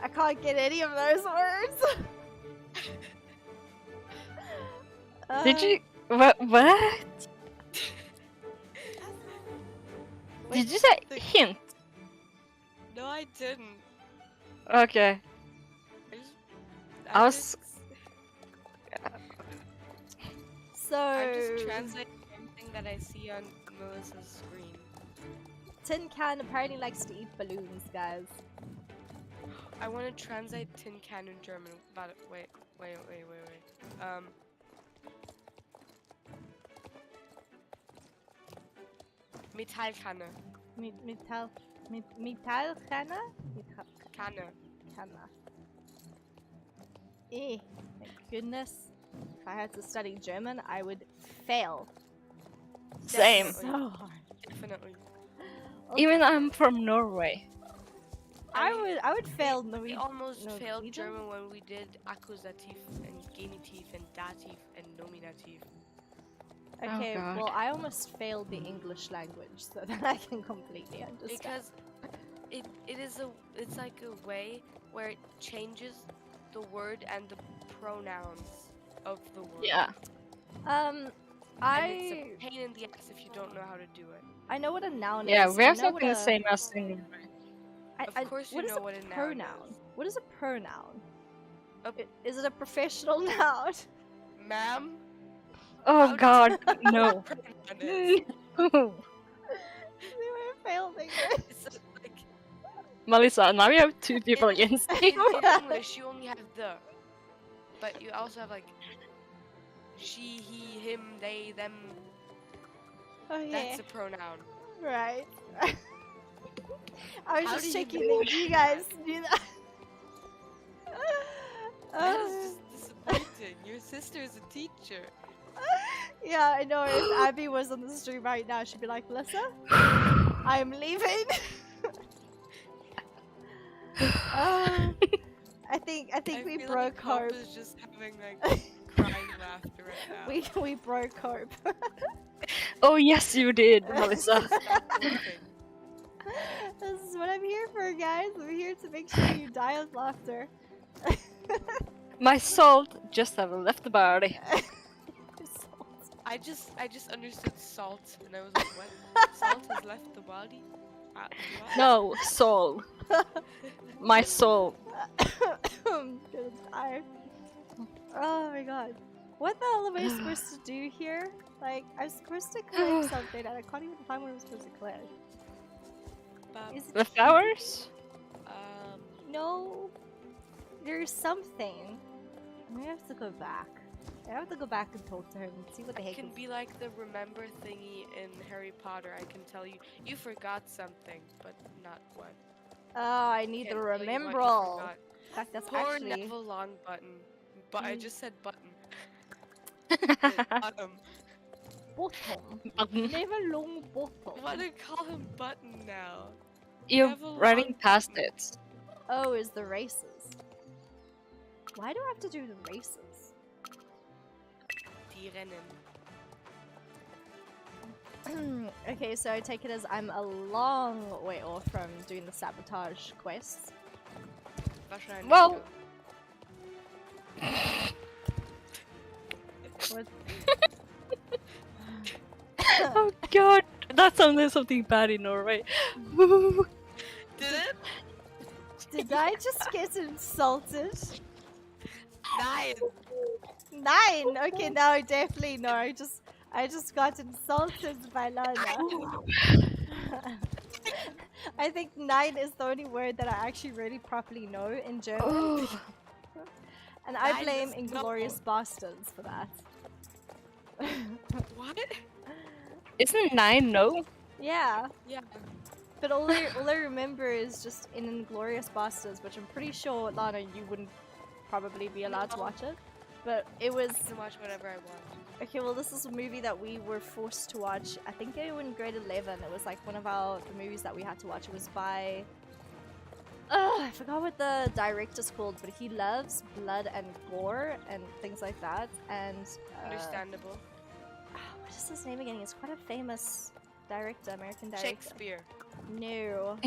[SPEAKER 1] I can't get any of those words.
[SPEAKER 2] Did you what? Did you say hint?
[SPEAKER 3] No, I didn't.
[SPEAKER 2] Okay. I was-
[SPEAKER 3] just-
[SPEAKER 1] So
[SPEAKER 3] I'm just translating everything that I see on Melissa's screen.
[SPEAKER 1] Tin Can apparently likes to eat balloons, guys.
[SPEAKER 3] I want to translate tin can in German. But wait. Metallkanne.
[SPEAKER 1] Metallkanne?
[SPEAKER 3] Kanne.
[SPEAKER 1] Kanne. My goodness. If I had to study German, I would fail
[SPEAKER 2] Same.
[SPEAKER 1] so hard.
[SPEAKER 3] Definitely.
[SPEAKER 2] Even I'm from Norway.
[SPEAKER 1] I would fail
[SPEAKER 3] We
[SPEAKER 1] Norwegian.
[SPEAKER 3] almost
[SPEAKER 1] no,
[SPEAKER 3] failed
[SPEAKER 1] Norwegian?
[SPEAKER 3] German when we did Akkusativ and Genitiv and Dativ and Nominativ.
[SPEAKER 1] Okay,
[SPEAKER 2] God.
[SPEAKER 1] well, I almost failed the English language, so that I can completely understand.
[SPEAKER 3] Because it's like a way where it changes the word and the pronouns of the word.
[SPEAKER 2] Yeah.
[SPEAKER 3] And it's
[SPEAKER 1] I
[SPEAKER 3] a pain in the ass if you don't know how to do it.
[SPEAKER 1] I know what a noun
[SPEAKER 2] Yeah,
[SPEAKER 1] is.
[SPEAKER 2] we
[SPEAKER 1] I
[SPEAKER 2] have
[SPEAKER 1] know
[SPEAKER 2] something
[SPEAKER 1] what
[SPEAKER 2] the
[SPEAKER 1] a-
[SPEAKER 2] same as in Norway.
[SPEAKER 3] Of course you
[SPEAKER 1] what is
[SPEAKER 3] know
[SPEAKER 1] a
[SPEAKER 3] what a noun
[SPEAKER 1] pronoun?
[SPEAKER 3] is.
[SPEAKER 1] What is a pronoun?
[SPEAKER 3] A-
[SPEAKER 1] Is it a professional noun?
[SPEAKER 3] Ma'am?
[SPEAKER 2] Oh
[SPEAKER 3] How
[SPEAKER 2] God,
[SPEAKER 3] do you know
[SPEAKER 2] no.
[SPEAKER 3] what a pronoun is?
[SPEAKER 2] No.
[SPEAKER 1] I failed English.
[SPEAKER 3] It's like
[SPEAKER 2] Melissa, now you have two people against
[SPEAKER 3] in
[SPEAKER 2] you.
[SPEAKER 3] English you only have the, but you also have like she, he, him, they, them.
[SPEAKER 1] Oh yeah,
[SPEAKER 3] That's a pronoun.
[SPEAKER 1] right. I was
[SPEAKER 3] How
[SPEAKER 1] just
[SPEAKER 3] do you
[SPEAKER 1] checking
[SPEAKER 3] know
[SPEAKER 1] that you
[SPEAKER 3] that?
[SPEAKER 1] guys knew that.
[SPEAKER 3] That is just disappointing. Your sister is a teacher.
[SPEAKER 1] Yeah, I know. If Abby was on the stream right now, she'd be like, "Melissa, I'm leaving." I think we
[SPEAKER 3] feel
[SPEAKER 1] broke
[SPEAKER 3] like Hope
[SPEAKER 1] hope.
[SPEAKER 3] is just having like crying laughter right now.
[SPEAKER 1] We broke hope.
[SPEAKER 2] Oh yes, you did, Melissa.
[SPEAKER 3] Stop laughing.
[SPEAKER 1] This is what I'm here for, guys. I'm here to make sure you die of laughter.
[SPEAKER 2] My salt just have left the body.
[SPEAKER 3] I just understood salt and I was like, what? Salt has left the body? What?
[SPEAKER 2] No, soul. My soul.
[SPEAKER 1] I'm gonna die. Oh my god. What the hell am I supposed to do here? Like, I'm supposed to collect something and I can't even find what I'm supposed to collect. Is it
[SPEAKER 2] The flowers?
[SPEAKER 1] No. There's something. I'm gonna have to go back. I have to go back and talk to her and see what the
[SPEAKER 3] It
[SPEAKER 1] heck
[SPEAKER 3] can
[SPEAKER 1] is.
[SPEAKER 3] be like the remember thingy in Harry Potter. I can tell you, you forgot something, but not what.
[SPEAKER 1] Oh, I need
[SPEAKER 3] Can't
[SPEAKER 1] the
[SPEAKER 3] tell you what you
[SPEAKER 1] remembrall.
[SPEAKER 3] forgot.
[SPEAKER 1] In fact, that's
[SPEAKER 3] Poor
[SPEAKER 1] actually...
[SPEAKER 3] Neville Longbutton. But I
[SPEAKER 1] Mm.
[SPEAKER 3] just said button. Bottom.
[SPEAKER 1] Bottom. Never long bottom.
[SPEAKER 3] What to call him button now?
[SPEAKER 2] You're
[SPEAKER 3] Neville
[SPEAKER 2] running past
[SPEAKER 3] Longbutton.
[SPEAKER 2] it.
[SPEAKER 1] Oh, is the races. Why do I have to do the races?
[SPEAKER 3] Die Rennen.
[SPEAKER 1] Okay, so I take it as I'm a long way off from doing the sabotage quests.
[SPEAKER 3] Wahrscheinlich.
[SPEAKER 2] Well-
[SPEAKER 1] What?
[SPEAKER 2] Oh God, that sounded something bad in Norway.
[SPEAKER 3] Did it?
[SPEAKER 1] Did I just get insulted?
[SPEAKER 3] Nein!
[SPEAKER 1] 9! Okay, now I definitely know. I just got insulted by Lana. I think 9 is the only word that I actually really properly know in German.
[SPEAKER 2] Oh.
[SPEAKER 1] And I
[SPEAKER 3] 9
[SPEAKER 1] blame
[SPEAKER 3] is
[SPEAKER 1] Inglorious Bastards for that.
[SPEAKER 3] What?
[SPEAKER 2] Isn't 9 no?
[SPEAKER 1] Yeah,
[SPEAKER 3] Yeah.
[SPEAKER 1] but all I remember is just in Inglorious Bastards, which I'm pretty sure, Lana, you wouldn't probably be allowed to
[SPEAKER 3] No.
[SPEAKER 1] watch it. But it was
[SPEAKER 3] I can watch whatever I want.
[SPEAKER 1] okay. Well, this is a movie that we were forced to watch. I think in grade 11. It was like one of the movies that we had to watch. It was by I forgot what the director's called, but he loves blood and gore and things like that. And
[SPEAKER 3] Understandable.
[SPEAKER 1] what is his name again? He's quite a famous director, American director.
[SPEAKER 3] Shakespeare.
[SPEAKER 1] No,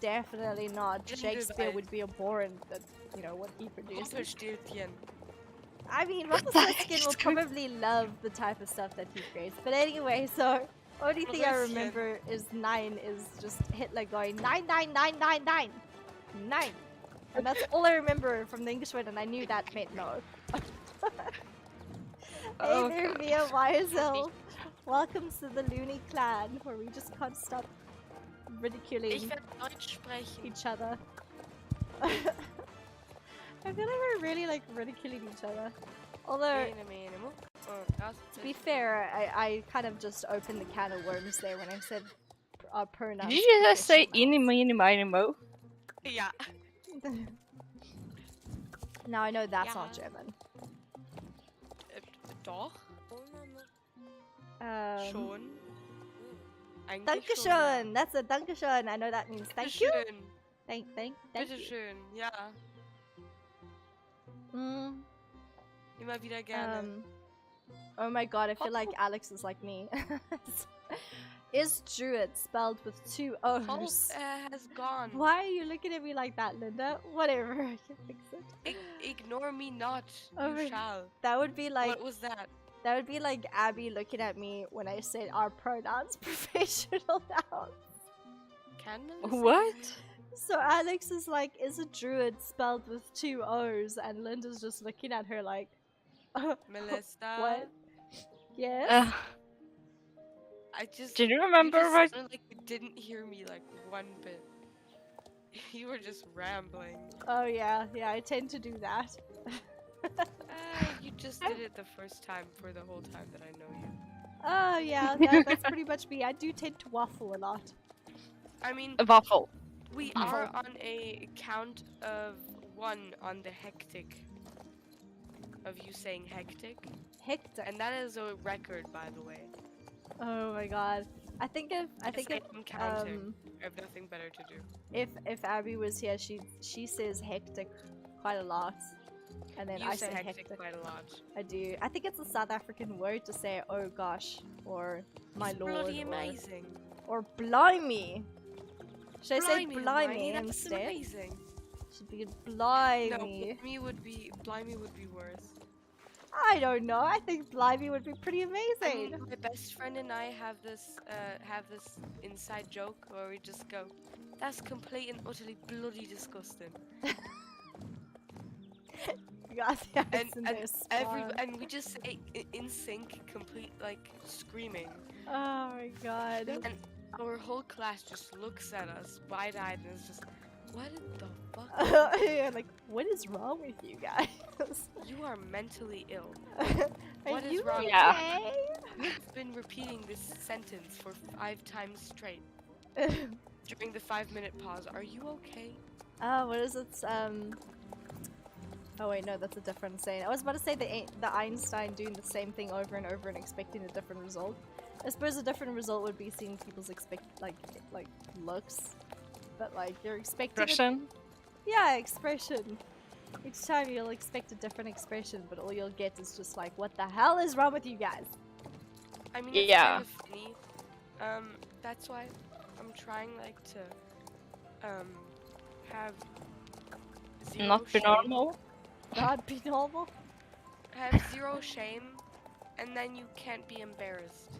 [SPEAKER 1] definitely not.
[SPEAKER 3] Gender
[SPEAKER 1] Shakespeare
[SPEAKER 3] bias.
[SPEAKER 1] would be abhorrent at what he produces.
[SPEAKER 3] Rumpelstiltskin.
[SPEAKER 1] I mean, Rumpelstiltskin will probably love the type of stuff that he creates. But anyway, so only thing I remember is 9 is just Hitler going 99999 9, and that's all I remember from the English word, and I knew that meant no. Hey there, Mia YSL. Welcome to the Looney Clan, where we just can't stop ridiculing
[SPEAKER 3] Ich werde Deutsch sprechen.
[SPEAKER 1] each other. I feel like we're really like ridiculing each other. Although, to be fair, I kind of just opened the can of worms there when I said our pronouns.
[SPEAKER 2] Did you just say
[SPEAKER 1] professional.
[SPEAKER 2] "ini mini mini mo"?
[SPEAKER 3] Ja.
[SPEAKER 1] Now I know that's
[SPEAKER 3] Yeah.
[SPEAKER 1] not German.
[SPEAKER 3] Doch. Schon. Eigentlich
[SPEAKER 1] Dankeschön! That's a Dankeschön! I know that means thank you!
[SPEAKER 3] Bitteschön.
[SPEAKER 1] Thank you.
[SPEAKER 3] Bitteschön. Ja.
[SPEAKER 1] Mm,
[SPEAKER 3] Immer wieder gerne.
[SPEAKER 1] oh my god, I feel like Alex is like me. Is Druid spelled with 2 O's?
[SPEAKER 3] Hope has gone.
[SPEAKER 1] Why are you looking at me like that, Linda? Whatever, I can fix it.
[SPEAKER 3] Ignore me not.
[SPEAKER 1] Oh
[SPEAKER 3] You
[SPEAKER 1] my-
[SPEAKER 3] shall.
[SPEAKER 1] That would be like
[SPEAKER 3] What was that?
[SPEAKER 1] that would be like Abby looking at me when I said our pronouns professional nouns.
[SPEAKER 3] Can Melissa?
[SPEAKER 2] What?
[SPEAKER 1] So Alex is like, is a druid spelled with 2 O's? And Linda's just looking at her like,
[SPEAKER 3] Melissa.
[SPEAKER 1] what? Yes?
[SPEAKER 3] I just.
[SPEAKER 2] Do you remember
[SPEAKER 3] you just
[SPEAKER 2] what?
[SPEAKER 3] sounded like you didn't hear me like one bit. You were just rambling.
[SPEAKER 1] Oh yeah, I tend to do that.
[SPEAKER 3] You just did it the first time for the whole time that I know you.
[SPEAKER 1] Oh yeah, that's pretty much me. I do tend to waffle a lot.
[SPEAKER 3] I mean,
[SPEAKER 2] A waffle.
[SPEAKER 3] we are on a count of 1 on the hectic. Of you saying hectic.
[SPEAKER 1] Hectic.
[SPEAKER 3] And that is a record, by the way.
[SPEAKER 1] Oh my god. I think if
[SPEAKER 3] I'm counting. I have nothing better to do.
[SPEAKER 1] if Abby was here, she says hectic quite a lot, and then
[SPEAKER 3] You
[SPEAKER 1] I
[SPEAKER 3] say
[SPEAKER 1] say
[SPEAKER 3] hectic
[SPEAKER 1] hectic.
[SPEAKER 3] quite a lot.
[SPEAKER 1] I do. I think it's a South African word to say oh gosh or my
[SPEAKER 3] It's
[SPEAKER 1] lord
[SPEAKER 3] bloody amazing.
[SPEAKER 1] or blimey. Should I say
[SPEAKER 3] Blimey,
[SPEAKER 1] blimey
[SPEAKER 3] Hermione, that's
[SPEAKER 1] instead?
[SPEAKER 3] amazing.
[SPEAKER 1] Should be
[SPEAKER 3] No,
[SPEAKER 1] blimey.
[SPEAKER 3] blimey would be worse.
[SPEAKER 1] I don't know. I think blimey would be pretty
[SPEAKER 3] I
[SPEAKER 1] amazing.
[SPEAKER 3] mean, my best friend and I have this inside joke where we just go, "That's complete and utterly bloody disgusting,"
[SPEAKER 1] You got the
[SPEAKER 3] and
[SPEAKER 1] eyes in there
[SPEAKER 3] and we just say in sync, complete like screaming,
[SPEAKER 1] Oh my god.
[SPEAKER 3] and our whole class just looks at us wide-eyed and is just, "What the fuck?
[SPEAKER 1] Yeah, like, what is wrong with you guys?
[SPEAKER 3] You are mentally ill."
[SPEAKER 1] Are
[SPEAKER 3] What is
[SPEAKER 1] you
[SPEAKER 3] wrong?
[SPEAKER 2] Yeah.
[SPEAKER 1] okay?
[SPEAKER 3] You've been repeating this sentence for 5 times straight during the 5-minute pause. Are you okay?
[SPEAKER 1] What is it? Oh wait, no, that's a different saying. I was about to say the Einstein doing the same thing over and over and expecting a different result. I suppose a different result would be seeing people's like looks, but like you're expecting.
[SPEAKER 2] Russian.
[SPEAKER 1] Yeah, expression. Each time you'll expect a different expression, but all you'll get is just like, what the hell is wrong with you guys?
[SPEAKER 3] I mean, it's
[SPEAKER 2] Yeah.
[SPEAKER 3] kind of funny. That's why I'm trying like to have zero
[SPEAKER 2] Not be
[SPEAKER 3] shame.
[SPEAKER 2] normal.
[SPEAKER 1] God, be normal.
[SPEAKER 3] Have 0 shame, and then you can't be embarrassed,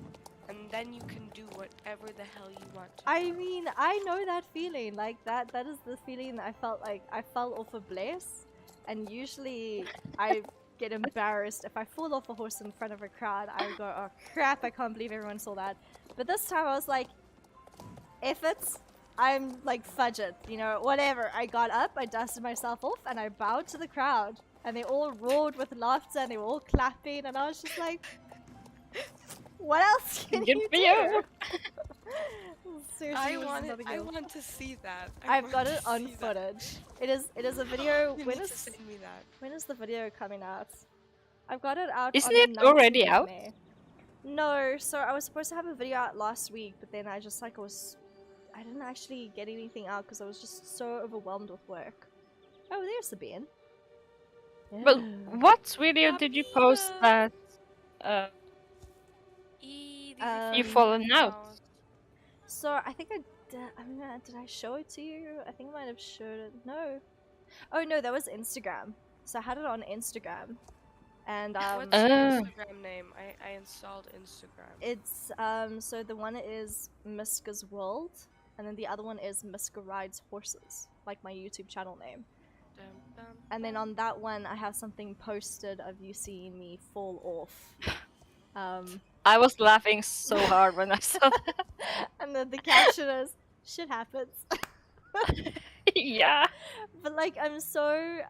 [SPEAKER 3] and then you can do whatever the hell you want to.
[SPEAKER 1] I mean, I know that feeling. Like that is the feeling I felt like I fell off a bless, and usually I get embarrassed if I fall off a horse in front of a crowd. I would go, oh crap, I can't believe everyone saw that. But this time I was like, F it, I'm like fudge it, you know, whatever. I got up, I dusted myself off, and I bowed to the crowd, and they all roared with laughter, and they were all clapping, and I was just like, what else can
[SPEAKER 2] Good
[SPEAKER 1] you
[SPEAKER 2] for
[SPEAKER 1] do?
[SPEAKER 2] you.
[SPEAKER 1] Seriously,
[SPEAKER 3] I
[SPEAKER 1] this is
[SPEAKER 3] want
[SPEAKER 1] not a
[SPEAKER 3] it. I
[SPEAKER 1] good-
[SPEAKER 3] want to see that.
[SPEAKER 1] I've got
[SPEAKER 3] want
[SPEAKER 1] it
[SPEAKER 3] to
[SPEAKER 1] on
[SPEAKER 3] see that.
[SPEAKER 1] footage. It is a video.
[SPEAKER 3] You
[SPEAKER 1] When
[SPEAKER 3] need to
[SPEAKER 1] is
[SPEAKER 3] send me that.
[SPEAKER 1] when is the video coming out? I've got it out
[SPEAKER 2] Isn't
[SPEAKER 1] on the
[SPEAKER 2] it
[SPEAKER 1] 19th
[SPEAKER 2] already
[SPEAKER 1] of
[SPEAKER 2] out?
[SPEAKER 1] May. No, so I was supposed to have a video out last week, but then I just I didn't actually get anything out because I was just so overwhelmed with work. Oh, there's Sabine.
[SPEAKER 2] But
[SPEAKER 1] Yeah.
[SPEAKER 2] what video did you post that
[SPEAKER 3] These
[SPEAKER 2] you
[SPEAKER 1] Um,
[SPEAKER 2] fallen out?
[SPEAKER 1] So I think did I show it to you? I think I might have showed it. No. Oh no, that was Instagram. So I had it on Instagram, and
[SPEAKER 3] What's your Instagram name? I installed Instagram.
[SPEAKER 1] it's so the one is Miska's World, and then the other one is Miska Rides Horses, like my YouTube channel name.
[SPEAKER 3] Dum, dum,
[SPEAKER 1] And then
[SPEAKER 3] dum.
[SPEAKER 1] on that one, I have something posted of you seeing me fall off.
[SPEAKER 2] I was laughing so hard when I saw that.
[SPEAKER 1] And then the caption is "Shit happens."
[SPEAKER 2] Yeah.
[SPEAKER 1] But like I'm so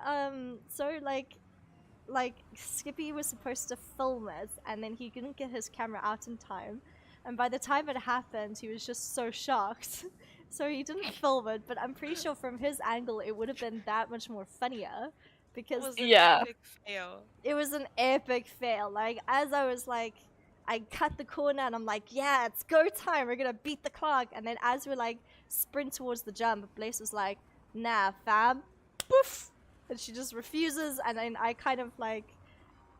[SPEAKER 1] like Skippy was supposed to film it and then he couldn't get his camera out in time, and by the time it happened he was just so shocked so he didn't film it, but I'm pretty sure from his angle it would have been that much more funnier because
[SPEAKER 3] It was an
[SPEAKER 2] Yeah.
[SPEAKER 3] epic fail.
[SPEAKER 1] it was an epic fail. Like as I was like I cut the corner and I'm like, yeah, it's go time, we're gonna beat the clock, and then as we're like sprint towards the jump, Blaze was like, nah fam, poof, and she just refuses, and then I kind of like,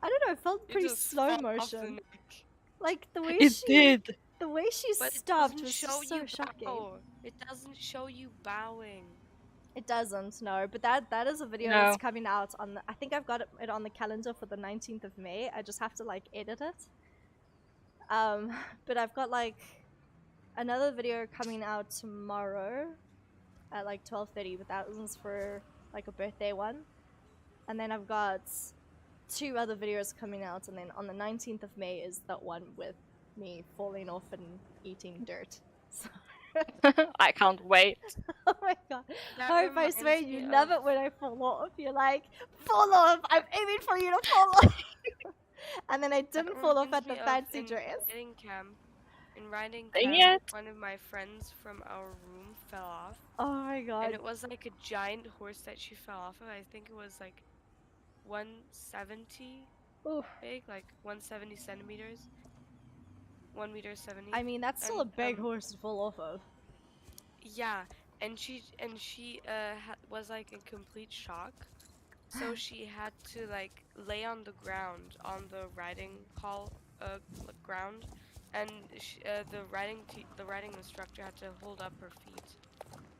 [SPEAKER 1] I don't know, it felt
[SPEAKER 3] It
[SPEAKER 1] pretty
[SPEAKER 3] just
[SPEAKER 1] slow
[SPEAKER 3] fell off the
[SPEAKER 1] motion.
[SPEAKER 3] neck.
[SPEAKER 1] Like the way
[SPEAKER 2] It
[SPEAKER 1] she
[SPEAKER 2] did.
[SPEAKER 1] the way she
[SPEAKER 3] But it
[SPEAKER 1] stopped
[SPEAKER 3] doesn't
[SPEAKER 1] was
[SPEAKER 3] show
[SPEAKER 1] just so
[SPEAKER 3] you
[SPEAKER 1] shocking.
[SPEAKER 3] bow. It doesn't show you bowing.
[SPEAKER 1] It doesn't, no, but that is a video
[SPEAKER 2] No.
[SPEAKER 1] that's coming out on I think I've got it on the calendar for the 19th of May. I just have to like edit it. But I've got like another video coming out tomorrow at like 12:30, but that one's for like a birthday one. And then I've got 2 other videos coming out, and then on the 19th of May is that one with me falling off and eating dirt. So
[SPEAKER 2] I can't wait.
[SPEAKER 1] oh my god.
[SPEAKER 3] That
[SPEAKER 1] Hope I
[SPEAKER 3] reminds
[SPEAKER 1] swear
[SPEAKER 3] me
[SPEAKER 1] you love
[SPEAKER 3] of-
[SPEAKER 1] it when I fall off. You're like, fall off! I'm aiming for you to fall off! And then I
[SPEAKER 3] that
[SPEAKER 1] didn't fall off
[SPEAKER 3] reminds
[SPEAKER 1] at the
[SPEAKER 3] me of
[SPEAKER 1] fancy
[SPEAKER 3] in
[SPEAKER 1] dress.
[SPEAKER 3] riding camp. In riding
[SPEAKER 2] Dang
[SPEAKER 3] camp,
[SPEAKER 2] it.
[SPEAKER 3] one of my friends from our room fell off.
[SPEAKER 1] Oh my god.
[SPEAKER 3] And it was like a giant horse that she fell off of. I think it was like 170
[SPEAKER 1] Oof.
[SPEAKER 3] big, like 170 centimeters. 1 meter 70.
[SPEAKER 1] I mean, that's still a
[SPEAKER 3] And,
[SPEAKER 1] big horse to fall off of.
[SPEAKER 3] Yeah, and she was like in complete shock. So she had to like lay on the ground on the riding hall ground, and the riding instructor had to hold up her feet,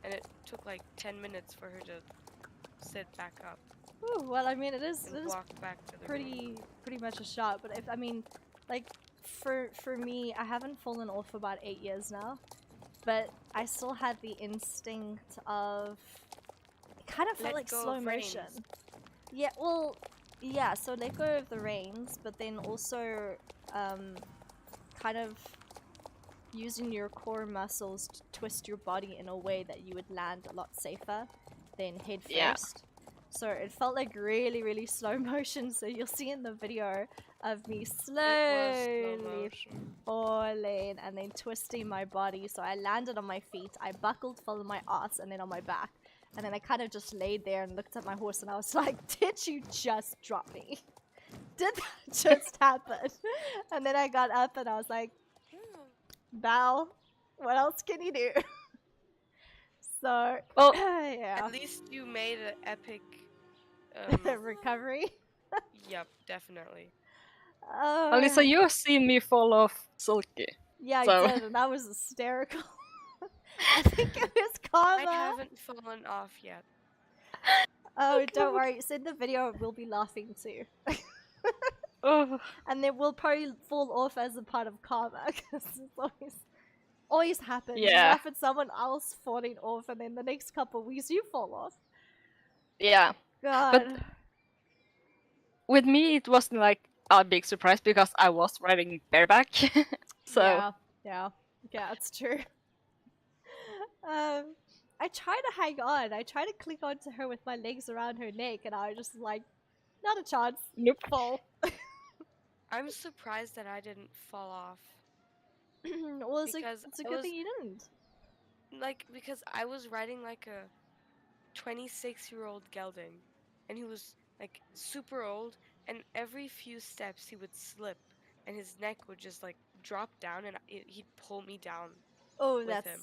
[SPEAKER 3] and it took like 10 minutes for her to sit back up
[SPEAKER 1] Ooh, well, I mean, it is
[SPEAKER 3] and walk back to the room.
[SPEAKER 1] pretty much a shot. But if I mean, like, for me, I haven't fallen off for about 8 years now, but I still had the instinct of. It kind of felt
[SPEAKER 3] Let
[SPEAKER 1] like
[SPEAKER 3] go
[SPEAKER 1] slow
[SPEAKER 3] of
[SPEAKER 1] motion.
[SPEAKER 3] reins.
[SPEAKER 1] Yeah, well, yeah. So let go of the reins, but then also, kind of using your core muscles to twist your body in a way that you would land a lot safer than head first.
[SPEAKER 2] Yeah.
[SPEAKER 1] So it felt like really, really slow motion. So you'll see in the video of me
[SPEAKER 3] It was slow
[SPEAKER 1] slowly
[SPEAKER 3] motion.
[SPEAKER 1] falling and then twisting my body. So I landed on my feet, I buckled, fell on my ass, and then on my back. And then I kind of just laid there and looked at my horse and I was like, did you just drop me? Did that just happen? And then I got up and I was like, bow, what else can you do? So,
[SPEAKER 2] Well,
[SPEAKER 1] yeah.
[SPEAKER 3] At least you made an epic.
[SPEAKER 1] Recovery.
[SPEAKER 3] Yep, definitely.
[SPEAKER 2] Alyssa, you have seen me fall off Silky.
[SPEAKER 1] Yeah,
[SPEAKER 2] so-
[SPEAKER 1] I did, and that was hysterical. I think it was karma.
[SPEAKER 3] I haven't fallen off yet.
[SPEAKER 1] Oh, don't worry. Send the video. We'll be laughing too.
[SPEAKER 2] Oh,
[SPEAKER 1] And then we'll probably fall off as a part of karma because it's always happens. You
[SPEAKER 2] Yeah.
[SPEAKER 1] laugh at someone else falling off, and then the next couple weeks you fall off.
[SPEAKER 2] yeah.
[SPEAKER 1] God.
[SPEAKER 2] With me, it wasn't like a big surprise because I was riding bareback. So
[SPEAKER 1] yeah, it's true. I try to hang on. I try to click onto her with my legs around her neck, and I was just like, not a chance.
[SPEAKER 2] Nope.
[SPEAKER 1] Fall.
[SPEAKER 3] I'm surprised that I didn't fall off.
[SPEAKER 1] Well, it's
[SPEAKER 3] Because
[SPEAKER 1] a
[SPEAKER 3] I
[SPEAKER 1] good
[SPEAKER 3] was-
[SPEAKER 1] thing you didn't.
[SPEAKER 3] Like, because I was riding like a 26-year-old gelding, and he was like super old, and every few steps he would slip, and his neck would just like drop down, and he'd pull me down
[SPEAKER 1] Oh,
[SPEAKER 3] with him.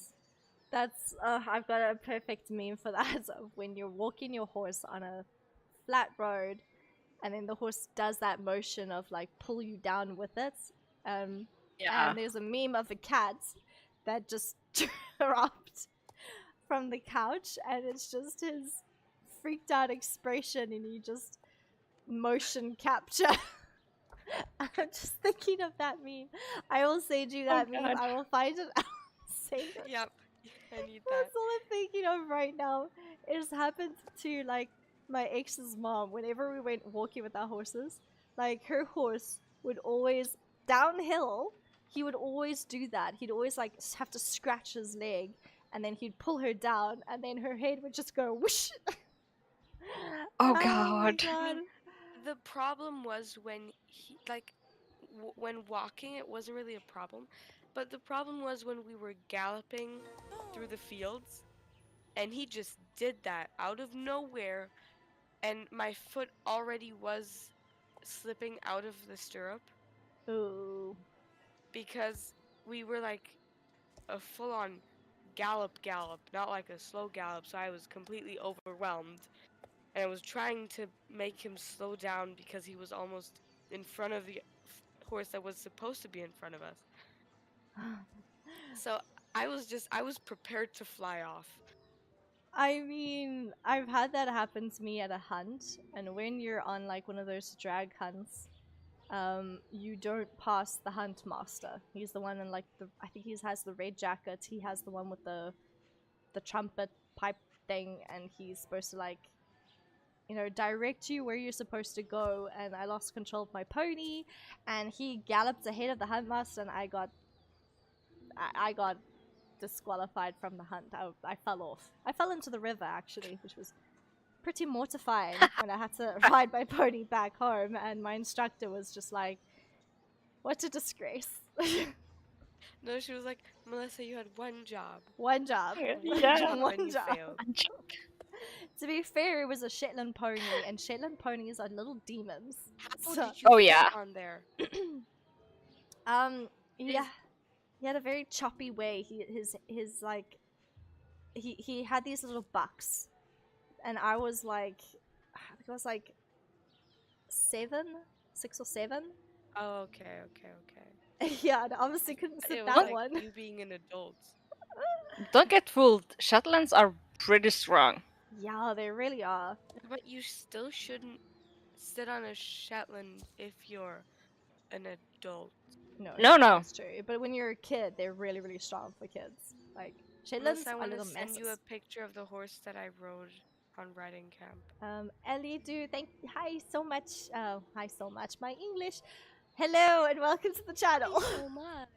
[SPEAKER 1] that's I've got a perfect meme for that of when you're walking your horse on a flat road and then the horse does that motion of like pull you down with it.
[SPEAKER 2] Yeah.
[SPEAKER 1] And there's a meme of a cat that just dropped from the couch and it's just his freaked out expression and he just motion capture. I'm just thinking of that meme. I will send you that meme.
[SPEAKER 2] God.
[SPEAKER 1] I will find it. I'll send it.
[SPEAKER 3] Yep, I need that.
[SPEAKER 1] That's all I'm thinking of right now. It's happened to like my ex's mom whenever we went walking with our horses. Like her horse would always downhill. He would always do that. He'd always like have to scratch his leg, and then he'd pull her down, and then her head would just go whoosh.
[SPEAKER 2] Oh
[SPEAKER 1] my
[SPEAKER 2] God.
[SPEAKER 1] God.
[SPEAKER 3] The problem was when he like when walking, it wasn't really a problem, but the problem was when we were galloping through the fields, and he just did that out of nowhere, and my foot already was slipping out of the stirrup
[SPEAKER 1] Ooh.
[SPEAKER 3] because we were like a full-on gallop, not like a slow gallop, so I was completely overwhelmed. And I was trying to make him slow down because he was almost in front of the horse that was supposed to be in front of us. So I was prepared to fly off.
[SPEAKER 1] I mean, I've had that happen to me at a hunt, and when you're on like one of those drag hunts, you don't pass the hunt master. He's the one in like I think he has the red jacket. He has the one with the trumpet pipe thing, and he's supposed to like, you know, direct you where you're supposed to go. And I lost control of my pony, and he galloped ahead of the hunt master, and I got disqualified from the hunt. I fell off. I fell into the river actually, which was pretty mortifying when I had to ride my pony back home, and my instructor was just like, what a disgrace.
[SPEAKER 3] No, she was like, Melissa, you had one job.
[SPEAKER 1] One job.
[SPEAKER 2] Yeah.
[SPEAKER 1] One
[SPEAKER 3] you
[SPEAKER 1] job.
[SPEAKER 3] failed.
[SPEAKER 1] To be fair, it was a Shetland pony, and Shetland ponies are little demons.
[SPEAKER 3] How
[SPEAKER 1] So-
[SPEAKER 3] did you
[SPEAKER 2] Oh,
[SPEAKER 3] get
[SPEAKER 2] yeah.
[SPEAKER 3] on there?
[SPEAKER 1] Yeah, he had a very choppy way. His like, he had these little bucks, and I was like, I think I was like 6 or 7.
[SPEAKER 3] Oh, okay.
[SPEAKER 1] Yeah, I obviously couldn't sit
[SPEAKER 3] It was
[SPEAKER 1] that
[SPEAKER 3] like
[SPEAKER 1] one.
[SPEAKER 3] you being an adult.
[SPEAKER 2] Don't get fooled. Shetlands are pretty strong.
[SPEAKER 1] Yeah, they really are.
[SPEAKER 3] But you still shouldn't sit on a Shetland if you're an adult.
[SPEAKER 1] No,
[SPEAKER 2] No.
[SPEAKER 1] that's true. But when you're a kid, they're really, really strong for kids. Like Shetlands
[SPEAKER 3] Melissa, I
[SPEAKER 1] are
[SPEAKER 3] want to
[SPEAKER 1] little
[SPEAKER 3] send you a
[SPEAKER 1] messes.
[SPEAKER 3] picture of the horse that I rode on riding camp.
[SPEAKER 1] Ellie, hi so much. Hi so much. My English. Hello and welcome to the channel.
[SPEAKER 3] so much.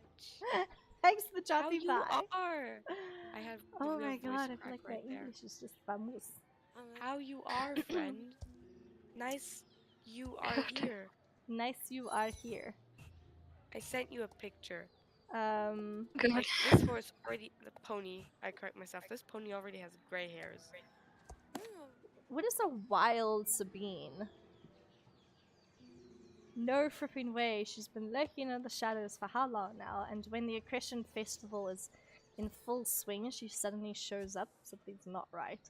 [SPEAKER 1] Thanks for
[SPEAKER 3] How
[SPEAKER 1] dropping
[SPEAKER 3] you
[SPEAKER 1] by.
[SPEAKER 3] are? I have
[SPEAKER 1] Oh
[SPEAKER 3] real
[SPEAKER 1] my
[SPEAKER 3] voice
[SPEAKER 1] god, I feel
[SPEAKER 3] crack
[SPEAKER 1] like
[SPEAKER 3] right
[SPEAKER 1] my
[SPEAKER 3] there.
[SPEAKER 1] English is just famous.
[SPEAKER 3] How you are, friend? Nice you are here.
[SPEAKER 1] Nice you are here.
[SPEAKER 3] I sent you a picture.
[SPEAKER 1] Um,
[SPEAKER 2] God.
[SPEAKER 3] Like, this horse already, the pony, I correct myself, this pony already has gray hairs.
[SPEAKER 1] what is a wild Sabine? No fripping way. She's been lurking in the shadows for how long now? And when the Equestrian Festival is in full swing, she suddenly shows up. Something's not right.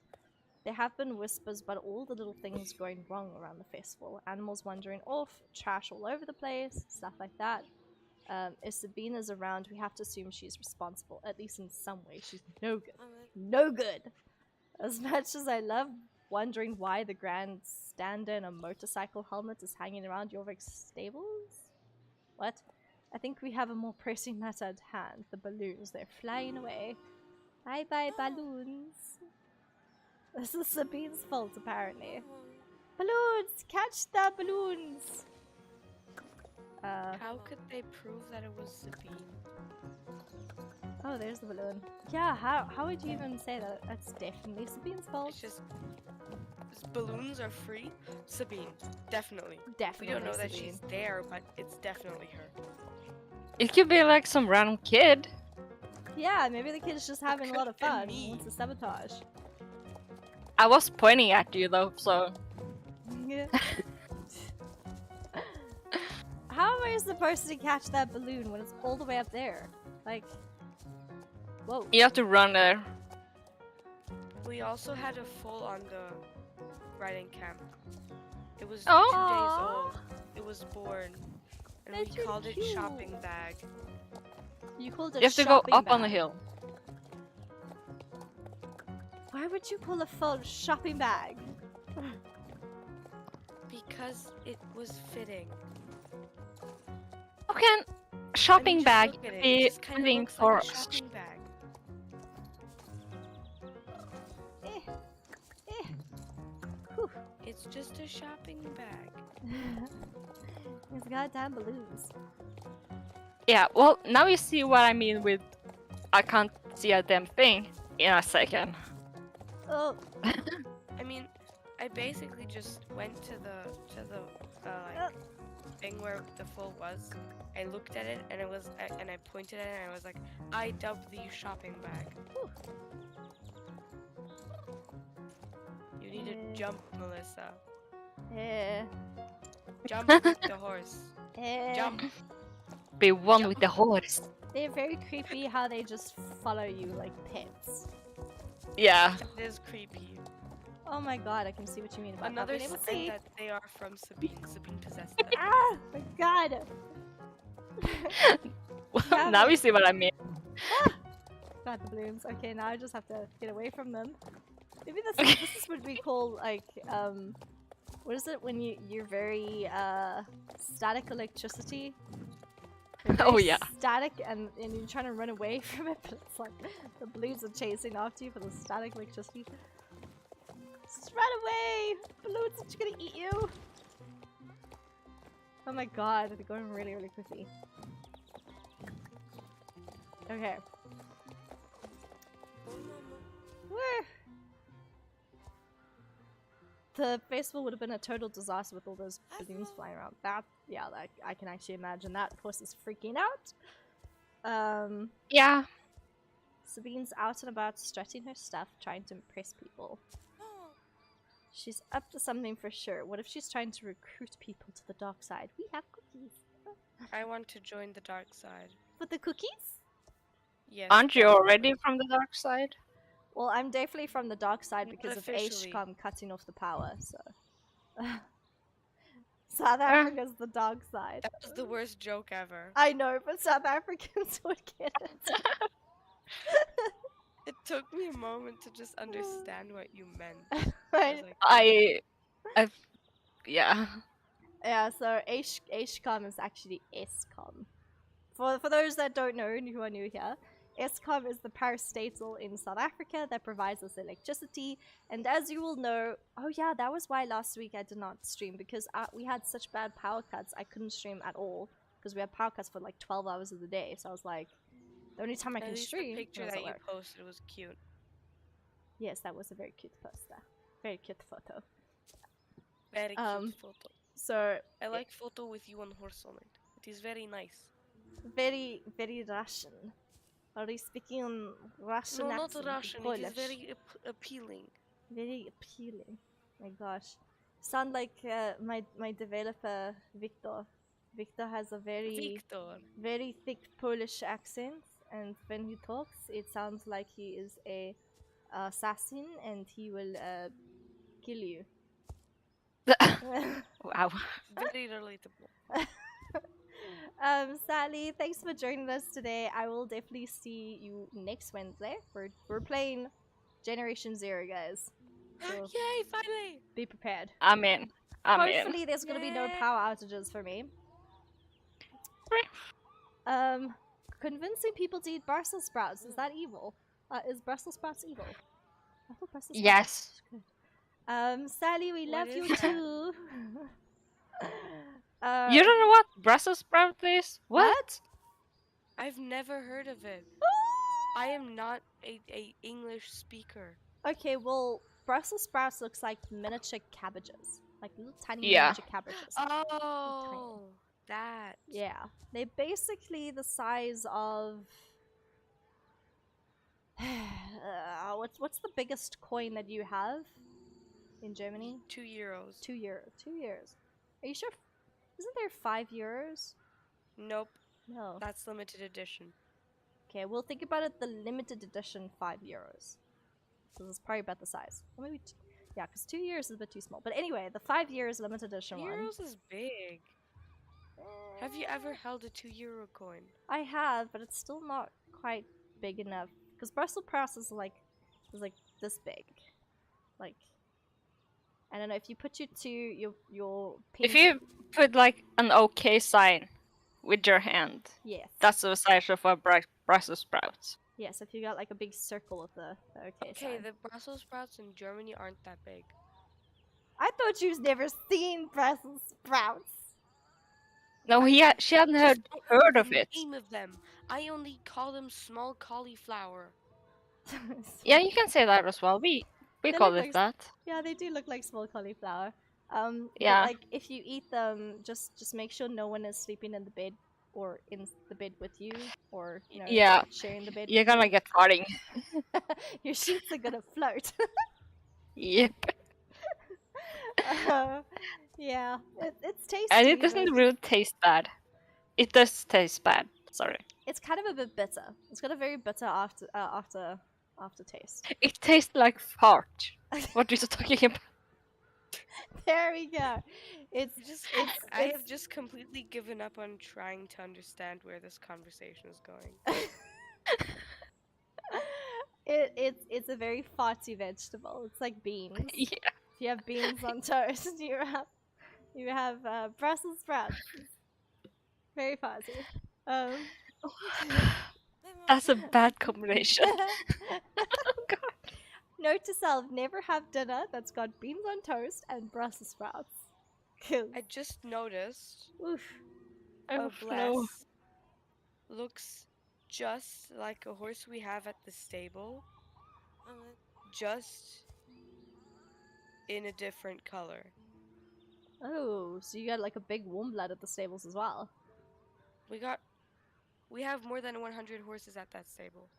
[SPEAKER 1] There have been whispers about all the little things going wrong around the festival. Animals wandering off, trash all over the place, stuff like that. If Sabine is around, we have to assume she's responsible, at least in some way. She's no good. No good! As much as I love wondering why the grandstander in a motorcycle helmet is hanging around Jorvik's stables? What? I think we have a more pressing matter at hand. The balloons, they're flying away. Bye-bye, balloons. This is Sabine's fault, apparently. Balloons! Catch the balloons!
[SPEAKER 3] How could they prove that it was Sabine?
[SPEAKER 1] Oh, there's the balloon. Yeah, how would you even say that? That's definitely Sabine's fault.
[SPEAKER 3] It's just, balloons are free? Sabine, definitely.
[SPEAKER 1] Definitely
[SPEAKER 3] We don't know that
[SPEAKER 1] Sabine.
[SPEAKER 3] she's there, but it's definitely her.
[SPEAKER 2] It could be like some random kid.
[SPEAKER 1] Yeah, maybe the kid's just having a lot of
[SPEAKER 3] could've
[SPEAKER 1] fun.
[SPEAKER 3] been me.
[SPEAKER 1] Wants to sabotage.
[SPEAKER 2] I was pointing at you though, so
[SPEAKER 1] Yeah. are you supposed to catch that balloon when it's all the way up there? Like, whoa.
[SPEAKER 2] You have to run there.
[SPEAKER 3] We also had a full on the riding camp. It was
[SPEAKER 2] Oh.
[SPEAKER 3] 2 days old. It was born. And
[SPEAKER 1] That's
[SPEAKER 3] we
[SPEAKER 1] really
[SPEAKER 3] called it
[SPEAKER 1] cute.
[SPEAKER 3] shopping bag.
[SPEAKER 1] You called it
[SPEAKER 2] You have to go
[SPEAKER 1] shopping
[SPEAKER 2] up on the
[SPEAKER 1] bag.
[SPEAKER 2] hill.
[SPEAKER 1] Why would you call a phone shopping bag?
[SPEAKER 3] Because it was fitting.
[SPEAKER 2] How can shopping
[SPEAKER 3] just
[SPEAKER 2] bag
[SPEAKER 3] look at it. It
[SPEAKER 2] be
[SPEAKER 3] just kinda
[SPEAKER 2] fitting
[SPEAKER 3] looks
[SPEAKER 2] for
[SPEAKER 3] like a shopping bag.
[SPEAKER 1] Whew.
[SPEAKER 3] It's just a shopping bag.
[SPEAKER 1] These goddamn balloons.
[SPEAKER 2] Yeah, well, now you see what I mean with I can't see a damn thing in a second.
[SPEAKER 1] Oh,
[SPEAKER 3] I mean, I basically just went to the like thing where the full was. I looked at it and it was and I pointed at it and I was like, I dubbed the shopping bag. You need to jump, Melissa.
[SPEAKER 1] yeah.
[SPEAKER 3] Jump with the horse. Jump.
[SPEAKER 2] Be one with the horse.
[SPEAKER 1] They're very creepy how they just follow you like pets.
[SPEAKER 2] Yeah.
[SPEAKER 3] That is creepy.
[SPEAKER 1] Oh my god, I can see what you mean about
[SPEAKER 3] Another
[SPEAKER 1] not being able to
[SPEAKER 3] sign
[SPEAKER 1] see.
[SPEAKER 3] that they are from Sabine. Sabine possessed them.
[SPEAKER 1] Ah, my god.
[SPEAKER 2] Well, now you see what I mean.
[SPEAKER 1] God, the balloons. Okay, now I just have to get away from them. Maybe this is what we call like what is it when you're very static electricity? You're
[SPEAKER 2] Oh,
[SPEAKER 1] very
[SPEAKER 2] yeah.
[SPEAKER 1] Static and you're trying to run away from it, but it's like the balloons are chasing after you for the static electricity. Just run away! Balloons are gonna eat you! Oh my god, they're going really, really quickly. Okay. Where? The festival would have been a total disaster with all those balloons flying around. That, yeah, like, I can actually imagine that. Of course, is freaking out.
[SPEAKER 2] Yeah.
[SPEAKER 1] Sabine's out and about strutting her stuff, trying to impress people. She's up to something for sure. What if she's trying to recruit people to the dark side? We have cookies.
[SPEAKER 3] I want to join the dark side.
[SPEAKER 1] For the cookies?
[SPEAKER 3] Yes.
[SPEAKER 2] Aren't you
[SPEAKER 3] definitely.
[SPEAKER 2] already from the dark side?
[SPEAKER 1] Well, I'm definitely from the dark side
[SPEAKER 3] Not
[SPEAKER 1] because of
[SPEAKER 3] officially.
[SPEAKER 1] HCOM cutting off the power, so... South Africa's the dark side.
[SPEAKER 3] That was the worst joke ever.
[SPEAKER 1] I know, but South Africans would get it.
[SPEAKER 3] It took me a moment to just understand what you meant. I
[SPEAKER 1] Right?
[SPEAKER 3] was like,
[SPEAKER 2] I've yeah.
[SPEAKER 1] Yeah, so HCOM is actually ESCOM. For those that don't know and who are new here, ESCOM is the parastatal in South Africa that provides us electricity. And as you will know, oh yeah, that was why last week I did not stream, because we had such bad power cuts, I couldn't stream at all. Because we had power cuts for like 12 hours of the day, so I was like, the only time I
[SPEAKER 3] at
[SPEAKER 1] can
[SPEAKER 3] least
[SPEAKER 1] stream
[SPEAKER 3] the picture
[SPEAKER 1] was
[SPEAKER 3] that
[SPEAKER 1] at
[SPEAKER 3] you
[SPEAKER 1] work.
[SPEAKER 3] posted was cute.
[SPEAKER 1] Yes, that was a very cute poster. Very cute photo.
[SPEAKER 3] Very cute photo.
[SPEAKER 1] So,
[SPEAKER 3] I like photo with you on horse on it. It is very nice.
[SPEAKER 1] very, very Russian. Are you speaking Russian
[SPEAKER 3] No, not
[SPEAKER 1] accent?
[SPEAKER 3] Russian. It
[SPEAKER 1] Polish.
[SPEAKER 3] is very appealing.
[SPEAKER 1] Very appealing. My gosh. Sound like my developer, Victor. Victor has a
[SPEAKER 3] Victor.
[SPEAKER 1] very thick Polish accent, and when he talks, it sounds like he is a assassin, and he will kill you.
[SPEAKER 2] Wow.
[SPEAKER 3] Very relatable.
[SPEAKER 1] Sally, thanks for joining us today. I will definitely see you next Wednesday. We're playing Generation Zero, guys. So
[SPEAKER 3] Yay, finally!
[SPEAKER 1] be prepared.
[SPEAKER 2] I'm in.
[SPEAKER 1] Hopefully there's gonna be no
[SPEAKER 3] Yay.
[SPEAKER 1] power outages for me. Convincing people to eat Brussels sprouts, is that evil? Is Brussels sprouts evil? I thought Brussels sprouts
[SPEAKER 2] Yes.
[SPEAKER 1] was good. Sally, we
[SPEAKER 3] What
[SPEAKER 1] love you
[SPEAKER 3] is that?
[SPEAKER 1] too.
[SPEAKER 2] You don't know what Brussels sprout is?
[SPEAKER 1] What?
[SPEAKER 3] I've never heard of it. I am not a English speaker.
[SPEAKER 1] Okay, well, Brussels sprouts looks like miniature cabbages. Like little tiny
[SPEAKER 2] Yeah.
[SPEAKER 1] miniature cabbages.
[SPEAKER 3] Oh, that.
[SPEAKER 1] Yeah. They're basically the size of... what's the biggest coin that you have in Germany?
[SPEAKER 3] 2 euros.
[SPEAKER 1] 2 euros. 2 years. Are you sure? Isn't there 5 euros?
[SPEAKER 3] Nope,
[SPEAKER 1] No.
[SPEAKER 3] that's limited edition.
[SPEAKER 1] Okay, we'll think about it. The limited edition, €5. Because it's probably about the size. Or maybe, yeah, because 2 years is a bit too small. But anyway, the 5 years limited edition one.
[SPEAKER 3] Euros is big. Have you ever held a €2 coin?
[SPEAKER 1] I have, but it's still not quite big enough. Because Brussels sprouts is like this big. Like, I don't know, if you put your
[SPEAKER 2] If
[SPEAKER 1] pinky,
[SPEAKER 2] you put like an OK sign with your hand,
[SPEAKER 1] yes,
[SPEAKER 2] that's the size of a Brussels sprout.
[SPEAKER 1] yes, if you got like a big circle of the okay
[SPEAKER 3] Okay,
[SPEAKER 1] sign.
[SPEAKER 3] the Brussels sprouts in Germany aren't that big.
[SPEAKER 1] I thought you've never seen Brussels sprouts.
[SPEAKER 2] No, she hadn't
[SPEAKER 3] Just
[SPEAKER 2] heard
[SPEAKER 3] the
[SPEAKER 2] of it.
[SPEAKER 3] name of them. I only call them small cauliflower.
[SPEAKER 2] Yeah, you can say that as well. We
[SPEAKER 1] They
[SPEAKER 2] call
[SPEAKER 1] look
[SPEAKER 2] it
[SPEAKER 1] like
[SPEAKER 2] that.
[SPEAKER 1] Yeah, they do look like small cauliflower. But
[SPEAKER 2] Yeah.
[SPEAKER 1] like if you eat them, just make sure no one is sleeping in the bed or in the bed with you, or
[SPEAKER 2] Yeah,
[SPEAKER 1] sharing the bed.
[SPEAKER 2] you're
[SPEAKER 1] with
[SPEAKER 2] gonna
[SPEAKER 1] you.
[SPEAKER 2] get farting.
[SPEAKER 1] Your sheets are gonna float.
[SPEAKER 2] Yep.
[SPEAKER 1] Yeah, it's tasty.
[SPEAKER 2] And it doesn't
[SPEAKER 1] but
[SPEAKER 2] really taste bad. It does taste bad. Sorry.
[SPEAKER 1] It's kind of a bit bitter. It's got a very bitter aftertaste.
[SPEAKER 2] It tastes like fart. What are you talking about?
[SPEAKER 1] There we go.
[SPEAKER 3] I have just completely given up on trying to understand where this conversation is going.
[SPEAKER 1] It's a very farty vegetable. It's like beans.
[SPEAKER 2] Yeah.
[SPEAKER 1] If you have beans on toast, you have Brussels sprouts. Very farty.
[SPEAKER 2] That's a bad combination. Oh god.
[SPEAKER 1] Note to self: never have dinner that's got beans on toast and Brussels sprouts. 'Cause-
[SPEAKER 3] I just noticed
[SPEAKER 1] oof.
[SPEAKER 2] Oh,
[SPEAKER 3] a
[SPEAKER 2] no.
[SPEAKER 3] bless looks just like a horse we have at the stable, just in a different color.
[SPEAKER 1] Oh, so you got like a big warm blood at the stables as well.
[SPEAKER 3] We have more than 100 horses at that stable.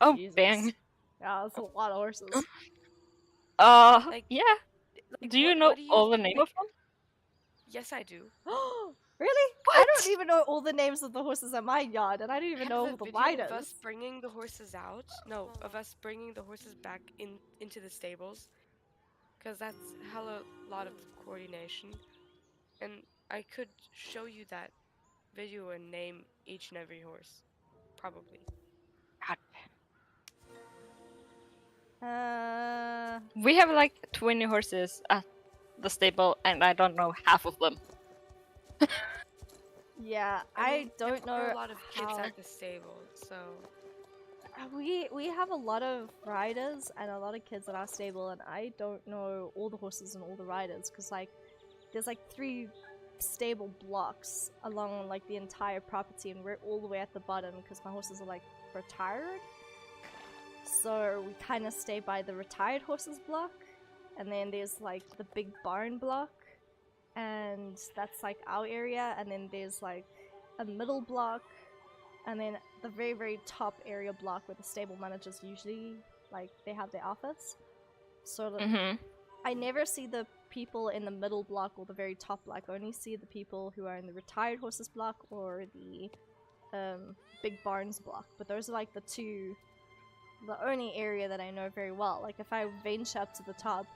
[SPEAKER 2] Oh,
[SPEAKER 1] Jesus.
[SPEAKER 2] bang.
[SPEAKER 1] Yeah, that's a lot of horses.
[SPEAKER 3] Like-
[SPEAKER 2] Yeah.
[SPEAKER 3] Like,
[SPEAKER 2] Do you
[SPEAKER 3] what-
[SPEAKER 2] know
[SPEAKER 3] what do
[SPEAKER 2] all the name of them?
[SPEAKER 3] Yes, I do.
[SPEAKER 1] Really? I
[SPEAKER 2] What?
[SPEAKER 1] don't even know all the names of the horses at my yard, and I don't even know all
[SPEAKER 3] Have
[SPEAKER 1] the
[SPEAKER 3] a video of
[SPEAKER 1] riders.
[SPEAKER 3] us bringing the horses out. No, of us bringing the horses back into the stables, because that's hella lot of coordination, and I could show you that video and name each and every horse, probably.
[SPEAKER 2] We have like 20 horses at the stable, and I don't know half of them.
[SPEAKER 1] Yeah,
[SPEAKER 3] I
[SPEAKER 1] I
[SPEAKER 3] mean,
[SPEAKER 1] don't
[SPEAKER 3] there are
[SPEAKER 1] know
[SPEAKER 3] a lot of kids
[SPEAKER 1] how.
[SPEAKER 3] at the stable, so
[SPEAKER 1] We have a lot of riders and a lot of kids at our stable, and I don't know all the horses and all the riders because like there's like 3 stable blocks along like the entire property, and we're all the way at the bottom because my horses are like retired. So we kind of stay by the retired horses block, and then there's like the big barn block, and that's like our area, and then there's like a middle block, and then the very, very top area block where the stable managers usually, like, they have their office. So I never see the people in the middle block or the very top block. I only see the people who are in the retired horses block or the big barns block. But those are like the only area that I know very well. Like, if I venture up to the top,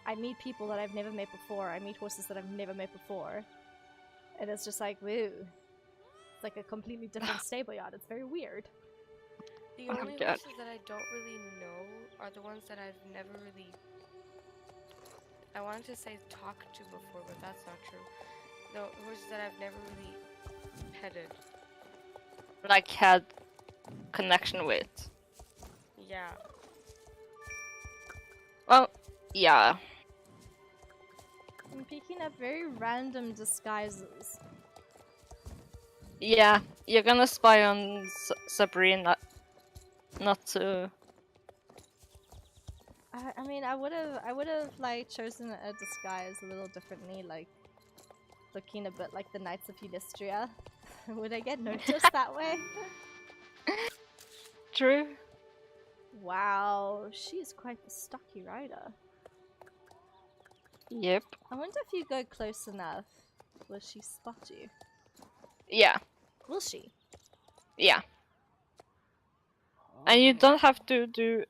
[SPEAKER 1] I meet people that I've never met before. I meet horses that I've never met before. And it's just like, woo. It's like a completely different stable yard. It's very weird.
[SPEAKER 3] the
[SPEAKER 2] Oh,
[SPEAKER 3] only
[SPEAKER 2] God.
[SPEAKER 3] horses that I don't really know are the ones that I've never really. I wanted to say talked to before, but that's not true. The horses that I've never really petted.
[SPEAKER 2] Like had connection with.
[SPEAKER 3] Yeah.
[SPEAKER 2] Well, yeah.
[SPEAKER 1] I'm picking up very random disguises.
[SPEAKER 2] Yeah, you're gonna spy on Sabrina. Not to.
[SPEAKER 1] I mean, I would have like chosen a disguise a little differently, like looking a bit like the Knights of Equestria. Would I get noticed that way?
[SPEAKER 2] True.
[SPEAKER 1] Wow, she's quite the stocky rider.
[SPEAKER 2] Yep.
[SPEAKER 1] I wonder if you go close enough, will she spot you?
[SPEAKER 2] Yeah,
[SPEAKER 1] Will she?
[SPEAKER 2] yeah. And you don't have to do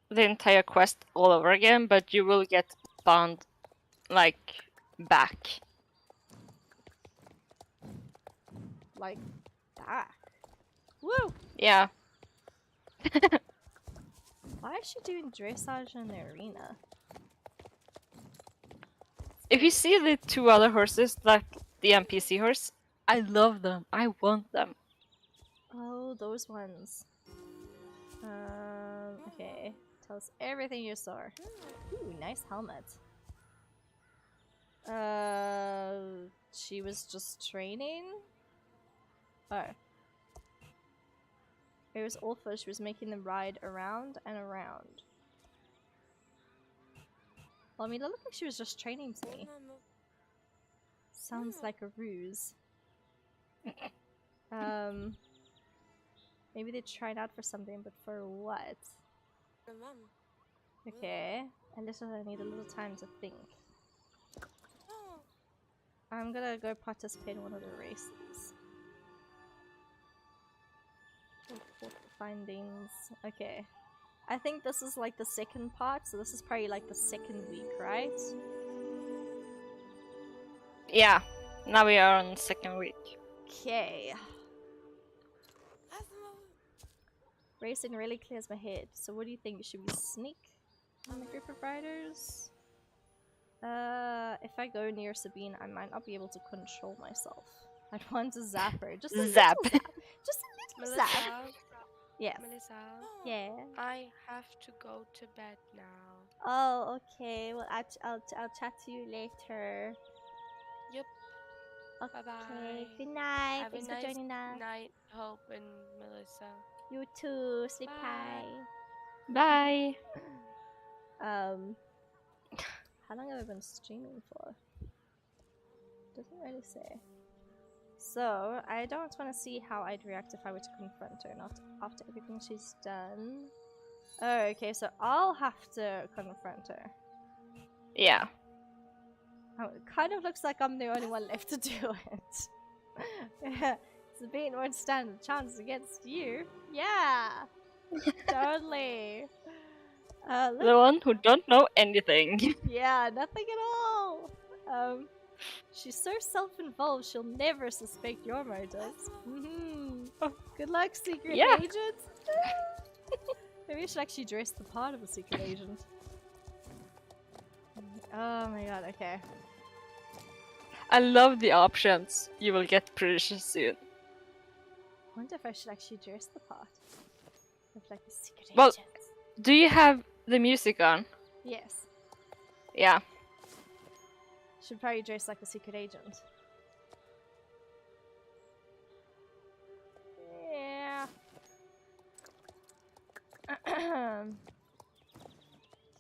[SPEAKER 2] the entire quest all over again, but you will get spawned, like, back.
[SPEAKER 1] Like that. Woo!
[SPEAKER 2] Yeah.
[SPEAKER 1] Why is she doing dressage in the arena?
[SPEAKER 2] If you see the 2 other horses, like the NPC horse, I love them. I want them.
[SPEAKER 1] Oh, those ones. Okay. Tell us everything you saw. Ooh, nice helmet. She was just training? Oh. It was awful. She was making them ride around and around. Well, I mean, it looked like she was just training to me. Sounds like a ruse. Maybe they tried out for something, but for what? Okay, I need a little time to think. I'm gonna go participate in one of the races. Report the findings. Okay. I think this is like the second part, so this is probably like the second week, right?
[SPEAKER 2] Yeah, now we are on the 2nd week.
[SPEAKER 1] Okay. Racing really clears my head. So what do you think? Should we sneak on the group of riders? If I go near Sabine, I might not be able to control myself. I'd want to zap her. Just a
[SPEAKER 2] Zap.
[SPEAKER 1] little zap. Just a little zap.
[SPEAKER 3] Melissa,
[SPEAKER 1] Yes.
[SPEAKER 3] Melissa,
[SPEAKER 1] Yeah.
[SPEAKER 3] I have to go to bed now.
[SPEAKER 1] Oh, okay. Well, I'll chat to you later.
[SPEAKER 3] Yep.
[SPEAKER 1] Okay.
[SPEAKER 3] Bye-bye.
[SPEAKER 1] Good night.
[SPEAKER 3] Have
[SPEAKER 1] Thanks
[SPEAKER 3] a
[SPEAKER 1] for
[SPEAKER 3] nice
[SPEAKER 1] joining us.
[SPEAKER 3] night, Hope and Melissa.
[SPEAKER 1] You too. Sleep
[SPEAKER 3] Bye.
[SPEAKER 2] Bye.
[SPEAKER 1] How long have I been streaming for? Doesn't really say. So, I don't want to see how I'd react if I were to confront her, not after everything she's done. Oh, okay, so I'll have to confront her.
[SPEAKER 2] Yeah.
[SPEAKER 1] Oh, it kind of looks like I'm the only one left to do it. Sabine won't stand a chance against you. Yeah! Totally!
[SPEAKER 2] The one who don't know anything.
[SPEAKER 1] Yeah, nothing at all! She's so self-involved, she'll never suspect your motives. Good luck, secret agent! Maybe I should actually dress the part of a secret agent. Oh my god, okay.
[SPEAKER 2] I love the options you will get pretty soon.
[SPEAKER 1] I wonder if I should actually dress the part of like a secret
[SPEAKER 2] Well,
[SPEAKER 1] agent.
[SPEAKER 2] do you have the music on?
[SPEAKER 1] Yes.
[SPEAKER 2] Yeah.
[SPEAKER 1] Should probably dress like a secret agent. Yeah.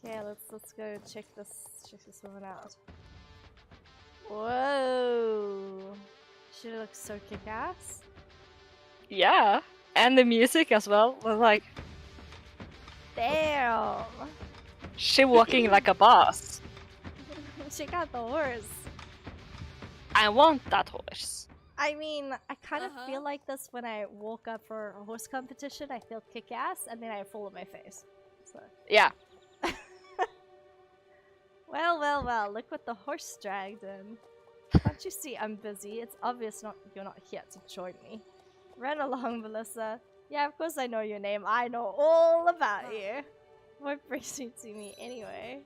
[SPEAKER 1] Okay, let's go check this one out. Whoa! She looks so kick-ass.
[SPEAKER 2] Yeah. And the music as well was like,
[SPEAKER 1] Damn!
[SPEAKER 2] she walking like a boss.
[SPEAKER 1] Check out the horse.
[SPEAKER 2] I want that horse.
[SPEAKER 1] I mean, I kind of feel like this when I walk up for a horse competition. I feel kick-ass, and then I fall on my face. So.
[SPEAKER 2] Yeah.
[SPEAKER 1] Well, look what the horse dragged in. Can't you see I'm busy? It's obvious you're not here to join me. Run along, Melissa. Yeah, of course I know your name. I know all about you. What brings you to me anyway?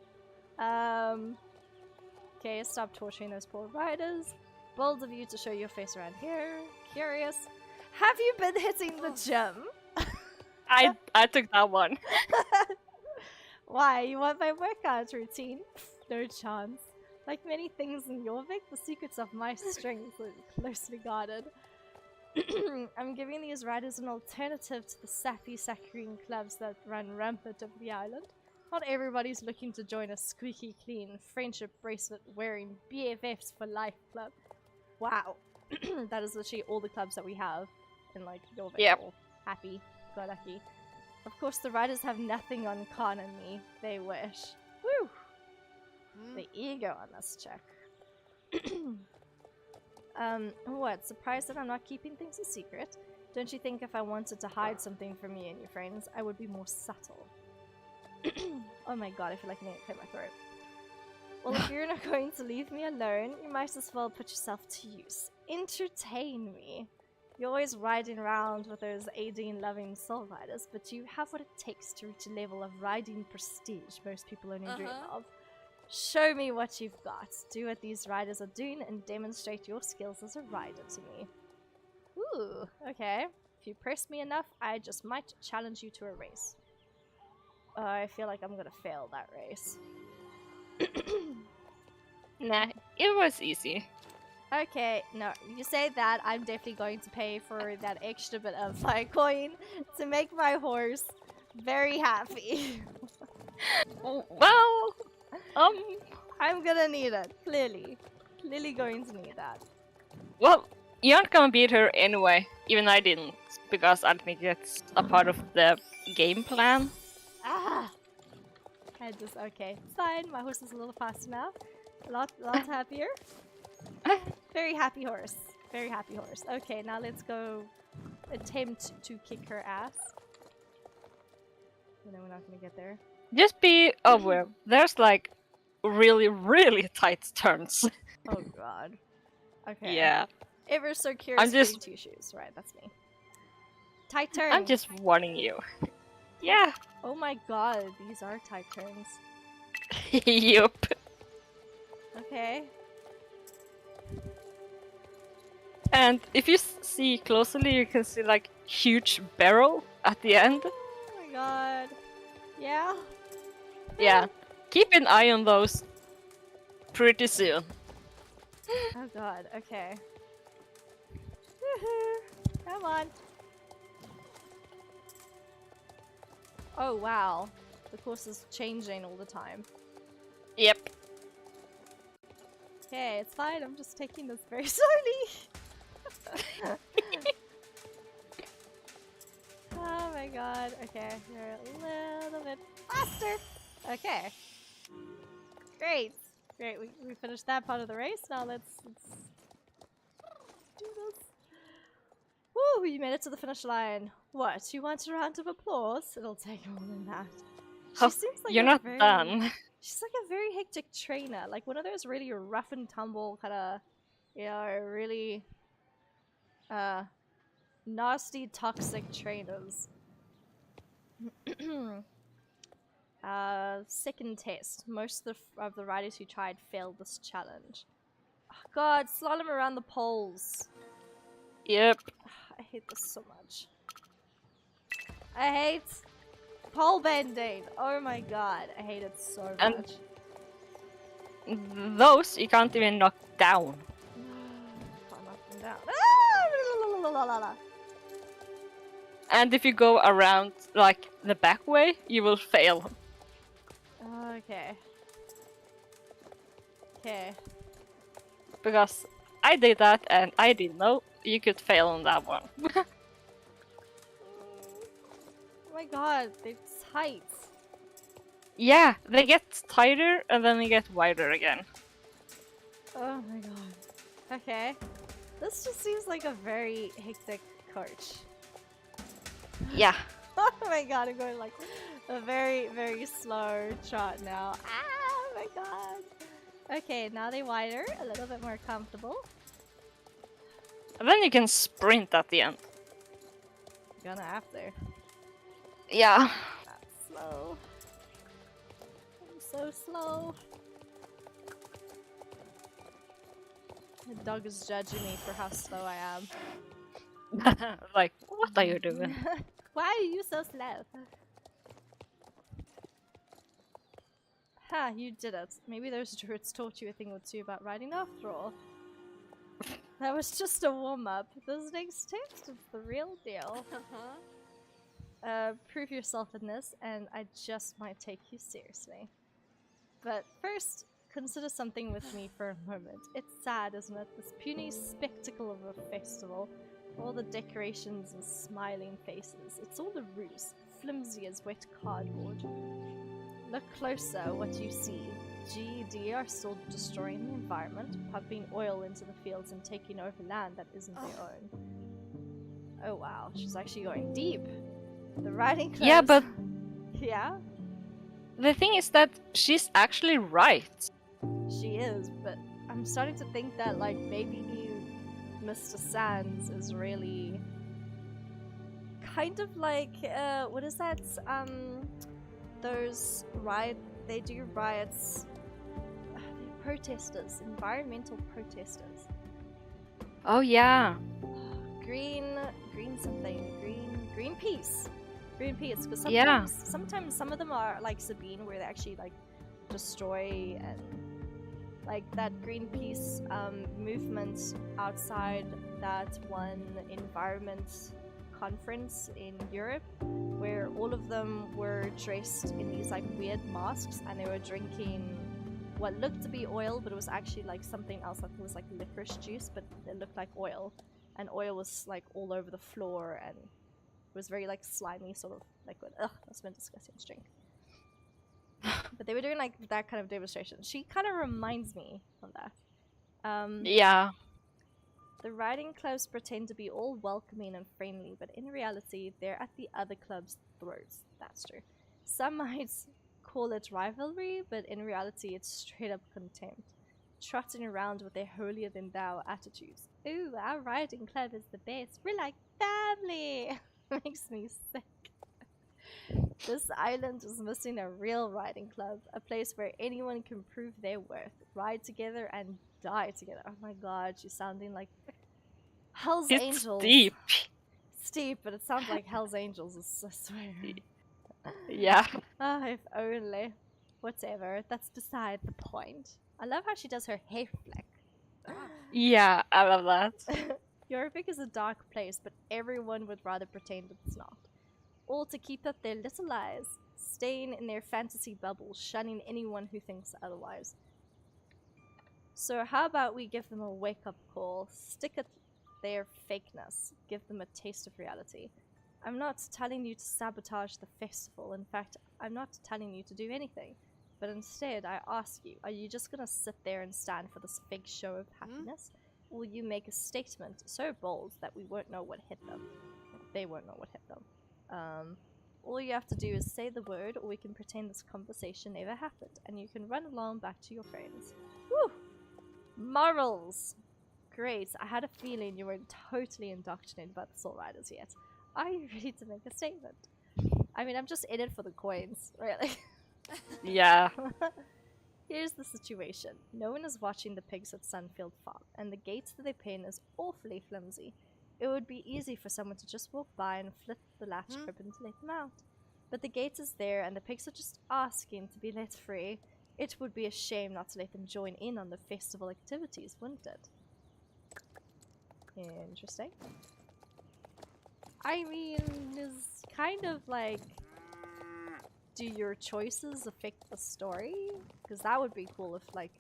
[SPEAKER 1] Okay, stop torturing those poor riders. Bold of you to show your face around here. Curious. Have you been hitting the gym?
[SPEAKER 2] I took that one.
[SPEAKER 1] Why? You want my workout routine? No chance. Like many things in Jorvik, the secrets of my strength are closely guarded. I'm giving these riders an alternative to the sappy saccharine clubs that run rampant over the island. Not everybody's looking to join a squeaky clean, friendship bracelet wearing BFFs for life club. Wow. That is literally all the clubs that we have in like Jorvik.
[SPEAKER 2] Yep.
[SPEAKER 1] Happy, go lucky. Of course, the riders have nothing on Khan and me. They wish. Woo! The ego on this check. What? Surprised that I'm not keeping things a secret? Don't you think if I wanted to hide something from you and your friends, I would be more subtle? Oh my god, I feel like I need to clear my throat. Well, if you're not going to leave me alone, you might as well put yourself to use. Entertain me. You're always riding around with those AD-loving soul riders, but you have what it takes to reach a level of riding prestige most people only dream of. Show me what you've got. Do what these riders are doing and demonstrate your skills as a rider to me. Ooh, okay. If you press me enough, I just might challenge you to a race. I feel like I'm gonna fail that race.
[SPEAKER 2] Nah, it was easy.
[SPEAKER 1] Okay, no, you say that, I'm definitely going to pay for that extra bit of my coin to make my horse very happy.
[SPEAKER 2] Well,
[SPEAKER 1] I'm gonna need it, clearly. Clearly going to need that.
[SPEAKER 2] well, you aren't gonna beat her anyway. Even I didn't, because I think it's a part of the game plan.
[SPEAKER 1] Ah! I just, okay, it's fine, my horse is a little faster now. A lot happier. Very happy horse. Very happy horse. Okay, now let's go attempt to kick her ass. No, we're not gonna get there.
[SPEAKER 2] Just be aware, there's like really, really tight turns.
[SPEAKER 1] Oh god. Okay.
[SPEAKER 2] Yeah.
[SPEAKER 1] Ever so curious.
[SPEAKER 2] I'm just-
[SPEAKER 1] two shoes. Right, that's me. Tight turn.
[SPEAKER 2] I'm just warning you. Yeah.
[SPEAKER 1] Oh my god, these are tight turns.
[SPEAKER 2] Yup.
[SPEAKER 1] Okay.
[SPEAKER 2] And if you see closely, you can see like huge barrel at the end.
[SPEAKER 1] Oh my god. Yeah.
[SPEAKER 2] Yeah. Keep an eye on those pretty soon.
[SPEAKER 1] Oh god. Okay. Woohoo! Come on. Oh wow. The course is changing all the time.
[SPEAKER 2] Yep.
[SPEAKER 1] Okay, it's fine. I'm just taking this very slowly. Oh my god. Okay, you're a little bit faster. Okay. Great. Great. We finished that part of the race. Now let's do this. Woo! You made it to the finish line. What? You want a round of applause? It'll take more than that. She
[SPEAKER 2] Oh,
[SPEAKER 1] seems like
[SPEAKER 2] you're
[SPEAKER 1] a
[SPEAKER 2] not
[SPEAKER 1] very-
[SPEAKER 2] done.
[SPEAKER 1] She's like a very hectic trainer, like one of those really rough and tumble kind of, you know, really nasty, toxic trainers. Second test. Most of the riders who tried failed this challenge. Oh, God, slalom around the poles.
[SPEAKER 2] Yep.
[SPEAKER 1] I hate this so much. I hate pole bending. Oh my god, I hate it so
[SPEAKER 2] And-
[SPEAKER 1] much.
[SPEAKER 2] Those you can't even knock down.
[SPEAKER 1] Can't knock them down. Ah, la, la, la, la.
[SPEAKER 2] And if you go around like the back way, you will fail.
[SPEAKER 1] Okay. Okay.
[SPEAKER 2] Because I did that and I didn't know you could fail on that one.
[SPEAKER 1] Oh my god, they're tight.
[SPEAKER 2] Yeah, they get tighter and then they get wider again.
[SPEAKER 1] Oh my god. Okay. This just seems like a very hectic coach.
[SPEAKER 2] Yeah.
[SPEAKER 1] Oh my god, I'm going like a very, very slow trot now. Ah, oh my god. Okay, now they're wider, a little bit more comfortable.
[SPEAKER 2] And then you can sprint at the end.
[SPEAKER 1] Gonna have to.
[SPEAKER 2] Yeah.
[SPEAKER 1] That's slow. I'm so slow. The dog is judging me for how slow I am.
[SPEAKER 2] Like, what are you doing?
[SPEAKER 1] Why are you so slow? Ha, you did it. Maybe those druids taught you a thing or two about riding after all. That was just a warm-up. This next test is the real deal. Prove yourself in this, and I just might take you seriously. But first, consider something with me for a moment. It's sad, isn't it? This puny spectacle of a festival. All the decorations and smiling faces. It's all a ruse, flimsy as wet cardboard. Look closer, what you see. Gee, deer are still destroying the environment, pumping oil into the fields and taking over land that isn't their own. Oh wow, she's actually going deep. The riding clothes.
[SPEAKER 2] Yeah, but
[SPEAKER 1] yeah,
[SPEAKER 2] the thing is that she's actually right.
[SPEAKER 1] she is, but I'm starting to think that like maybe Mr. Sands is really kind of like what is that? Those they do riots. Protesters, environmental protesters.
[SPEAKER 2] Oh yeah.
[SPEAKER 1] Greenpeace, because sometimes some of them are like Sabine, where they actually like destroy and like that Greenpeace movement outside that one environment conference in Europe, where all of them were dressed in these like weird masks and they were drinking what looked to be oil, but it was actually like something else. I think it was like licorice juice, but it looked like oil, and oil was like all over the floor and it was very like slimy sort of liquid. Ugh, that's been disgusting to drink. But they were doing like that kind of demonstration. She kind of reminds me of that.
[SPEAKER 2] Yeah.
[SPEAKER 1] The riding clubs pretend to be all welcoming and friendly, but in reality, they're at the other club's throats. That's true. Some might call it rivalry, but in reality, it's straight up contempt. Trotting around with their holier-than-thou attitudes. Ooh, our riding club is the best. We're like family. Makes me sick. This island is missing a real riding club, a place where anyone can prove their worth, ride together, and die together. Oh my god, she's sounding like Hell's
[SPEAKER 2] It's
[SPEAKER 1] Angels.
[SPEAKER 2] deep.
[SPEAKER 1] Steep, but it sounds like Hell's Angels, I swear.
[SPEAKER 2] Yeah.
[SPEAKER 1] Ah, if only. Whatever, that's beside the point. I love how she does her hair flick.
[SPEAKER 2] Yeah, I love that.
[SPEAKER 1] Europe is a dark place, but everyone would rather pretend it's not. All to keep up their little lies, staying in their fantasy bubble, shunning anyone who thinks otherwise. So how about we give them a wake-up call, stick at their fakeness, give them a taste of reality. I'm not telling you to sabotage the festival. In fact, I'm not telling you to do anything. But instead, I ask you, are you just gonna sit there and stand for this fake show of happiness? Or will you make a statement so bold that we won't know what hit them? They won't know what hit them. All you have to do is say the word, or we can pretend this conversation never happened, and you can run along back to your friends. Woo! Morals! Great, I had a feeling you weren't totally indoctrinated about the Soul Riders yet. Are you ready to make a statement? I mean, I'm just in it for the coins, really.
[SPEAKER 2] Yeah.
[SPEAKER 1] Here's the situation. No one is watching the pigs at Sunfield Farm, and the gate to their pen is awfully flimsy. It would be easy for someone to just walk by and flip the latch open to let them out. But the gate is there, and the pigs are just asking to be let free. It would be a shame not to let them join in on the festival activities, wouldn't it? Interesting. I mean, it's kind of like, do your choices affect the story? Because that would be cool if, like,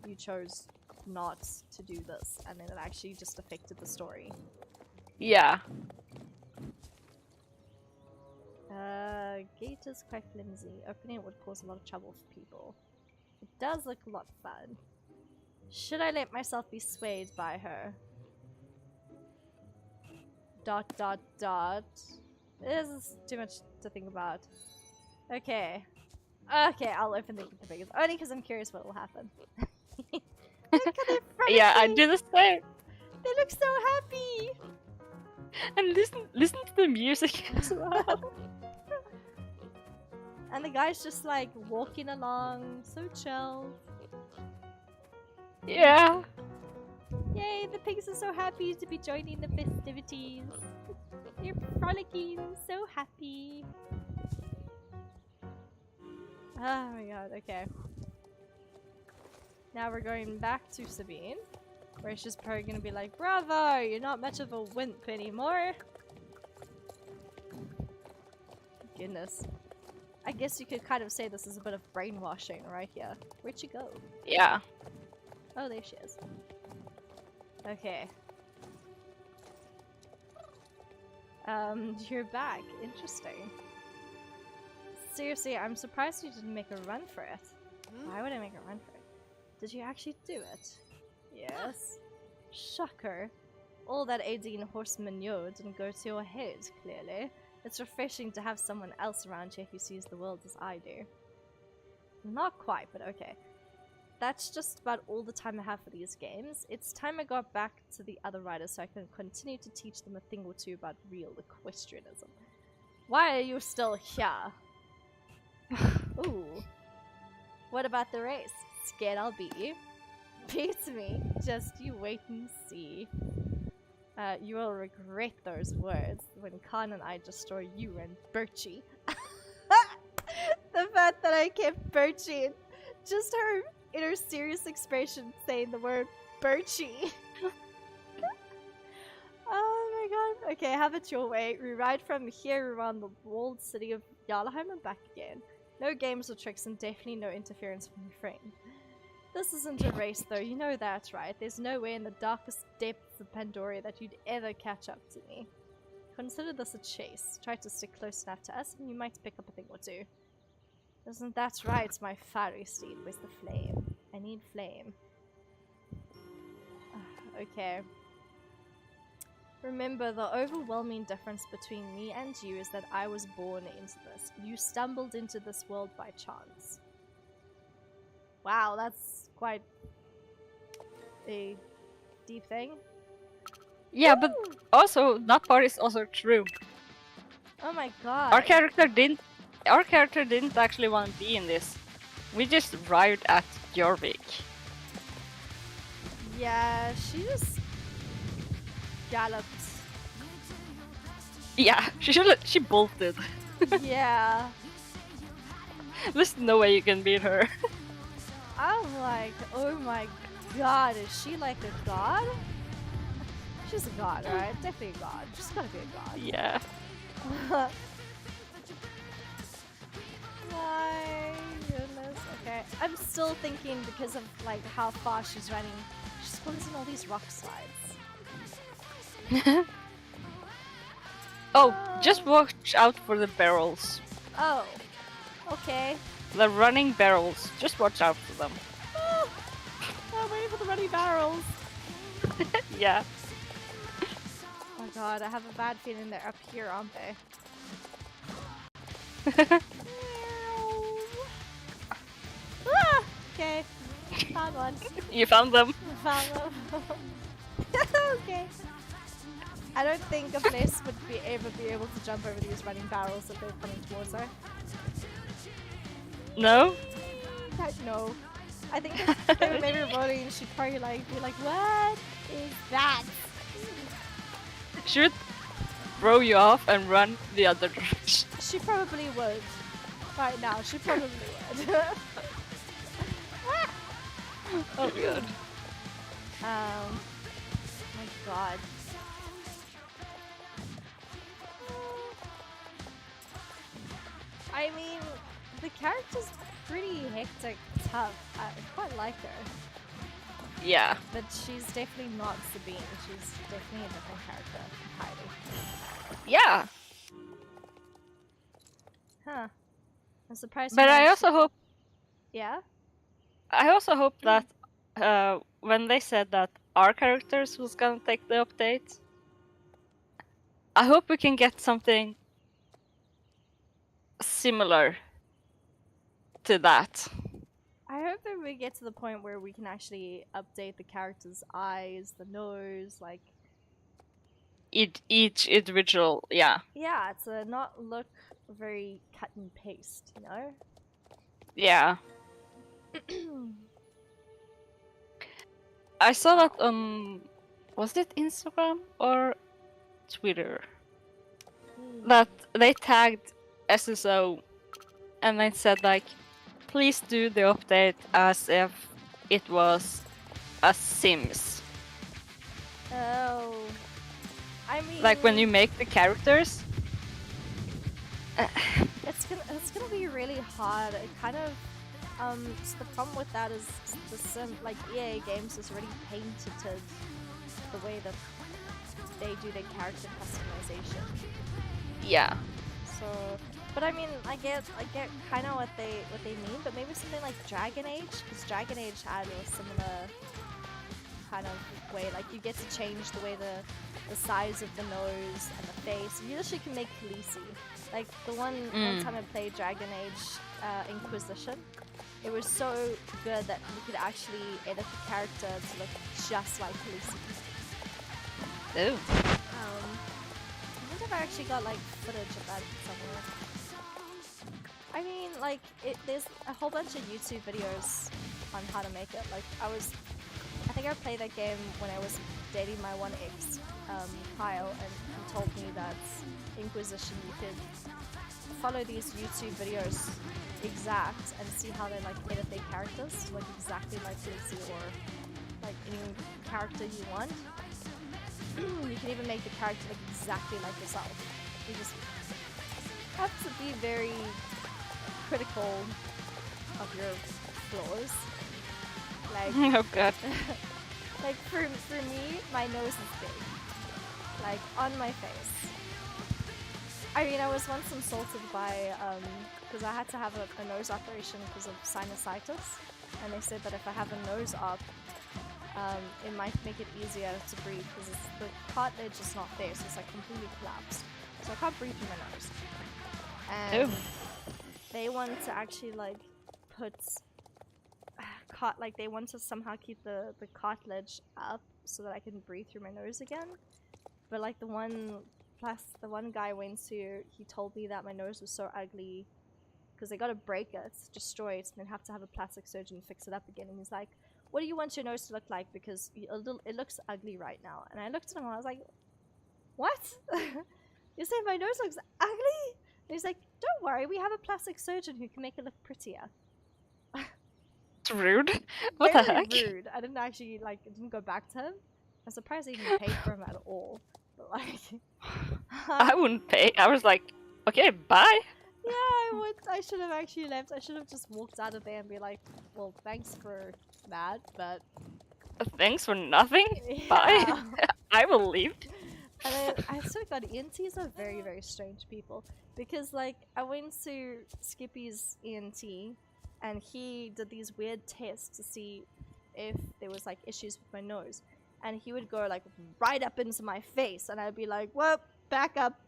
[SPEAKER 1] you chose not to do this, and then it actually just affected the story.
[SPEAKER 2] Yeah.
[SPEAKER 1] Gate is quite flimsy. Opening it would cause a lot of trouble for people. It does look a lot fun. Should I let myself be swayed by her? ... This is too much to think about. Okay. Okay, I'll open the biggest. Only because I'm curious what will happen. Look at their front
[SPEAKER 2] Yeah, I
[SPEAKER 1] feet.
[SPEAKER 2] do the same.
[SPEAKER 1] They look so happy!
[SPEAKER 2] And listen to the music as well.
[SPEAKER 1] And the guy's just like walking along, so chill.
[SPEAKER 2] Yeah.
[SPEAKER 1] Yay, the pigs are so happy to be joining the festivities. They're frolicking, so happy. Oh my god, okay. Now we're going back to Sabine, where she's probably gonna be like, bravo, you're not much of a wimp anymore. Goodness. I guess you could kind of say this is a bit of brainwashing right here. Where'd she go?
[SPEAKER 2] Yeah.
[SPEAKER 1] Oh, there she is. Okay. You're back. Interesting. Seriously, I'm surprised you didn't make a run for it. Why would I make a run for it? Did you actually do it? Yes. Shocker. All that AD and horse manure didn't go to your head, clearly. It's refreshing to have someone else around here who sees the world as I do. Not quite, but okay. That's just about all the time I have for these games. It's time I got back to the other riders so I can continue to teach them a thing or two about real equestrianism. Why are you still here? Ooh. What about the race? Scared I'll beat you? Beat me. Just you wait and see. You will regret those words when Khan and I destroy you and Birchie. The fact that I kept Birchie, just her in her serious expression saying the word Birchie. Oh my god. Okay, have it your way. We ride from here around the walled city of Jarlheim and back again. No games or tricks and definitely no interference from your friend. This isn't a race though, you know that, right? There's no way in the darkest depths of Pandoria that you'd ever catch up to me. Consider this a chase. Try to stick close enough to us and you might pick up a thing or two. Isn't that right, my fiery steed? Where's the flame? I need flame. Okay. Remember, the overwhelming difference between me and you is that I was born into this. You stumbled into this world by chance. Wow, that's quite a deep thing.
[SPEAKER 2] Yeah, but also that part is also true.
[SPEAKER 1] Oh my god.
[SPEAKER 2] Our character didn't actually want to be in this. We just arrived at Jorvik.
[SPEAKER 1] Yeah, she just galloped.
[SPEAKER 2] Yeah, she bolted.
[SPEAKER 1] Yeah.
[SPEAKER 2] There's no way you can beat her.
[SPEAKER 1] I'm like, oh my god, is she like a god? She's a god, right? Definitely a god. She's gotta be a god.
[SPEAKER 2] Yeah.
[SPEAKER 1] My goodness. Okay. I'm still thinking because of like how fast she's running. She's pulling in all these rock slides.
[SPEAKER 2] Oh, just watch out for the barrels.
[SPEAKER 1] Oh. Okay.
[SPEAKER 2] The running barrels. Just watch out for them.
[SPEAKER 1] Oh, I'm waiting for the running barrels.
[SPEAKER 2] Yeah.
[SPEAKER 1] Oh my god, I have a bad feeling they're up here, aren't they? Ah, okay. Found one.
[SPEAKER 2] You found them.
[SPEAKER 1] Found them. Okay. I don't think a place would ever be able to jump over these running barrels that they're coming towards her.
[SPEAKER 2] No?
[SPEAKER 1] No. I think if they were maybe rolling, she'd probably be like, what is that?
[SPEAKER 2] She would throw you off and run the other direction.
[SPEAKER 1] She probably would. Right now, she probably would.
[SPEAKER 2] Oh god.
[SPEAKER 1] My god. I mean, the character's pretty hectic, tough. I quite like her.
[SPEAKER 2] Yeah.
[SPEAKER 1] But she's definitely not Sabine. She's definitely a different character entirely.
[SPEAKER 2] Yeah.
[SPEAKER 1] Huh. I'm surprised.
[SPEAKER 2] But I also hope
[SPEAKER 1] Yeah?
[SPEAKER 2] that when they said that our characters was gonna take the update, I hope we can get something similar to that.
[SPEAKER 1] I hope that we get to the point where we can actually update the character's eyes, the nose, like...
[SPEAKER 2] Each individual, yeah.
[SPEAKER 1] Yeah, to not look very cut and paste, you know?
[SPEAKER 2] Yeah. I saw that on... was it Instagram or Twitter? That they tagged SSO and they said like, please do the update as if it was a Sims.
[SPEAKER 1] Oh. I mean...
[SPEAKER 2] Like when you make the characters.
[SPEAKER 1] It's gonna be really hard. It kind of... so the problem with that is the like EA games is already painted to the way that they do their character customization.
[SPEAKER 2] Yeah.
[SPEAKER 1] So, but I mean, I get kind of what they mean, but maybe something like Dragon Age, because Dragon Age had a similar kind of way. Like you get to change the way the size of the nose and the face. You literally can make Khaleesi. Like the one time I played Dragon Age Inquisition, it was so good that you could actually edit the character to look just like Khaleesi.
[SPEAKER 2] Oh.
[SPEAKER 1] I wonder if I actually got like footage of that somewhere. I mean, like, there's a whole bunch of YouTube videos on how to make it. Like, I think I played that game when I was dating my one ex, Kyle, and he told me that Inquisition, you could follow these YouTube videos exact and see how they like edit their characters to look exactly like Lucy or like any character you want. You can even make the character look exactly like yourself. You just have to be very critical of your flaws. Like,
[SPEAKER 2] Oh god.
[SPEAKER 1] like for me, my nose is big. Like on my face. I mean, I was once insulted by, because I had to have a nose operation because of sinusitis, and they said that if I have a nose op, it might make it easier to breathe because the cartilage is not there, so it's like completely collapsed. So I can't breathe through my nose. And they want to actually like put, they want to somehow keep the cartilage up so that I can breathe through my nose again. But like the one guy I went to, he told me that my nose was so ugly because they gotta break it, destroy it, and then have to have a plastic surgeon fix it up again. And he's like, what do you want your nose to look like? Because it looks ugly right now. And I looked at him and I was like, what? You say my nose looks ugly? And he's like, don't worry, we have a plastic surgeon who can make it look prettier.
[SPEAKER 2] It's rude. What the heck?
[SPEAKER 1] Very rude. I didn't go back to him. I'm surprised I even paid for him at all. But like,
[SPEAKER 2] I wouldn't pay. I was like, okay, bye.
[SPEAKER 1] yeah, I should have actually left. I should have just walked out of there and be like, well, thanks for that, but
[SPEAKER 2] Thanks for nothing.
[SPEAKER 1] yeah.
[SPEAKER 2] Bye. I will leave.
[SPEAKER 1] And then I sort of got ENTs are very, very strange people because like I went to Skippy's ENT and he did these weird tests to see if there was like issues with my nose, and he would go like right up into my face and I'd be like, whoop, back up,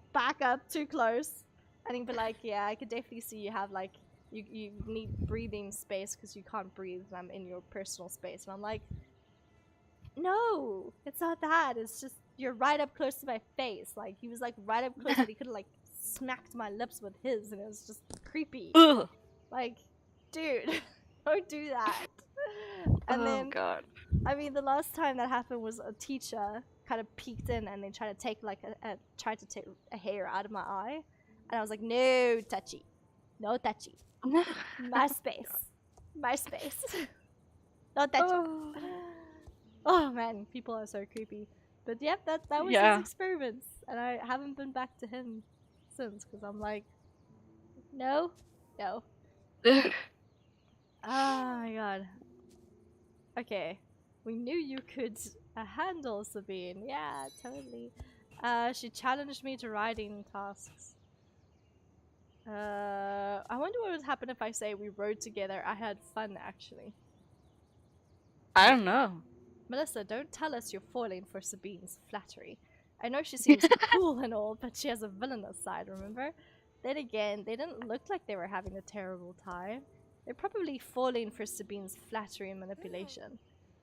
[SPEAKER 1] too close. And he'd be like, yeah, I could definitely see you have like you need breathing space because you can't breathe and I'm in your personal space. And I'm like, no, it's not that, it's just you're right up close to my face. Like he was like right up close and he could have like smacked my lips with his and it was just creepy.
[SPEAKER 2] Ugh.
[SPEAKER 1] Like, dude, don't do that. And then
[SPEAKER 2] God.
[SPEAKER 1] I mean, the last time that happened was a teacher kind of peeked in and they tried to take like a hair out of my eye, and I was like, no touchy, no touchy, my space, no touchy. Oh man, people are so creepy. But yeah, that was his experiments, and I haven't been back to him since because I'm like, no. Oh my god. Okay, we knew you could handle Sabine. Yeah, totally. She challenged me to riding tasks. I wonder what would happen if I say we rode together. I had fun, actually.
[SPEAKER 2] I don't know.
[SPEAKER 1] Melissa, don't tell us you're falling for Sabine's flattery. I know she seems cool and all, but she has a villainous side, remember? Then again, they didn't look like they were having a terrible time. They're probably falling for Sabine's flattery and manipulation.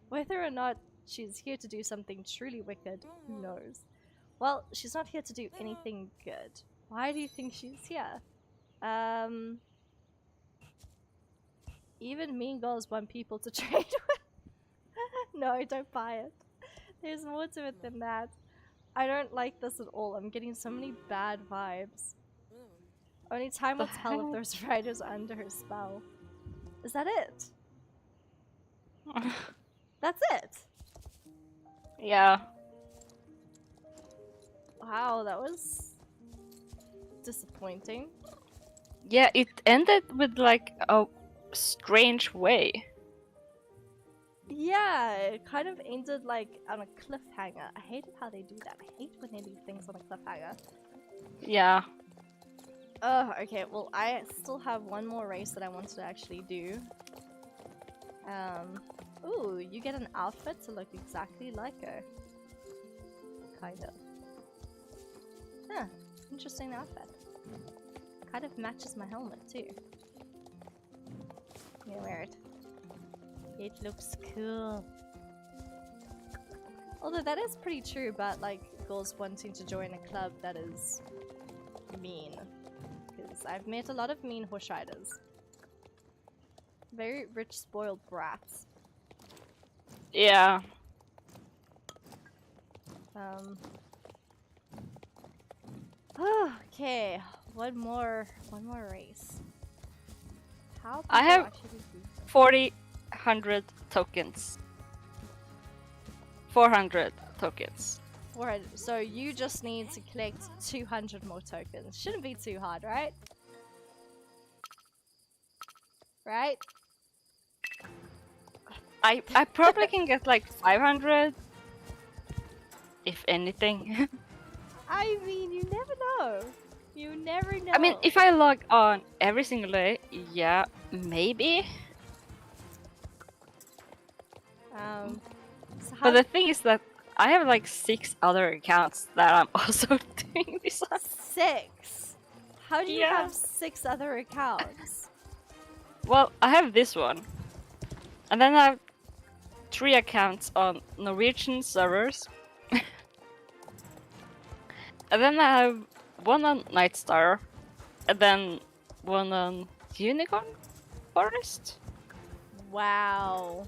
[SPEAKER 1] Whether or not she's here to do something truly wicked, who knows? Well, she's not here to do anything good. Why do you think she's here? Even mean girls want people to trade with. No, don't buy it. There's more to it than that. I don't like this at all. I'm getting so many bad vibes. Only time will tell if those writers are under her spell. Is that it? That's it?
[SPEAKER 2] Yeah.
[SPEAKER 1] Wow, that was disappointing.
[SPEAKER 2] Yeah, it ended with like a strange way.
[SPEAKER 1] Yeah, it kind of ended like on a cliffhanger. I hate how they do that. I hate when they leave things on a cliffhanger.
[SPEAKER 2] Yeah.
[SPEAKER 1] Oh, okay. Well, I still have one more race that I wanted to actually do. Ooh, you get an outfit to look exactly like her. Kind of. Huh, interesting outfit. Kind of matches my helmet too. I'm gonna wear it. It looks cool. Although that is pretty true about like girls wanting to join a club that is mean. Because I've met a lot of mean horse riders. Very rich, spoiled brats.
[SPEAKER 2] Yeah.
[SPEAKER 1] Okay, one more race. How
[SPEAKER 2] I
[SPEAKER 1] people
[SPEAKER 2] have
[SPEAKER 1] actually do this?
[SPEAKER 2] 400 tokens. 400 tokens.
[SPEAKER 1] Alright, so you just need to collect 200 more tokens. Shouldn't be too hard, right? Right?
[SPEAKER 2] I probably can get like 500, if anything.
[SPEAKER 1] I mean, you never know. You never know.
[SPEAKER 2] I mean, if I log on every single day, yeah, maybe.
[SPEAKER 1] So
[SPEAKER 2] But the thing is that I have like 6 other accounts that I'm also doing this on.
[SPEAKER 1] 6? How do you
[SPEAKER 2] Yeah.
[SPEAKER 1] have 6 other accounts?
[SPEAKER 2] Well, I have this one. And then I have 3 accounts on Norwegian servers. And then I have one on Nightstar. And then one on Unicorn Forest.
[SPEAKER 1] Wow.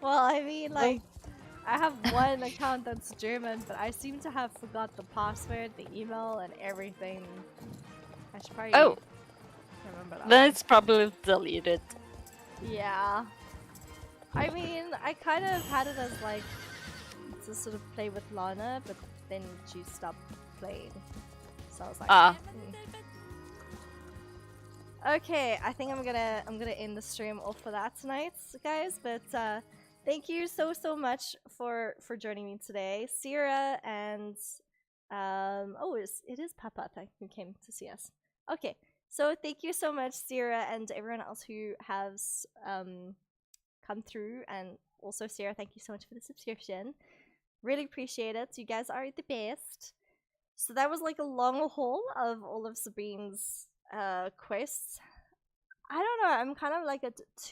[SPEAKER 1] Well, I mean, like, I have one account that's German, but I seem to have forgot the password, the email, and everything. I should probably remember that.
[SPEAKER 2] Then
[SPEAKER 1] one.
[SPEAKER 2] it's probably deleted.
[SPEAKER 1] Yeah. I mean, I kind of had it as like to sort of play with Lana, but then she stopped playing. So I was like, Okay, I think I'm gonna end the stream off for that tonight, guys. But thank you so much for joining me today, Sierra, and it is Papa who came to see us. Okay, so thank you so much, Sierra, and everyone else who has come through, and also Sierra, thank you so much for the subscription. Really appreciate it. You guys are the best. So that was like a long haul of all of Sabine's quests. I don't know, I'm kind of like it's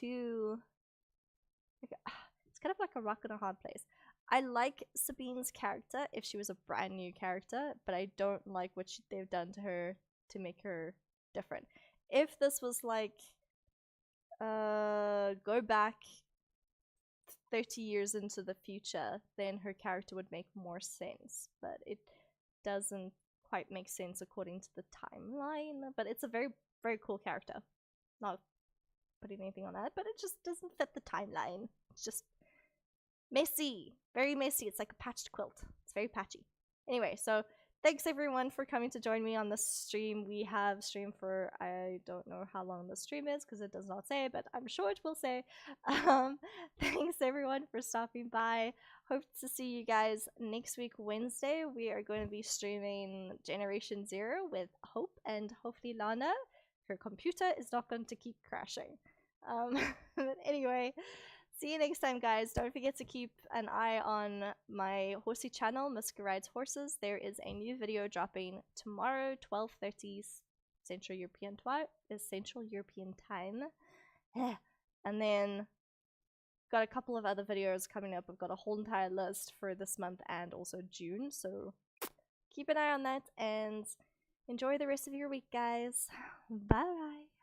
[SPEAKER 1] kind of like a rock and a hard place. I like Sabine's character if she was a brand new character, but I don't like what they've done to her to make her different. If this was like go back 30 years into the future, then her character would make more sense, but it doesn't quite make sense according to the timeline. But it's a very cool character. Not putting anything on that, but it just doesn't fit the timeline. It's just messy, very messy. It's like a patched quilt. It's very patchy. Anyway, so thanks everyone for coming to join me on this stream. We have streamed for, I don't know how long the stream is because it does not say, but I'm sure it will say. Thanks everyone for stopping by. Hope to see you guys next week, Wednesday. We are going to be streaming Generation Zero with Hope and hopefully Lana. Her computer is not going to keep crashing. But anyway, see you next time, guys. Don't forget to keep an eye on my horsey channel, Muska Rides Horses. There is a new video dropping tomorrow, 12:30 Central European time. And then got a couple of other videos coming up. I've got a whole entire list for this month and also June. So keep an eye on that and enjoy the rest of your week, guys. Bye.